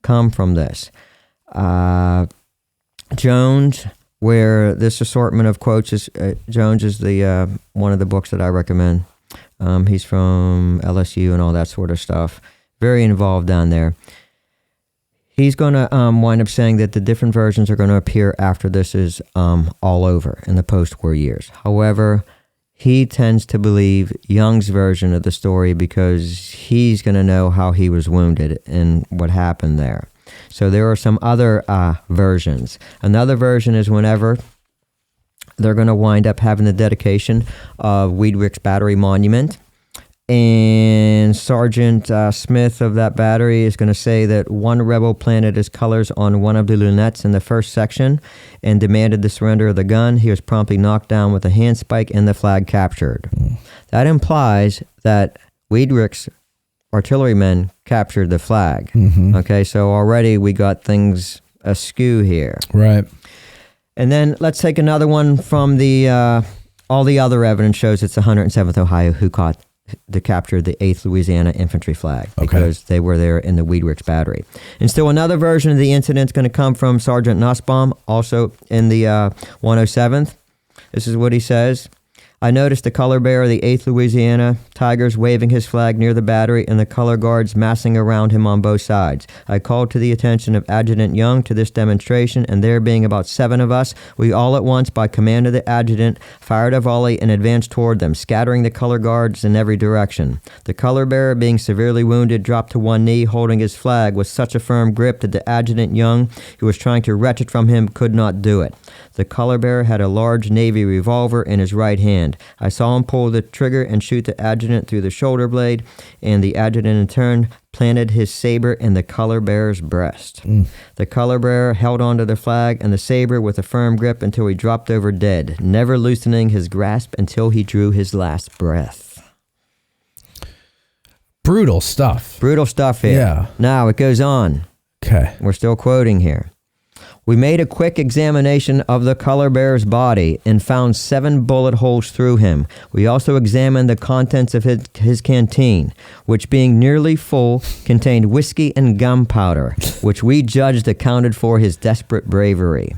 come from this. Jones, where this assortment of quotes is, Jones is the one of the books that I recommend. He's from LSU and all that sort of stuff. Very involved down there. He's going to wind up saying that the different versions are going to appear after this is all over in the post-war years. However, he tends to believe Young's version of the story because he's going to know how he was wounded and what happened there. So there are some other versions. Another version is whenever they're going to wind up having the dedication of Weidrich's Battery Monument. And Sergeant Smith of that battery is going to say that one rebel planted his colors on one of the lunettes in the first section and demanded the surrender of the gun. He was promptly knocked down with a handspike and the flag captured. That implies that Weidrich's artillerymen captured the flag. Okay, so already we got things askew here. Right. And then let's take another one from the all the other evidence shows it's the 107th Ohio who captured the 8th Louisiana Infantry flag because they were there in the Weidrich's battery. And still another version of the incident is going to come from Sergeant Nussbaum, also in the 107th. This is what he says. I noticed the color bearer of the 8th Louisiana Tigers waving his flag near the battery and the color guards massing around him on both sides. I called to the attention of Adjutant Young to this demonstration, and there being about 7 of us, we all at once, by command of the adjutant, fired a volley and advanced toward them, scattering the color guards in every direction. The color bearer, being severely wounded, dropped to one knee, holding his flag with such a firm grip that the Adjutant Young, who was trying to wrench it from him, could not do it. The color bearer had a large Navy revolver in his right hand. I saw him pull the trigger and shoot the adjutant through the shoulder blade, and the adjutant in turn planted his saber in the color bearer's breast. The color bearer held onto the flag and the saber with a firm grip until he dropped over dead, never loosening his grasp until he drew his last breath. Brutal stuff. Brutal stuff here. Yeah. Now it goes on. Okay. We're still quoting here. We made a quick examination of the color bearer's body and found 7 bullet holes through him. We also examined the contents of his canteen, which being nearly full, contained whiskey and gunpowder, which we judged accounted for his desperate bravery.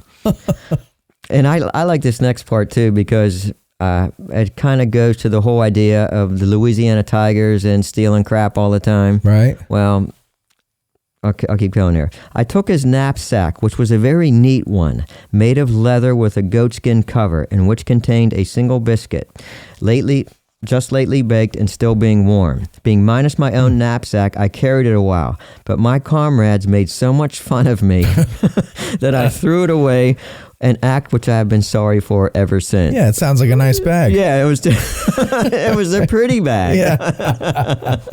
And I like this next part too, because it kind of goes to the whole idea of the Louisiana Tigers and stealing crap all the time. Right. Well, I'll keep going here. I took his knapsack, which was a very neat one, made of leather with a goatskin cover, and which contained a single biscuit, just lately baked and still being warm. Being minus my own knapsack, I carried it a while, but my comrades made so much fun of me that I threw it away, an act which I have been sorry for ever since. Yeah, it sounds like a nice bag. Yeah, it was. It was a pretty bag. Yeah.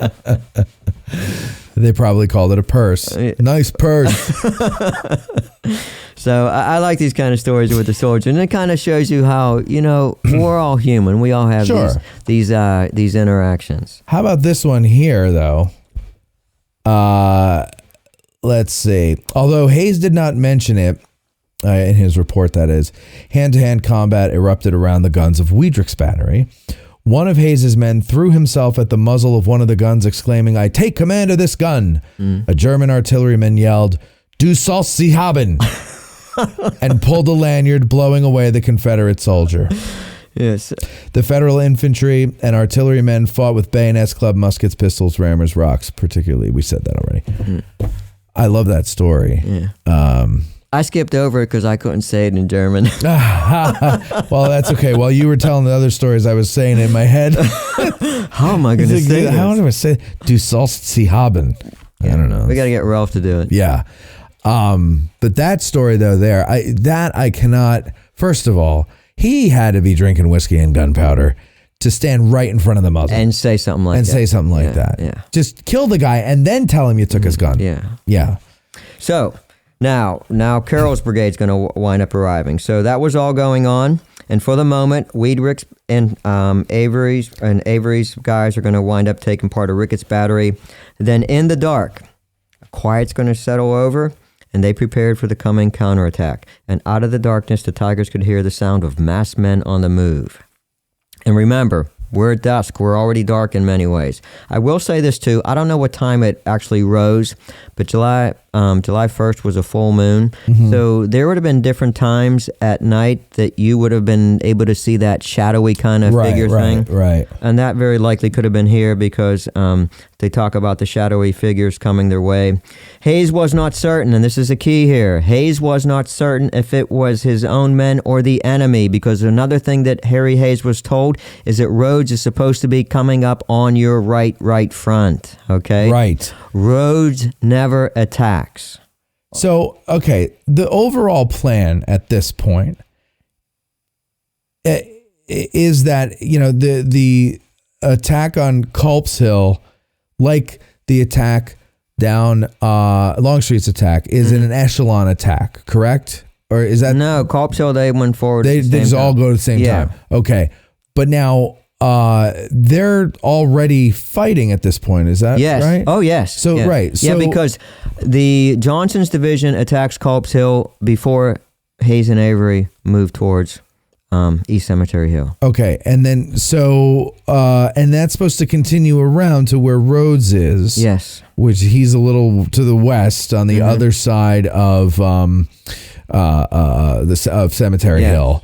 They probably called it a purse. Nice purse. So I like these kind of stories with the soldier, and it kind of shows you how, we're all human. We all have these interactions. How about this one here, though? Let's see. Although Hayes did not mention it in his report, that is, hand-to-hand combat erupted around the guns of Weidrich's battery. One of Hayes's men threw himself at the muzzle of one of the guns, exclaiming, "I take command of this gun." A German artilleryman yelled, "Du sollst sie haben," and pulled a lanyard, blowing away the Confederate soldier. Yes. The Federal infantry and artillerymen fought with bayonets, club muskets, pistols, rammers, rocks. Particularly, we said that already. I love that story. Yeah. I skipped over it because I couldn't say it in German. Well, that's okay. While you were telling the other stories, I was saying it in my head. How am I going to say this? How do I say Du sollst sie haben? I don't know. We got to get Ralph to do it. Yeah. But that story, though, I cannot. First of all, he had to be drinking whiskey and gunpowder to stand right in front of the muzzle. And say something like that. Yeah. Just kill the guy and then tell him you took his gun. Yeah. Yeah. So now Carroll's brigade's going to wind up arriving. So that was all going on, and for the moment, Weidrich's and Avery's guys are going to wind up taking part of Ricketts' battery. Then in the dark, quiet's going to settle over, and they prepared for the coming counterattack. And out of the darkness, the Tigers could hear the sound of masked men on the move. And remember, we're at dusk. We're already dark in many ways. I will say this too. I don't know what time it actually rose, but July 1st was a full moon. Mm-hmm. So there would have been different times at night that you would have been able to see that shadowy kind of figure thing. Right. And that very likely could have been here because they talk about the shadowy figures coming their way. Hayes was not certain, and this is a key here. Hayes was not certain if it was his own men or the enemy, because another thing that Harry Hayes was told is that Rhodes is supposed to be coming up on your right front. Okay? Right. Rhodes never attacks. So, okay, the overall plan at this point is that, the attack on Culp's Hill, like the attack down Longstreet's attack, is an echelon attack, correct? Or is that... No, Culp's Hill, they went forward They just all go at the same time. Okay. But now... they're already fighting at this point. Is that right? Oh, yes. So, right. So, because the Johnson's division attacks Culp's Hill before Hayes and Avery move towards East Cemetery Hill. Okay. And then, and that's supposed to continue around to where Rhodes is. Yes. Which he's a little to the west on the other side of Cemetery Hill.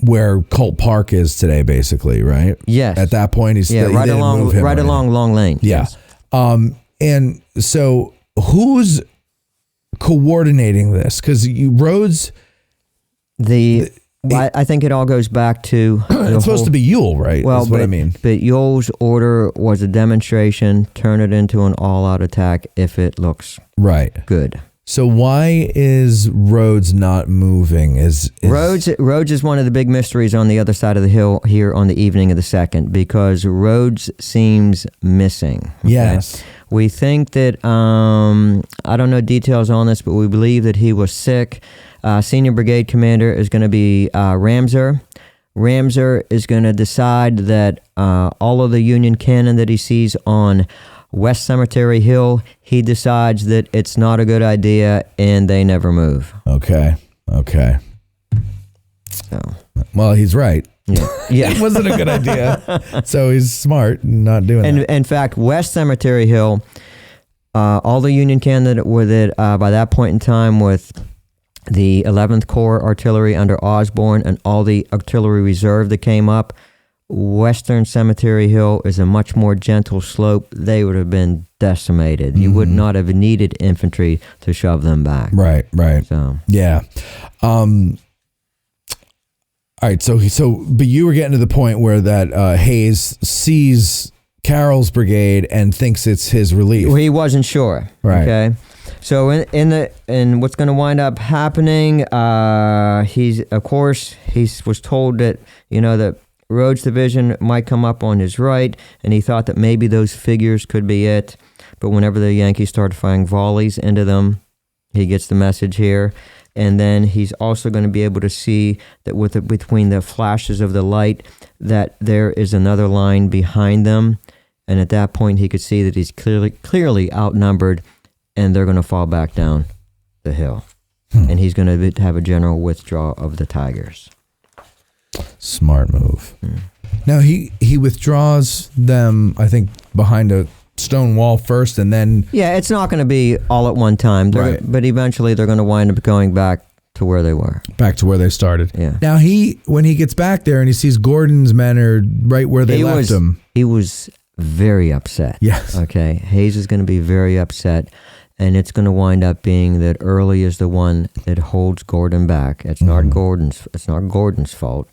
where Colt Park is today, basically, right? Yes. At that point, he's right along Long Lane. Yeah. Yes. And so who's coordinating this? Because Rhodes, I think it all goes back to it's supposed to be Ewell, right? Well, That's what I mean. But Ewell's order was a demonstration. Turn it into an all-out attack if it looks Right. good. So why is Rhodes not moving? Rhodes is one of the big mysteries on the other side of the hill here on the evening of the 2nd, because Rhodes seems missing. Okay? Yes. We think that, I don't know details on this, but we believe that he was sick. Senior brigade commander is going to be Ramser. Ramser is going to decide that all of the Union cannon that he sees on West Cemetery Hill, he decides that it's not a good idea, and they never move. Okay. So, Well, he's right. yeah. It wasn't a good idea. So he's smart in not doing And that. in fact, West Cemetery Hill, all the Union cannon that were that by that point in time with the 11th Corps artillery under Osborne and all the artillery reserve that came up, Western Cemetery Hill is a much more gentle slope. They would have been decimated. You would not have needed infantry to shove them back. Right. So Yeah. All right. So but you were getting to the point where that Hayes sees Carroll's brigade and thinks it's his relief. he wasn't sure. Right. Okay. So in what's going to wind up happening, he was told that that Rhodes' division might come up on his right, and he thought that maybe those figures could be it. But whenever the Yankees started firing volleys into them, he gets the message here. And then he's also going to be able to see that between the flashes of the light that there is another line behind them. And at that point, he could see that he's clearly outnumbered, and they're going to fall back down the hill. And he's going to have a general withdrawal of the Tigers. Smart move. Now he withdraws them, I think, behind a stone wall first, and then Yeah, it's not going to be all at one time. Right. But eventually they're going to wind up going back to where they were. back to where they started. Yeah. Now when he gets back there and he sees Gordon's men are right where they left him. He was very upset. Yes. Okay. Hayes is going to be very upset. And it's going to wind up being that Early is the one that holds Gordon back. It's not Gordon's fault.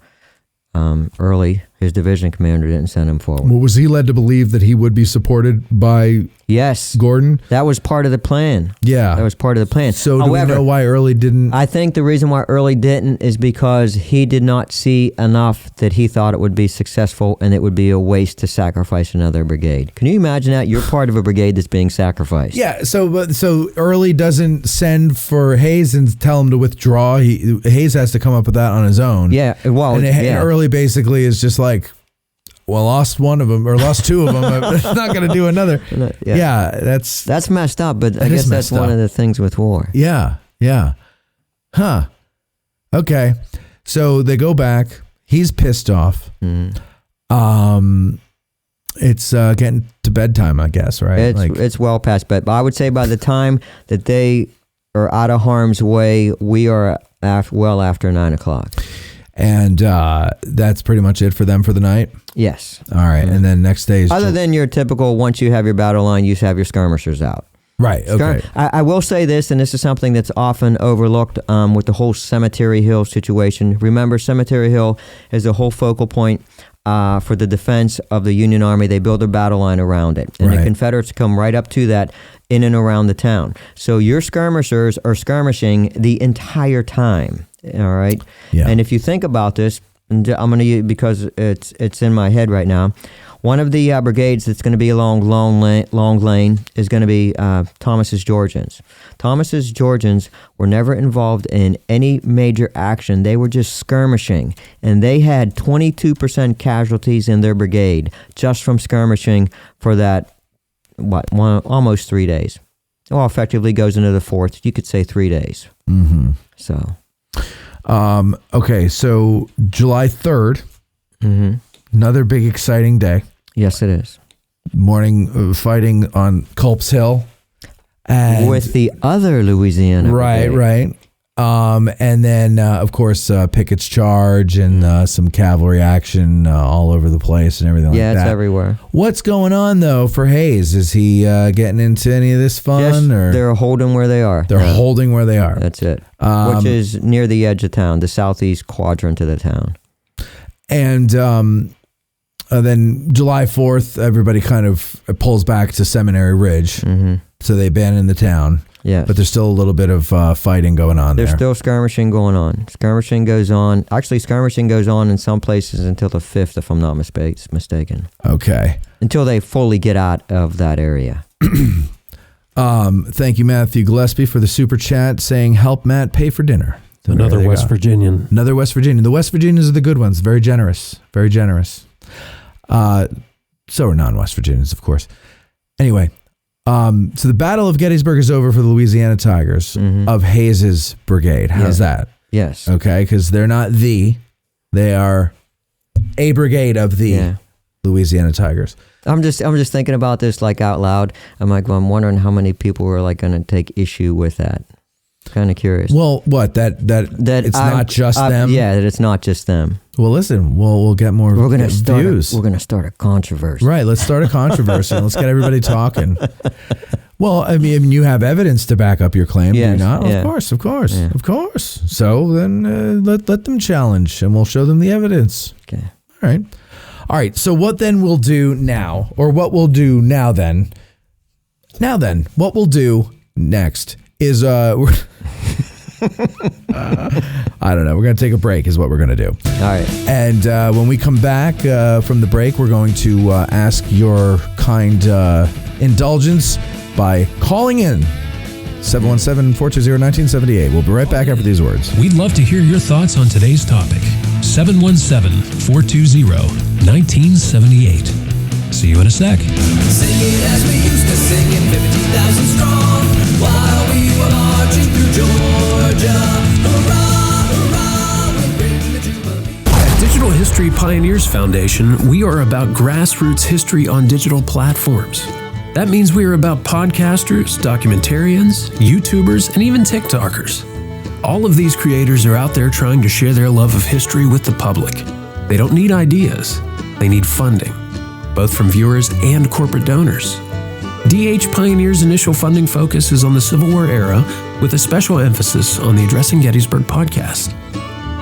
Early, his division commander, didn't send him forward. Well, was he led to believe that he would be supported by Yes. Gordon? That was part of the plan. Yeah. That was part of the plan. So do However, we know why Early didn't? I think the reason why Early didn't is because he did not see enough that he thought it would be successful, and it would be a waste to sacrifice another brigade. Can you imagine that? You're part of a brigade that's being sacrificed. Yeah, so Early doesn't send for Hayes and tell him to withdraw. Hayes has to come up with that on his own. Yeah, well, and yeah. Early basically is just like, well, lost one of them or lost two of them. I'm not going to do another. Yeah, that's messed up. But I guess that's one of the things with war. Yeah. Huh. Okay. So they go back. He's pissed off. It's getting to bedtime, I guess, right? It's well past bed. But I would say by the time that they are out of harm's way, we are well after 9 o'clock. And that's pretty much it for them for the night? Yes. All right. And then next day is... Other than your typical, once you have your battle line, you have your skirmishers out. Right. Okay. I will say this, and this is something that's often overlooked with the whole Cemetery Hill situation. Remember, Cemetery Hill is the whole focal point for the defense of the Union Army. They build a battle line around it. And the Confederates come right up to that in and around the town. So your skirmishers are skirmishing the entire time. All right. Yeah. And if you think about this, and I'm going to use because it's in my head right now. One of the brigades that's going to be along Long Lane is going to be Thomas's Georgians. Thomas's Georgians were never involved in any major action. They were just skirmishing, and they had 22% casualties in their brigade just from skirmishing for that almost 3 days. Well, effectively goes into the fourth. You could say 3 days. Mm-hmm. So. Okay, so July 3rd, another big exciting day. Yes, it is. Morning fighting on Culp's Hill. And with the other Louisiana brigade. Right. And then, of course, Pickett's charge and some cavalry action all over the place and everything like that. Yeah, it's everywhere. What's going on, though, for Hayes? Is he getting into any of this fun? Yes, or they're holding where they are. They're holding where they are. That's it. Which is near the edge of town, the southeast quadrant of the town. And then July 4th, everybody kind of pulls back to Seminary Ridge. Mm-hmm. So they abandon the town. Yes. But there's still a little bit of fighting going on there. There's still skirmishing going on. Skirmishing goes on. Actually, skirmishing goes on in some places until the 5th, if I'm not mistaken. Okay. Until they fully get out of that area. Thank you, Matthew Gillespie, for the super chat saying, help Matt pay for dinner. So Another West Virginian. Another West Virginian. The West Virginians are the good ones. Very generous. Very generous. So are non-West Virginians, of course. Anyway. So the Battle of Gettysburg is over for the Louisiana Tigers of Hayes's brigade. How's that? Yes. Okay, because they're not they are a brigade of the Louisiana Tigers. I'm just thinking about this like out loud. I'm wondering how many people are like going to take issue with that. Kind of curious. Well, what that it's not just them. Yeah, that it's not just them. Well, listen, we'll get more We're gonna start. views. We're gonna start a controversy. Right. Let's start a controversy. Let's get everybody talking. Well, I mean, you have evidence to back up your claim, yes, do you not? Yeah. Of course. So then let them challenge, and we'll show them the evidence. Okay. All right. So what then we'll do now, or what we'll do now then? What we'll do next is I don't know. We're going to take a break is what we're going to do. All right. And when we come back from the break, we're going to ask your kind indulgence by calling in 717-420-1978. We'll be right back after these words. We'd love to hear your thoughts on today's topic. 717-420-1978. See you in a sec. Sing it as we used to sing it, 50,000 strong, while we were marching through Georgia. Hurrah, hurrah, we bring the jubilee. At Digital History Pioneers Foundation, we are about grassroots history on digital platforms. That means we are about podcasters, documentarians, YouTubers, and even TikTokers. All of these creators are out there trying to share their love of history with the public. They don't need ideas, they need funding, both from viewers and corporate donors. DH Pioneer's initial funding focus is on the Civil War era, with a special emphasis on the Addressing Gettysburg podcast.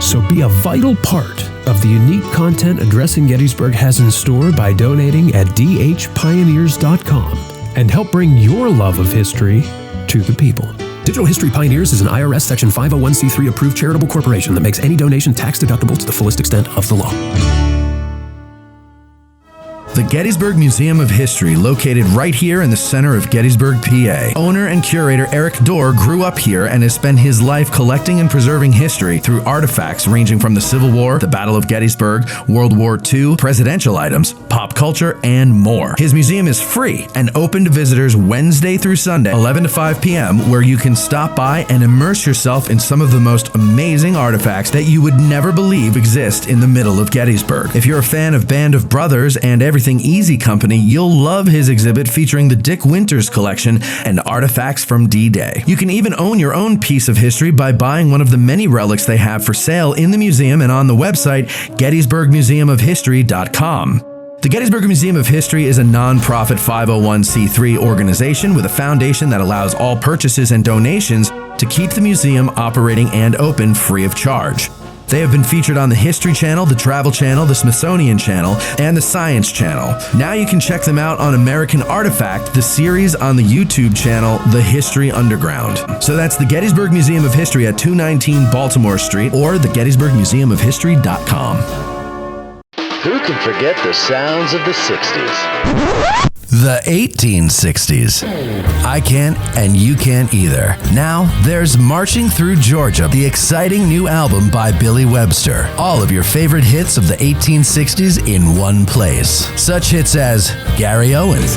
So be a vital part of the unique content Addressing Gettysburg has in store by donating at dhpioneers.com and help bring your love of history to the people. Digital History Pioneers is an IRS Section 501c3 approved charitable corporation that makes any donation tax deductible to the fullest extent of the law. The Gettysburg Museum of History, located right here in the center of Gettysburg, PA. Owner and curator Eric Dorr grew up here and has spent his life collecting and preserving history through artifacts ranging from the Civil War, the Battle of Gettysburg, World War II, presidential items, pop culture, and more. His museum is free and open to visitors Wednesday through Sunday, 11 to 5 p.m., where you can stop by and immerse yourself in some of the most amazing artifacts that you would never believe exist in the middle of Gettysburg. If you're a fan of Band of Brothers and Everything Easy Company, you'll love his exhibit featuring the Dick Winters collection and artifacts from D-Day. You can even own your own piece of history by buying one of the many relics they have for sale in the museum and on the website gettysburgmuseumofhistory.com. The Gettysburg Museum of History is a non-profit 501c3 organization with a foundation that allows all purchases and donations to keep the museum operating and open free of charge. They have been featured on the History Channel, the Travel Channel, the Smithsonian Channel, and the Science Channel. Now you can check them out on American Artifact, the series on the YouTube channel, The History Underground. So that's the Gettysburg Museum of History at 219 Baltimore Street or the gettysburgmuseumofhistory.com. Who can forget the sounds of the 60s? The 1860s. I can't, and you can't either. Now, there's Marching Through Georgia, the exciting new album by Billy Webster. All of your favorite hits of the 1860s in one place. Such hits as Gary Owens,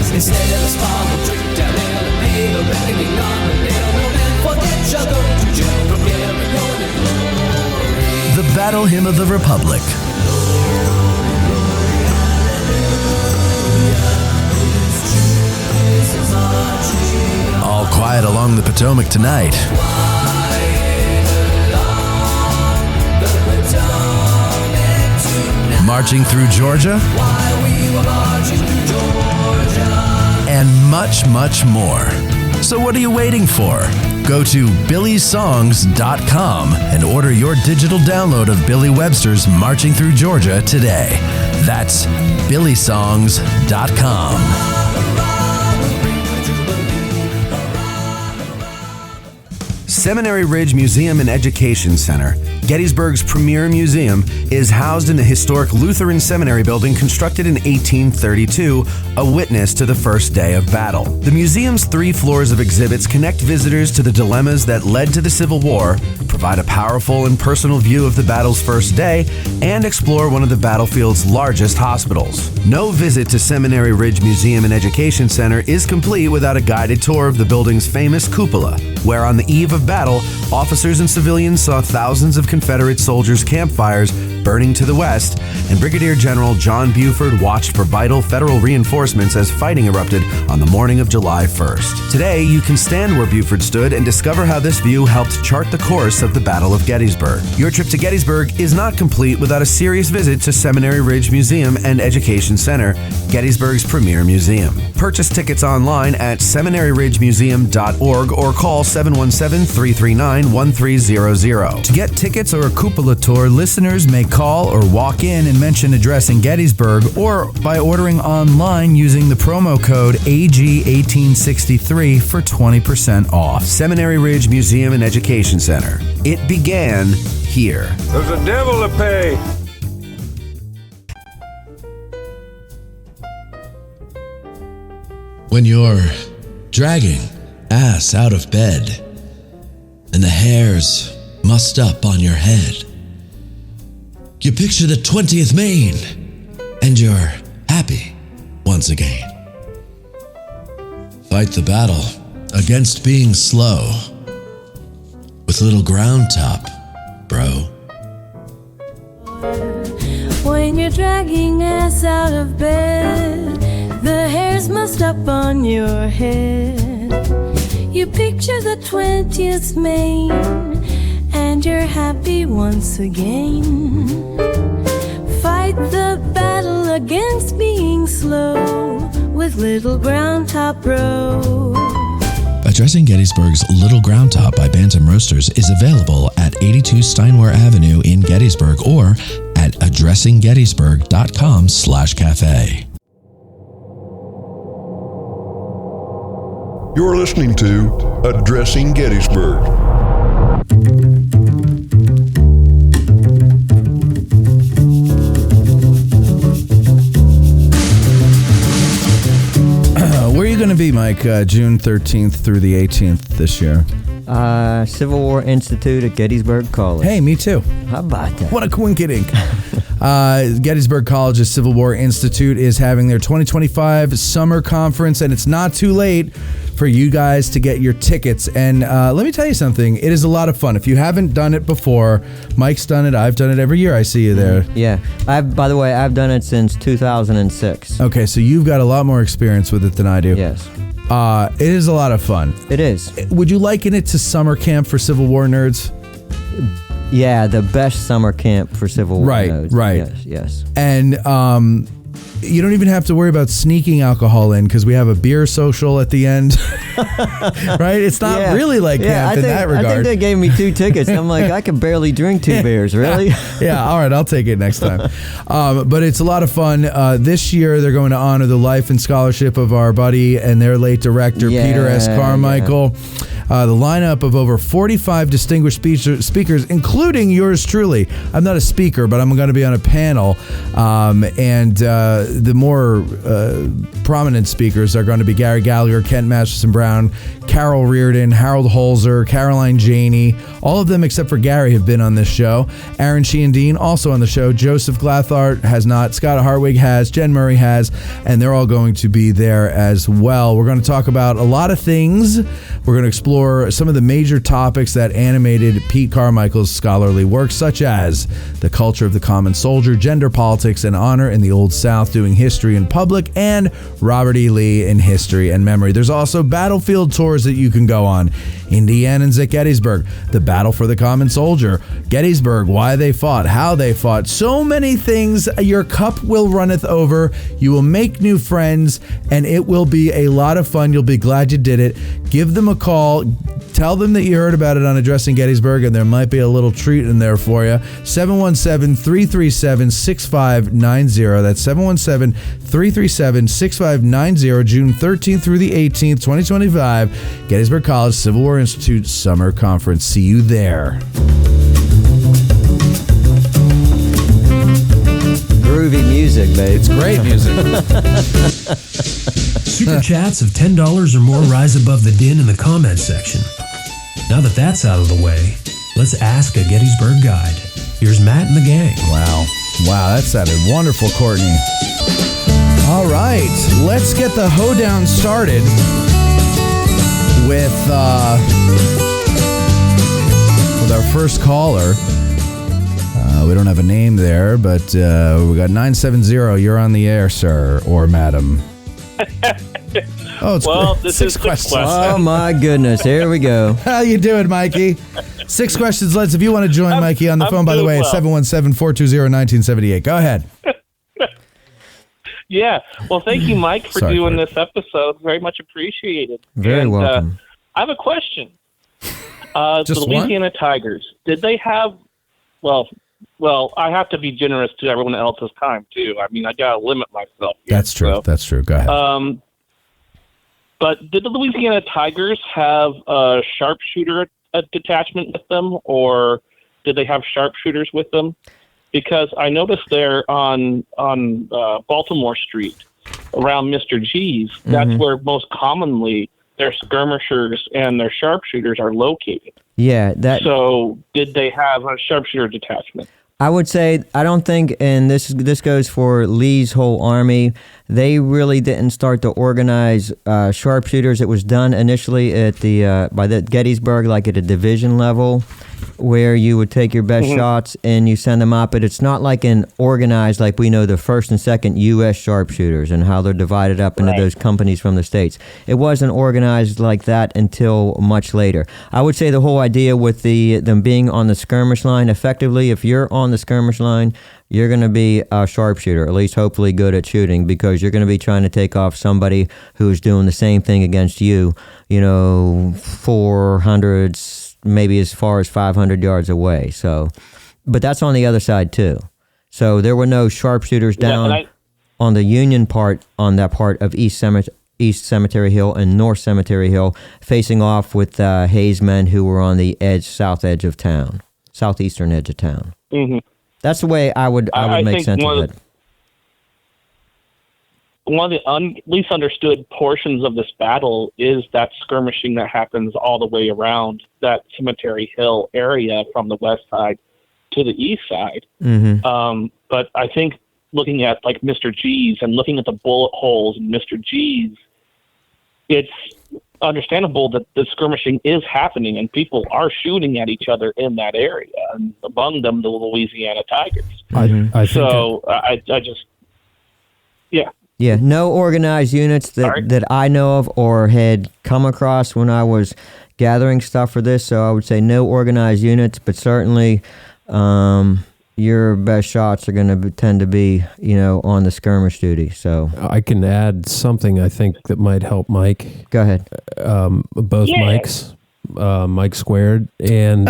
The Battle Hymn of the Republic, All Quiet Along the Potomac Tonight, marching through Georgia, while we were marching through Georgia. and much, much more. So what are you waiting for? Go to billysongs.com and order your digital download of Billy Webster's Marching Through Georgia today. That's billysongs.com. Seminary Ridge Museum and Education Center, Gettysburg's premier museum, is housed in the historic Lutheran Seminary building constructed in 1832, a witness to the first day of battle. The museum's 3 floors of exhibits connect visitors to the dilemmas that led to the Civil War, provide a powerful and personal view of the battle's first day, and explore one of the battlefield's largest hospitals. No visit to Seminary Ridge Museum and Education Center is complete without a guided tour of the building's famous cupola, where on the eve of battle, officers and civilians saw thousands of Confederate soldiers' campfires burning to the west, and Brigadier General John Buford watched for vital federal reinforcements as fighting erupted on the morning of July 1st. Today, you can stand where Buford stood and discover how this view helped chart the course of the Battle of Gettysburg. Your trip to Gettysburg is not complete without a serious visit to Seminary Ridge Museum and Education Center, Gettysburg's premier museum. Purchase tickets online at seminaryridgemuseum.org or call 717-339-1300. To get tickets or a cupola tour, listeners may call or walk in and mention addressing Gettysburg, or by ordering online using the promo code AG1863 for 20% off. Seminary Ridge Museum and Education Center. It began here. There's a devil to pay. When you're dragging ass out of bed and the hair's mussed up on your head, you picture the 20th Maine and you're happy once again. Fight the battle against being slow with little ground top, bro. When you're dragging ass out of bed, the hair's mussed up on your head. You picture the 20th Maine, and you're happy once again. Fight the battle against being slow with Little Ground Top Bro. Addressing Gettysburg's Little Ground Top by Bantam Roasters is available at 82 Steinware Avenue in Gettysburg or at addressinggettysburg.com/cafe. You're listening to Addressing Gettysburg. Where are you going to be, Mike, June 13th through the 18th this year? Civil War Institute at Gettysburg College. Hey, me too. How about that? What a coinkydink. Gettysburg College's Civil War Institute is having their 2025 summer conference, and it's not too late for you guys to get your tickets. And let me tell you something. It is a lot of fun. If you haven't done it before, Mike's done it. I've done it every year. I see you there. Yeah. By the way, I've done it since 2006. Okay, so you've got a lot more experience with it than I do. Yes. It is a lot of fun. It is. Would you liken it to summer camp for Civil War nerds? Yeah, the best summer camp for Civil War nerds. Right. Yes. And you don't even have to worry about sneaking alcohol in because we have a beer social at the end. Right? It's not really like camp in that regard. I think they gave me 2 tickets. I'm like, I can barely drink 2 beers, really? Yeah, all right, I'll take it next time. But it's a lot of fun. This year, they're going to honor the life and scholarship of our buddy and their late director, Peter S. Carmichael. The lineup of over 45 distinguished speakers, including yours truly. I'm not a speaker, but I'm going to be on a panel. And the more prominent speakers are going to be Gary Gallagher, Kent Masterson-Brown, Carol Reardon, Harold Holzer, Caroline Janey. All of them except for Gary have been on this show. Aaron Sheehan Dean also on the show. Joseph Glathart has not. Scott Hartwig has. Jen Murray has. And they're all going to be there as well. We're going to talk about a lot of things. We're going to explore some of the major topics that animated Pete Carmichael's scholarly work, such as the culture of the common soldier, gender politics, and honor in the Old South. doing history in public, and Robert E. Lee in history and memory. There's also battlefield tours that you can go on. Indianans at Gettysburg, the battle for the common soldier, Gettysburg, why they fought, how they fought, so many things. Your cup will runneth over. You will make new friends, and it will be a lot of fun. You'll be glad you did it. Give them a call. Tell them that you heard about it on Addressing Gettysburg, and there might be a little treat in there for you. 717-337-6590. That's 717-337-6590. June 13th through the 18th, 2025. Gettysburg College Civil War Institute Summer Conference. See you there. Groovy music, babe. It's great music. Super chats of $10 or more rise above the din in the comments section. Now that that's out of the way, let's ask a Gettysburg guide. Here's Matt and the gang. Wow, that sounded wonderful, Courtney. All right, let's get the hoedown started with our first caller. We don't have a name there, but we got 970. You're on the air, sir or madam. Oh, it's well, this six is questions. Oh my goodness, here we go. How you doing, Mikey? 6 questions, let's. If you want to join Mikey on the phone, by the way, it's 717-420-1978. Go ahead. Yeah. Well, thank you, Mike, for doing this episode. Very much appreciated. Very welcome. I have a question. The Louisiana Tigers, did they have, well, I have to be generous to everyone else's time, too. I mean, I got to limit myself here. That's true. That's true. Go ahead. But did the Louisiana Tigers have a sharpshooter detachment with them, or did they have sharpshooters with them? Because I noticed there on Baltimore Street, around Mr. G's, that's where most commonly their skirmishers and their sharpshooters are located. Yeah. So did they have a sharpshooter detachment? I would say, I don't think, and this goes for Lee's whole army, they really didn't start to organize sharpshooters. It was done initially at by the Gettysburg, like at a division level, where you would take your best shots and you send them up. But it's not like an organized, like we know the 1st and 2nd U.S. sharpshooters and how they're divided up into those companies from the states. It wasn't organized like that until much later. I would say the whole idea with them being on the skirmish line, effectively, if you're on the skirmish line, you're going to be a sharpshooter, at least hopefully good at shooting, because you're going to be trying to take off somebody who's doing the same thing against you, 400, maybe as far as 500 yards away. So, but that's on the other side too. So there were no sharpshooters down on the Union part, on that part of East Cemetery Hill and North Cemetery Hill, facing off with Hayes men who were on the southeastern edge of town. Mm-hmm. That's the way I would make sense of it. One of the least understood portions of this battle is that skirmishing that happens all the way around that Cemetery Hill area from the west side to the east side. But I think looking at like Mr. G's and looking at the bullet holes in Mr. G's, it's understandable that the skirmishing is happening and people are shooting at each other in that area, and among them the Louisiana Tigers. Yeah, no organized units that I know of or had come across when I was gathering stuff for this, so I would say no organized units, but certainly your best shots are going to tend to be, on the skirmish duty. So I can add something I think that might help Mike. Go ahead. Both Mikes, Mike squared, and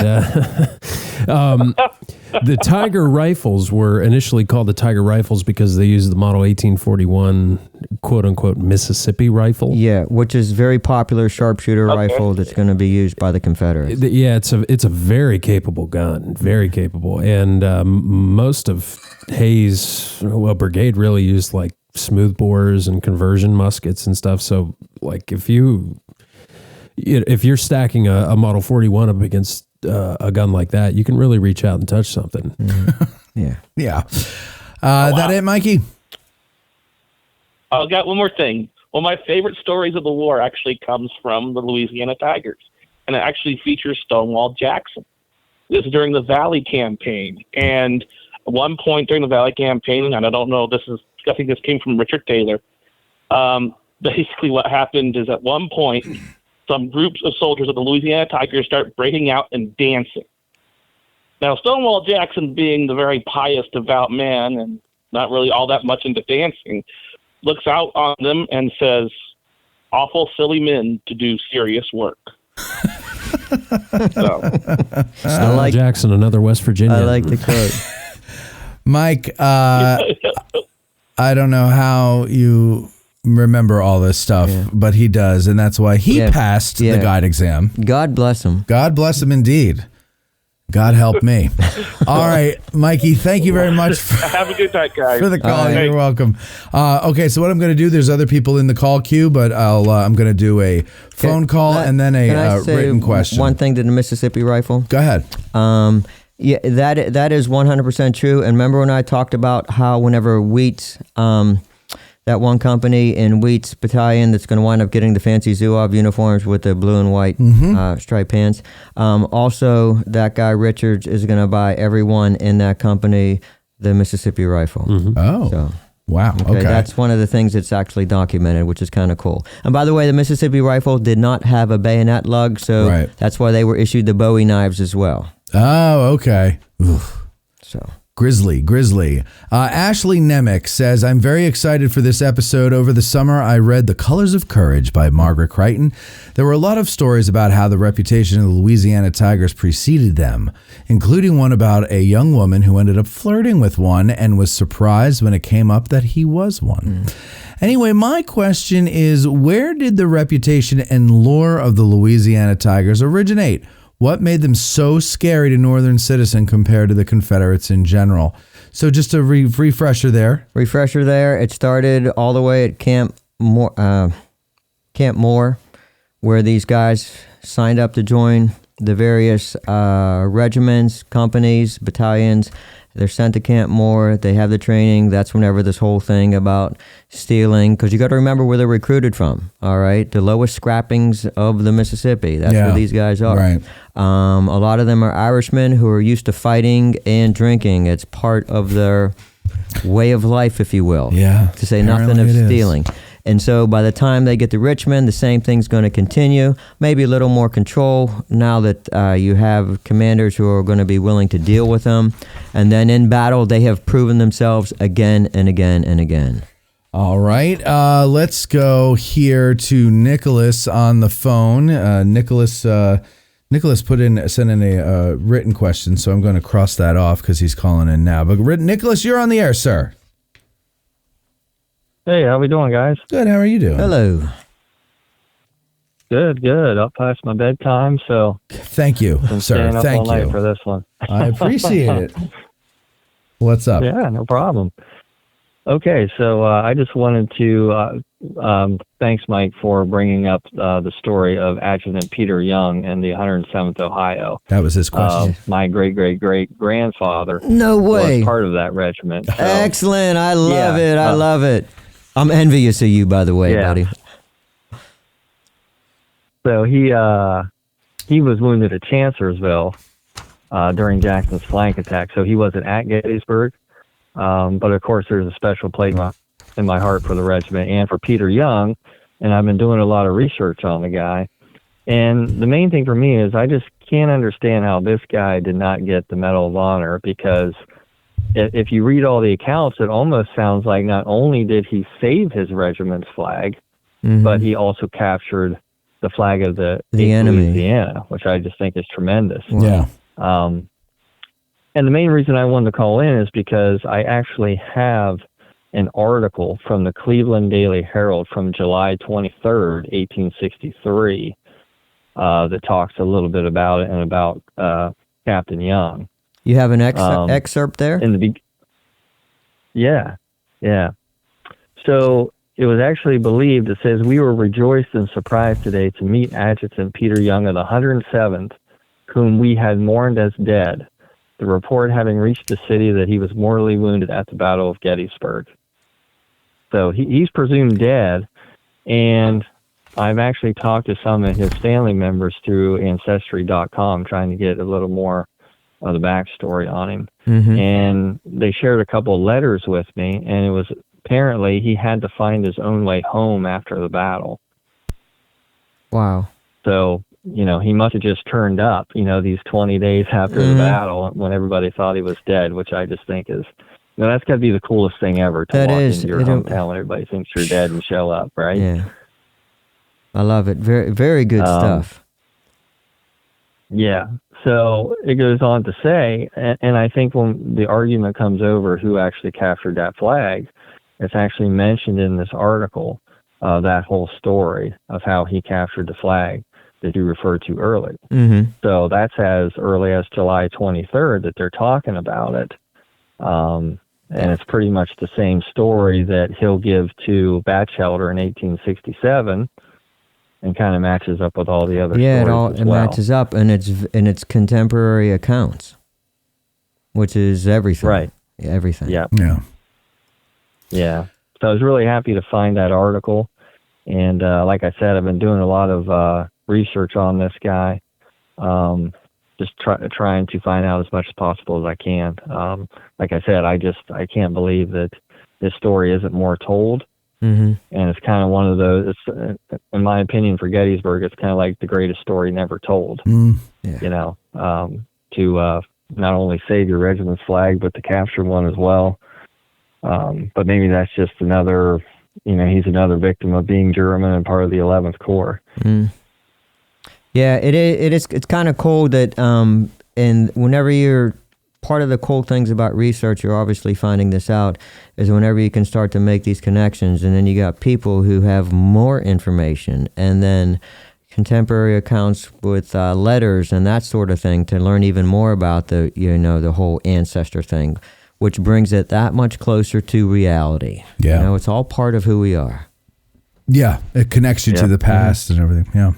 the Tiger rifles were initially called the Tiger rifles because they used the model 1841 quote-unquote Mississippi rifle. Yeah, which is very popular sharpshooter rifle that's going to be used by the Confederates. Yeah, it's a very capable gun, very capable. And most of Hayes' brigade really used like smoothbores and conversion muskets and stuff. So like if you're stacking a Model 41 up against a gun like that, you can really reach out and touch something. Yeah. That it, Mikey? I've got one more thing. One of my favorite stories of the war actually comes from the Louisiana Tigers, and it actually features Stonewall Jackson. This is during the Valley Campaign, and at one point during the Valley Campaign, and I don't know, this is I think this came from Richard Taylor. Basically what happened is at one point, some groups of soldiers of the Louisiana Tigers start breaking out and dancing. Now, Stonewall Jackson, being the very pious, devout man and not really all that much into dancing, looks out on them and says, "Awful silly men to do serious work." Stonewall Jackson, another West Virginia. I like the quote. Mike, I don't know how you remember all this stuff, but he does, and that's why he passed the guide exam. God bless him. God bless him indeed. God help me. All right, Mikey, thank you very much Have a good night, guys. for the call. Hey. You're welcome. Okay, so what I'm going to do, there's other people in the call queue, but I'm going to do a phone call and then a written question. One thing to the Mississippi Rifle. Go ahead. Yeah, that is 100% true. And remember when I talked about how whenever Wheat's, that one company in Wheat's battalion that's going to wind up getting the fancy Zouave uniforms with the blue and white striped pants. Also, that guy Richards is going to buy everyone in that company the Mississippi Rifle. Oh, so, wow. Okay. That's one of the things that's actually documented, which is kind of cool. And by the way, the Mississippi Rifle did not have a bayonet lug, so that's why they were issued the Bowie knives as well. Oh, okay. Oof. So Grizzly. Ashley Nemec says, I'm very excited for this episode. Over the summer, I read The Colors of Courage by Margaret Crichton. There were a lot of stories about how the reputation of the Louisiana Tigers preceded them, including one about a young woman who ended up flirting with one and was surprised when it came up that he was one. Anyway, my question is, where did the reputation and lore of the Louisiana Tigers originate? What made them so scary to Northern citizen compared to the Confederates in general? So just a refresher there. It started all the way at Camp Moore, where these guys signed up to join the various regiments, companies, battalions. They're sent to Camp Moore. They have the training. That's whenever this whole thing about stealing, because you got to remember where they're recruited from. All right, the lowest scrappings of the Mississippi. That's where these guys are. Right. A lot of them are Irishmen who are used to fighting and drinking. It's part of their way of life, if you will. Yeah. To say nothing of stealing. And so by the time they get to Richmond, the same thing's going to continue. Maybe a little more control now that you have commanders who are going to be willing to deal with them. And then in battle, they have proven themselves again and again and again. All right. Let's go here to Nicholas on the phone. Nicholas sent in a written question, so I'm going to cross that off because he's calling in now. But Nicholas, you're on the air, sir. Hey, how we doing, guys? Good. How are you doing? Hello. Good. Up past my bedtime, so thank you, sir. Up Thank all night you for this one. I appreciate it. What's up? Yeah, no problem. Okay, so I just wanted to thanks, Mike, for bringing up the story of Adjutant Peter Young and the 107th Ohio. That was his question. My great-great-great-grandfather No way. was part of that regiment. So, Excellent. I love it. I love it. I'm envious of you, by the way, buddy. So he was wounded at Chancellorsville during Jackson's flank attack. So he wasn't at Gettysburg. But of course, there's a special place in my heart for the regiment and for Peter Young. And I've been doing a lot of research on the guy. And the main thing for me is I just can't understand how this guy did not get the Medal of Honor, because if you read all the accounts, it almost sounds like not only did he save his regiment's flag, but he also captured the flag of the enemy, Louisiana, which I just think is tremendous. Yeah. And the main reason I wanted to call in is because I actually have an article from the Cleveland Daily Herald from July 23rd, 1863, that talks a little bit about it and about Captain Young. You have an excerpt there? Yeah. So it was actually believed, it says, we were rejoiced and surprised today to meet Adjutant Peter Young of the 107th, whom we had mourned as dead. The report having reached the city that he was mortally wounded at the Battle of Gettysburg. So he's presumed dead, and I've actually talked to some of his family members through Ancestry.com trying to get a little more of the backstory on him. And they shared a couple of letters with me, and it was apparently he had to find his own way home after the battle. Wow. So, he must have just turned up, these 20 days after the battle when everybody thought he was dead, which I just think is, that's got to be the coolest thing ever, to walk into your hometown when everybody thinks you're dead and show up, right? Yeah. I love it. Very, very good stuff. Yeah. So it goes on to say, and I think when the argument comes over who actually captured that flag, it's actually mentioned in this article, that whole story of how he captured the flag that you referred to earlier. Mm-hmm. So that's as early as July 23rd that they're talking about it. And it's pretty much the same story that he'll give to Batchelder in 1867, and kind of matches up with all the other stories as well. Matches up in its contemporary accounts, which is everything. Right. Yeah, everything. Yeah. Yeah. Yeah. So I was really happy to find that article. And like I said, I've been doing a lot of research on this guy, just trying to find out as much as possible as I can. Like I said, I can't believe that this story isn't more told. Mm-hmm. And it's kind of one of those, in my opinion, for Gettysburg, it's kind of like the greatest story never told. Yeah. To not only save your regiment's flag, but to capture one as well. But maybe that's just another, he's another victim of being German and part of the 11th Corps. Mm. Yeah, it is. It's kind of cool that, and whenever you're part of the cool things about research, you're obviously finding this out, is whenever you can start to make these connections, and then you got people who have more information, and then contemporary accounts with letters and that sort of thing to learn even more about the whole ancestor thing, which brings it that much closer to reality. Yeah. It's all part of who we are. Yeah, it connects you to the past and everything. Yeah.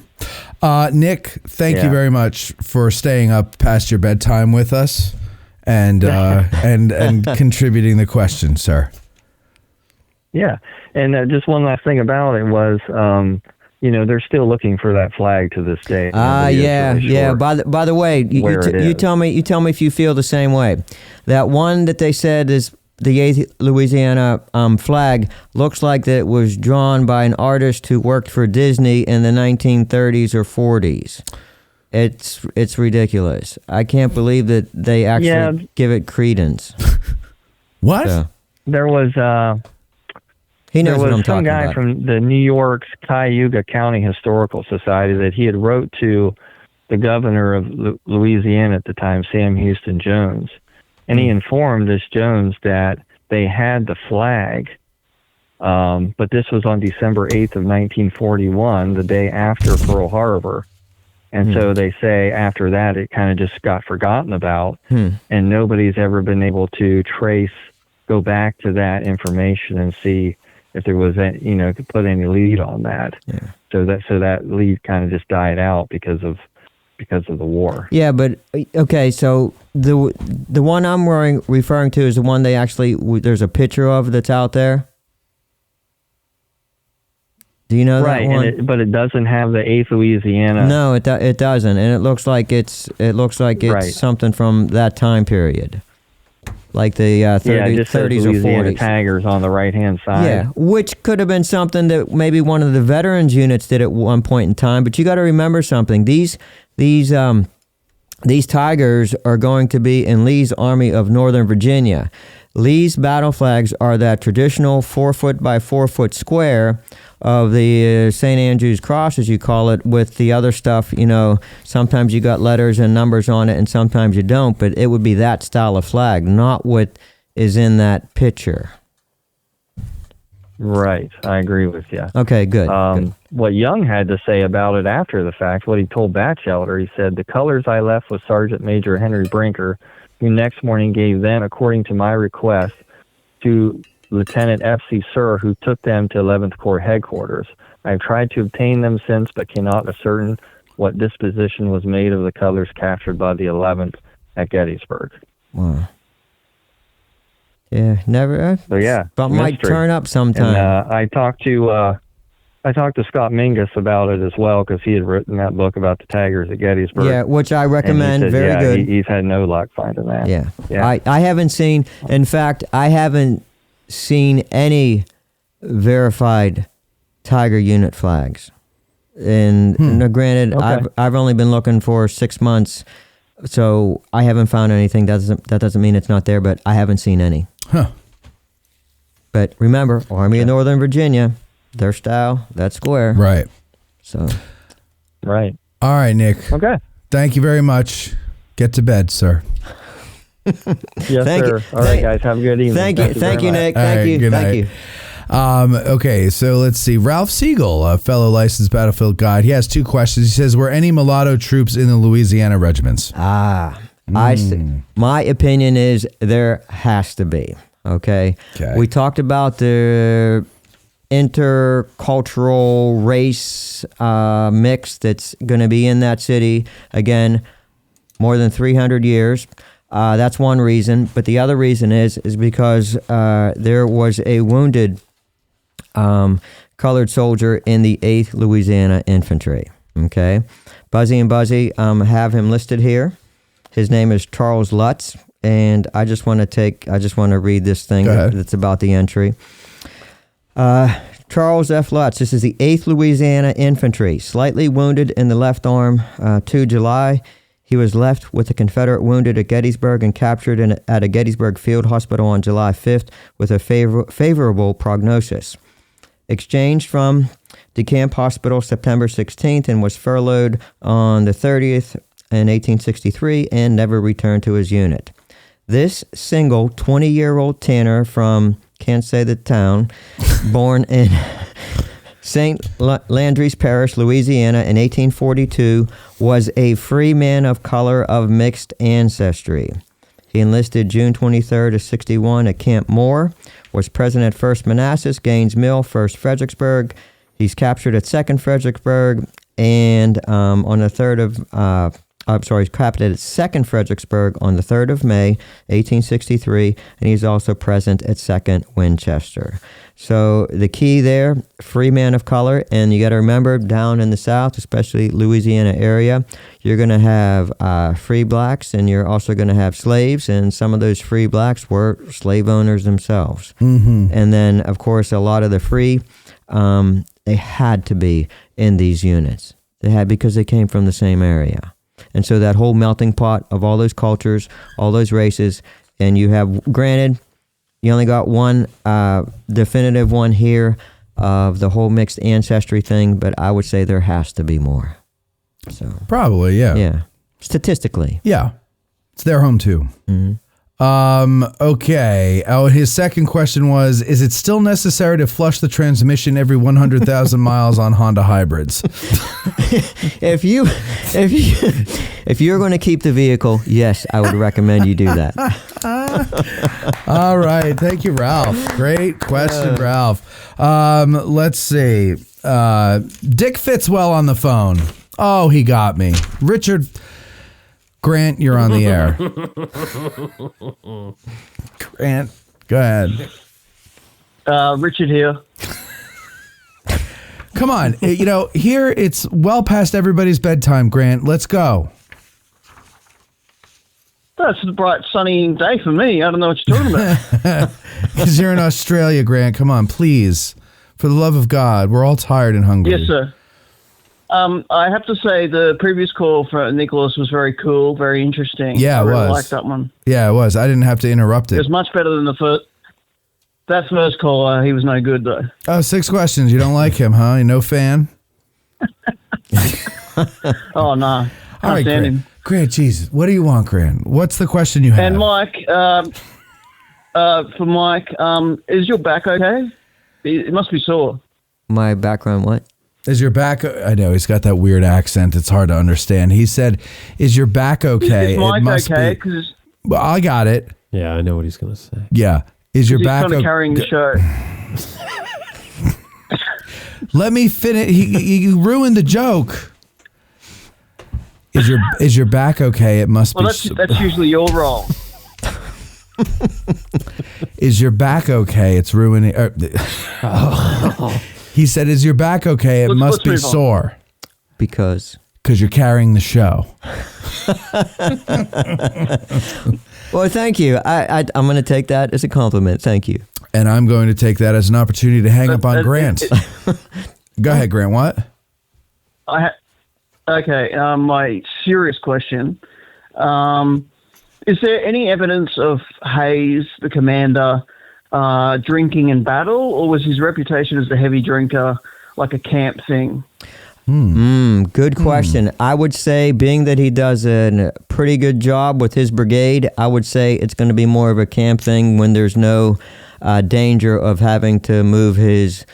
Nick, thank you very much for staying up past your bedtime with us and and contributing the question, sir. Yeah, and just one last thing about it was, they're still looking for that flag to this day. Yeah. By the way, you tell me if you feel the same way. That one that they said is the 8th Louisiana flag looks like that it was drawn by an artist who worked for Disney in the 1930s or 40s. It's ridiculous. I can't believe that they actually give it credence. What? So. There was he knows what I'm some talking guy about. from the New York's Cayuga County Historical Society that he had wrote to the governor of Louisiana at the time, Sam Houston Jones, and he informed this Jones that they had the flag, but this was on December 8th of 1941, the day after Pearl Harbor. And so they say after that, it kind of just got forgotten about, and nobody's ever been able to go back to that information and see if there was, to put any lead on that. Yeah. So that lead kind of just died out because of the war. Yeah, but okay, so the one I'm referring to is the one they actually, there's a picture of that's out there. Do you know that one? But it doesn't have the 8th Louisiana. No, it doesn't, and it looks like it's something from that time period, like the 30s or 40s. Louisiana Tigers on the right-hand side. Yeah, which could have been something that maybe one of the veterans units did at one point in time. But you got to remember something: these Tigers are going to be in Lee's Army of Northern Virginia. Lee's battle flags are that traditional 4-foot by 4-foot square of the St. Andrew's Cross, as you call it, with the other stuff. Sometimes you got letters and numbers on it, and sometimes you don't. But it would be that style of flag, not what is in that picture. Right, I agree with you. Okay, good. What Young had to say about it after the fact, what he told Batchelder, he said, "The colors I left with Sergeant Major Henry Brinker, who next morning gave them, according to my request, to Lieutenant F.C. Sir, who took them to 11th Corps headquarters. I have tried to obtain them since, but cannot ascertain what disposition was made of the colors captured by the 11th at Gettysburg." Wow. Yeah, never. So yeah, but might turn up sometime. And, I talked to Scott Mingus about it as well, because he had written that book about the Tigers at Gettysburg. Yeah, which I recommend. Said, very good. He's had no luck finding that. Yeah. I haven't seen. In fact, I haven't seen any verified Tiger unit flags. And now, granted, Okay. I've only been looking for 6 months, so I haven't found anything. That doesn't mean it's not there, but I haven't seen any. Huh. But remember, Army of Northern Virginia, their style, that square. Right. So. Right. All right, Nick. Okay. Thank you very much. Get to bed, sir. Yes, Thank sir. you. All right, guys. Have a good evening. Thank you, very much. Nick. All Thank right, you. good Thank night. you. Okay, so let's see. Ralph Siegel, a fellow licensed battlefield guide, he has 2 questions. He says, were any mulatto troops in the Louisiana regiments? My opinion is there has to be. Okay. We talked about the intercultural race mix that's going to be in that city. Again, more than 300 years. That's one reason. But the other reason is because there was a wounded colored soldier in the 8th Louisiana Infantry. Okay. Buzzy and Buzzy have him listed here. His name is Charles Lutz. And I just want to read this thing that's about the entry. Charles F. Lutz, this is the 8th Louisiana Infantry, slightly wounded in the left arm, 2 July. He was left with a Confederate wounded at Gettysburg and captured at a Gettysburg field hospital on July 5th with a favorable prognosis. Exchanged from DeCamp Hospital September 16th and was furloughed on the 30th in 1863 and never returned to his unit. This single 20-year-old tanner from, can't say the town, born in St. Landry's Parish, Louisiana in 1842, was a free man of color of mixed ancestry. He enlisted June 23rd of 61 at Camp Moore, was present at 1st Manassas, Gaines Mill, 1st Fredericksburg. He's captured at 2nd Fredericksburg, and on the 3rd of... he's captured at 2nd Fredericksburg on the 3rd of May, 1863, and he's also present at 2nd Winchester. So the key there, free man of color, and you got to remember, down in the South, especially Louisiana area, you're going to have free blacks, and you're also going to have slaves, and some of those free blacks were slave owners themselves. Mm-hmm. And then, of course, a lot of the free, they had to be in these units. They had because they came from the same area. And so that whole melting pot of all those cultures, all those races, and you have, granted, you only got one definitive one here of the whole mixed ancestry thing, but I would say there has to be more. So Probably, yeah. yeah, statistically. Yeah. It's their home too. Mm-hmm. Okay. His second question was, is it still necessary to flush the transmission every 100,000 miles on Honda hybrids? If you're going to keep the vehicle, yes, I would recommend you do that. All right. Thank you, Ralph. Great question, Ralph. Let's see. Dick Fitzwell on the phone. Oh, he got me. Richard Grant, you're on the air. Grant, go ahead. Richard here. Come on. Here it's well past everybody's bedtime, Grant. Let's go. That's a bright, sunny day for me. I don't know what you're talking about. Because you're in Australia, Grant. Come on, please. For the love of God. We're all tired and hungry. Yes, sir. I have to say the previous call for Nicholas was very cool, very interesting. Yeah, it I really was. liked that one. Yeah, it was. I didn't have to interrupt It it. was much better than the first. That first call, he was no good, though. Oh, 6 questions. You don't like him, huh? You no fan? Oh, no. All right, Grant. Grant, Jesus. What do you want, Grant? What's the question you have? And Mike, for Mike, is your back okay? It must be sore. My background, what? Is your back... I know, he's got that weird accent. It's hard to understand. He said, is your back okay? Is Mike it must okay? be... Well, I got it. Yeah, I know what he's going to say. Yeah. Is your He's back kind of carrying the show. Let me finish. You ruined the joke. Is your back okay? It must Well, be. that's usually your role. Is your back okay? It's ruining. He said, "Is your back okay? It must be move on. sore." Because you're carrying the show. Well, thank you. I'm going to take that as a compliment. Thank you. And I'm going to take that as an opportunity to hang up on Grant. Go ahead, Grant. What? My serious question. Is there any evidence of Hayes, the commander, drinking in battle, or was his reputation as a heavy drinker like a camp thing? Good question. I would say, being that he does a pretty good job with his brigade, I would say it's going to be more of a camp thing when there's no danger of having to move his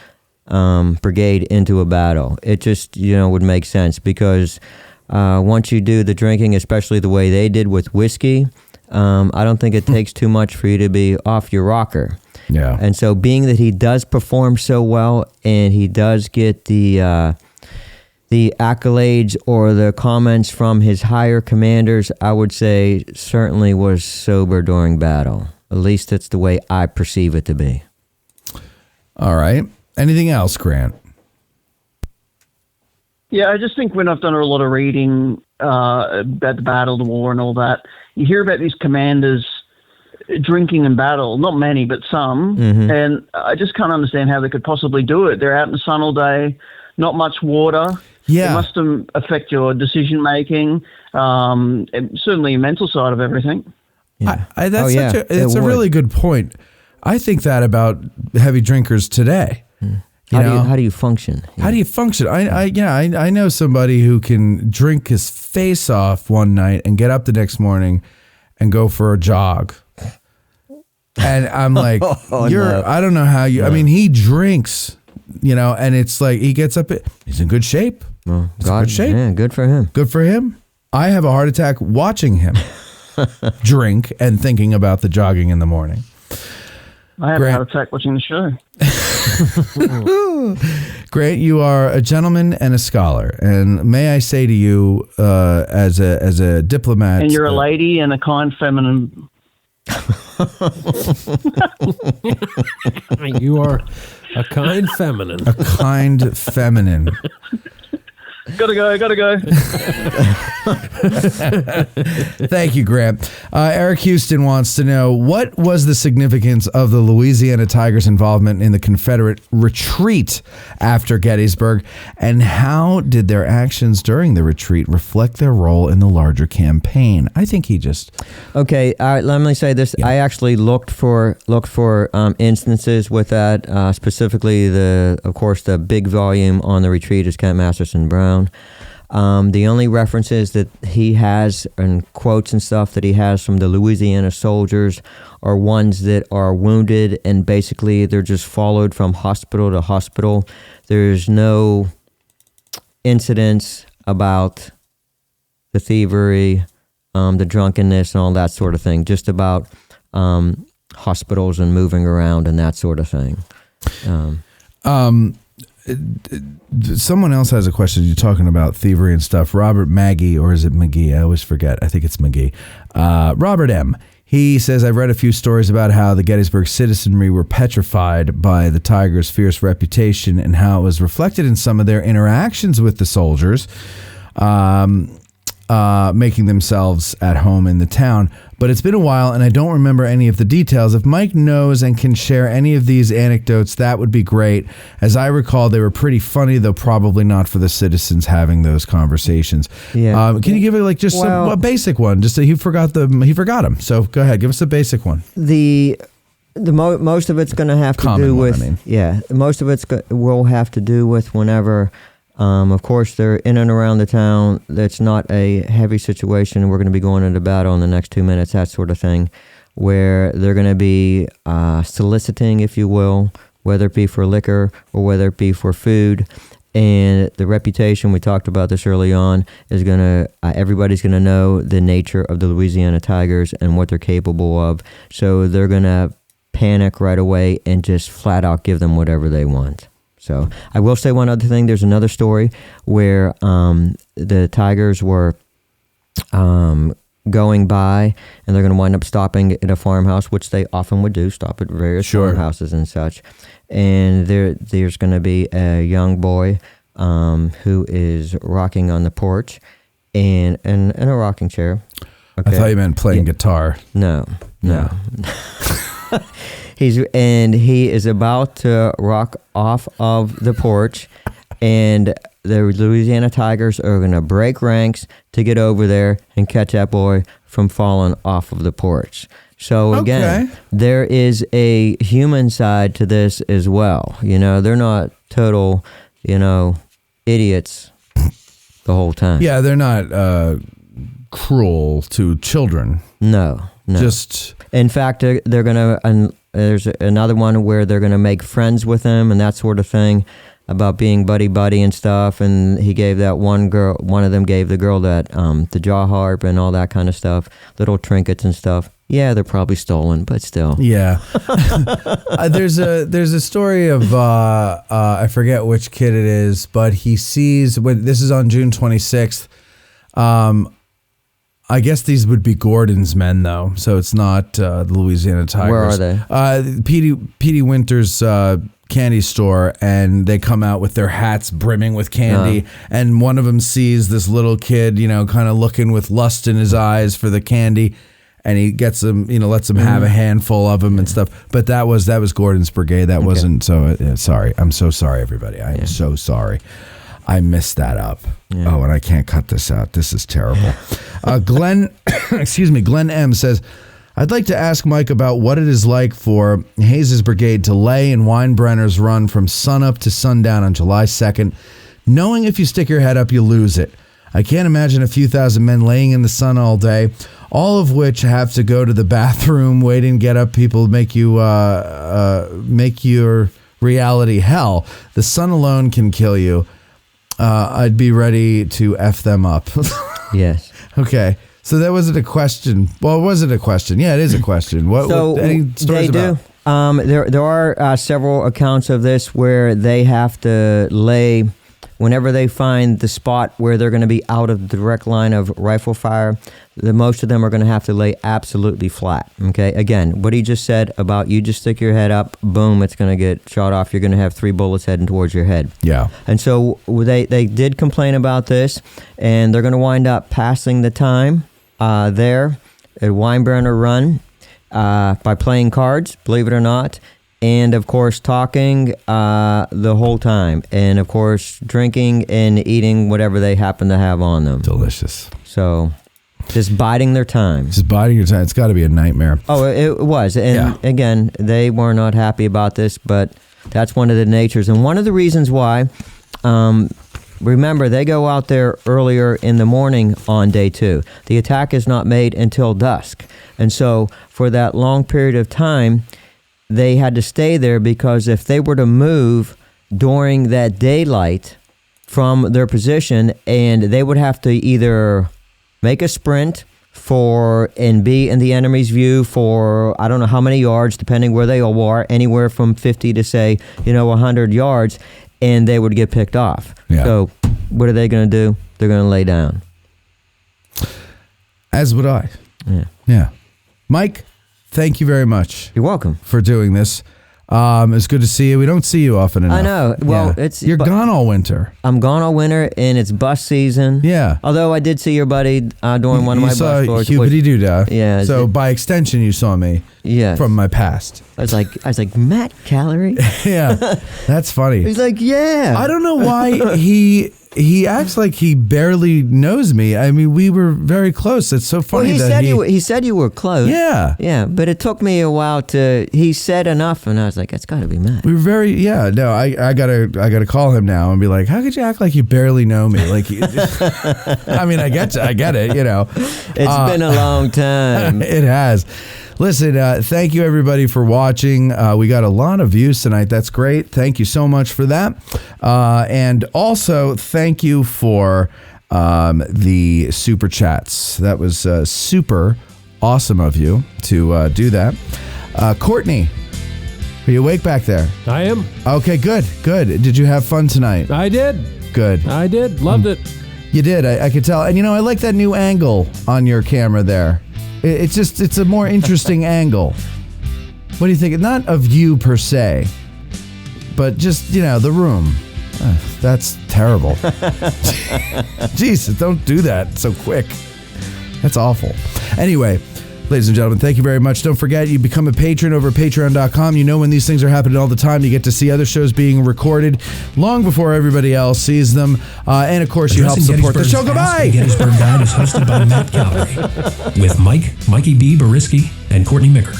brigade into a battle. It just, would make sense, because once you do the drinking, especially the way they did with whiskey, I don't think it takes too much for you to be off your rocker. Yeah. And so, being that he does perform so well, and he does get the accolades or the comments from his higher commanders, I would say certainly was sober during battle. At least that's the way I perceive it to be. All right. Anything else, Grant? Yeah, I just think when I've done a lot of reading about the battle, the war, and all that, you hear about these commanders drinking in battle. Not many, but some. Mm-hmm. And I just can't understand how they could possibly do it. They're out in the sun all day, not much water. Yeah. It must affect your decision making, and certainly your mental side of everything. Yeah. It's a really good point. I think that about heavy drinkers today. How do you function? Yeah. How do you function? I know somebody who can drink his face off one night and get up the next morning and go for a jog. And I'm like, no. I don't know how you. No. I mean, he drinks, and it's like he gets up. He's in good shape. Well, he's in good shape. Yeah, good for him. Good for him. I have a heart attack watching him drink and thinking about the jogging in the morning. I had a heart attack watching the show. Grant, you are a gentleman and a scholar, and may I say to you, as a diplomat, and you're a lady and a kind feminine. You are a kind feminine. A kind feminine. Gotta go. Thank you, Grant. Eric Houston wants to know, what was the significance of the Louisiana Tigers' involvement in the Confederate retreat after Gettysburg, and how did their actions during the retreat reflect their role in the larger campaign? I think he just... Okay, let me say this. Yeah. I actually looked for instances with that, specifically of course, the big volume on the retreat is Kent Masterson Brown. The only references that he has and quotes and stuff that he has from the Louisiana soldiers are ones that are wounded, and basically they're just followed from hospital to hospital. There's no incidents about the thievery, the drunkenness, and all that sort of thing. Just about hospitals and moving around and that sort of thing. Someone else has a question. You're talking about thievery and stuff. Robert Maggie, or is it McGee? I always forget. I think it's McGee. Robert M. He says, I've read a few stories about how the Gettysburg citizenry were petrified by the Tigers' fierce reputation and how it was reflected in some of their interactions with the soldiers, making themselves at home in the town. But it's been a while, and I don't remember any of the details. If Mike knows and can share any of these anecdotes, that would be great. As I recall, they were pretty funny, though probably not for the citizens having those conversations. Yeah. Can you give it a basic one? Just that he forgot them. So go ahead, give us a basic one. Most of it's going to have to do with most of it's will have to do with whenever. Of course, they're in and around the town. That's not a heavy situation. We're going to be going into battle in the next 2 minutes, that sort of thing, where they're going to be soliciting, if you will, whether it be for liquor or whether it be for food. And the reputation, we talked about this early on, is going to, everybody's going to know the nature of the Louisiana Tigers and what they're capable of. So they're going to panic right away and just flat out give them whatever they want. So I will say one other thing. There's another story where the Tigers were going by, and they're going to wind up stopping at a farmhouse, which they often would do, stop at various farmhouses and such. And there's going to be a young boy who is rocking on the porch and in a rocking chair. Okay. I thought you meant playing guitar. No. He is about to rock off of the porch, and the Louisiana Tigers are going to break ranks to get over there and catch that boy from falling off of the porch. So again, there is a human side to this as well. They're not total, idiots the whole time. Yeah, they're not cruel to children. No. Just in fact, they're gonna. There's another one where they're gonna make friends with them and that sort of thing, about being buddy and stuff. And he gave that one girl. One of them gave the girl that the jaw harp and all that kind of stuff, little trinkets and stuff. Yeah, they're probably stolen, but still. Yeah. There's a story of I forget which kid it is, but he sees this is on June 26th. I guess these would be Gordon's men, though, so it's not the Louisiana Tigers. Where are they? Petey Winter's candy store, and they come out with their hats brimming with candy, and one of them sees this little kid, kind of looking with lust in his eyes for the candy, and he gets them, lets them have a handful of them and stuff. But that was Gordon's Brigade. That wasn't so. Sorry, I'm so sorry, everybody. I am so sorry. I messed that up. Yeah. Oh, and I can't cut this out. This is terrible. Glenn M says, I'd like to ask Mike about what it is like for Hayes's Brigade to lay in Weinbrenner's run from sunup to sundown on July 2nd, knowing if you stick your head up, you lose it. I can't imagine a few thousand men laying in the sun all day, all of which have to go to the bathroom, waiting to get up. People make your reality hell. The sun alone can kill you. I'd be ready to F them up. Yes. Okay. So that wasn't a question. Well, was it a question? Yeah, it is a question. What any stories they about? There are several accounts of this where they have to lay, whenever they find the spot where they're going to be out of the direct line of rifle fire, most of them are going to have to lay absolutely flat. Okay, again, what he just said about you just stick your head up, boom, it's going to get shot off. You're going to have 3 bullets heading towards your head. Yeah. And so they did complain about this, and they're going to wind up passing the time there at Weinbrenner Run by playing cards, believe it or not. And, of course, talking the whole time. And, of course, drinking and eating whatever they happen to have on them. Delicious. So, just biding their time. Just biding your time. It's got to be a nightmare. Oh, it was. And, again, they were not happy about this, but that's one of the natures. And one of the reasons why, remember, they go out there earlier in the morning on day 2. The attack is not made until dusk. And so, for that long period of time, they had to stay there, because if they were to move during that daylight from their position, and they would have to either make a sprint and be in the enemy's view for I don't know how many yards, depending where they all are, anywhere from 50 to say 100 yards, and they would get picked off. Yeah. So what are they going to do? They're going to lay down. As would I. Yeah. Mike, thank you very much. You're welcome for doing this. It's good to see you. We don't see you often enough. I know. Well, you're gone all winter. I'm gone all winter, and it's bus season. Yeah. Although I did see your buddy during one of my bus tours. Hubity-doo-dah. Yeah. So by extension, you saw me. Yeah. From my past. I was like Matt Callery. Yeah. That's funny. He's like, yeah. I don't know why he acts like he barely knows me. I mean, we were very close. It's so funny he said you were close. Yeah. Yeah, but it took me a while he said enough, and I was like, it's got to be Matt. We were very, no, I gotta call him now and be like, how could you act like you barely know me? Like, I mean, I get it, It's been a long time. It has. Listen, thank you everybody for watching. We got a lot of views tonight. That's great. Thank you so much for that. And also, thank you for the super chats. That was super awesome of you to do that. Courtney, are you awake back there? I am. Okay, good. Did you have fun tonight? I did. Good. I did. Loved it. You did. I could tell. And I like that new angle on your camera there. It's a more interesting angle. What do you think? Not of you per se, but just, the room. That's terrible. Jesus, don't do that so quick. That's awful. Anyway, Ladies and gentlemen, thank you very much. Don't forget, you become a patron over at patreon.com. You know when these things are happening all the time. You get to see other shows being recorded long before everybody else sees them. And, of course, you help support the show. Goodbye! The Gettysburg Guide is hosted by Matt Callery with Mikey B. Bariski, and Courtney Micker.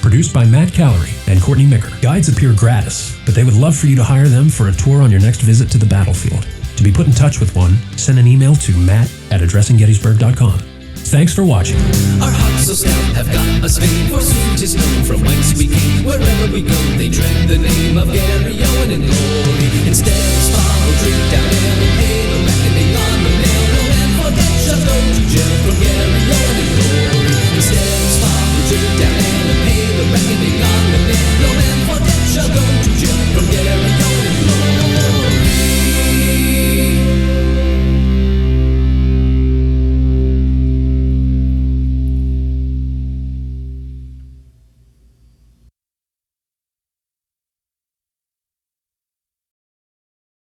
Produced by Matt Callery and Courtney Micker. Guides appear gratis, but they would love for you to hire them for a tour on your next visit to the battlefield. To be put in touch with one, send an email to matt@addressinggettysburg.com. Thanks for watching. Our hearts so stout have got us fame, for soon 'tis known from whence we came. Wherever we go, they dread the name of Gary Owen in glory. Instead of smile, drink down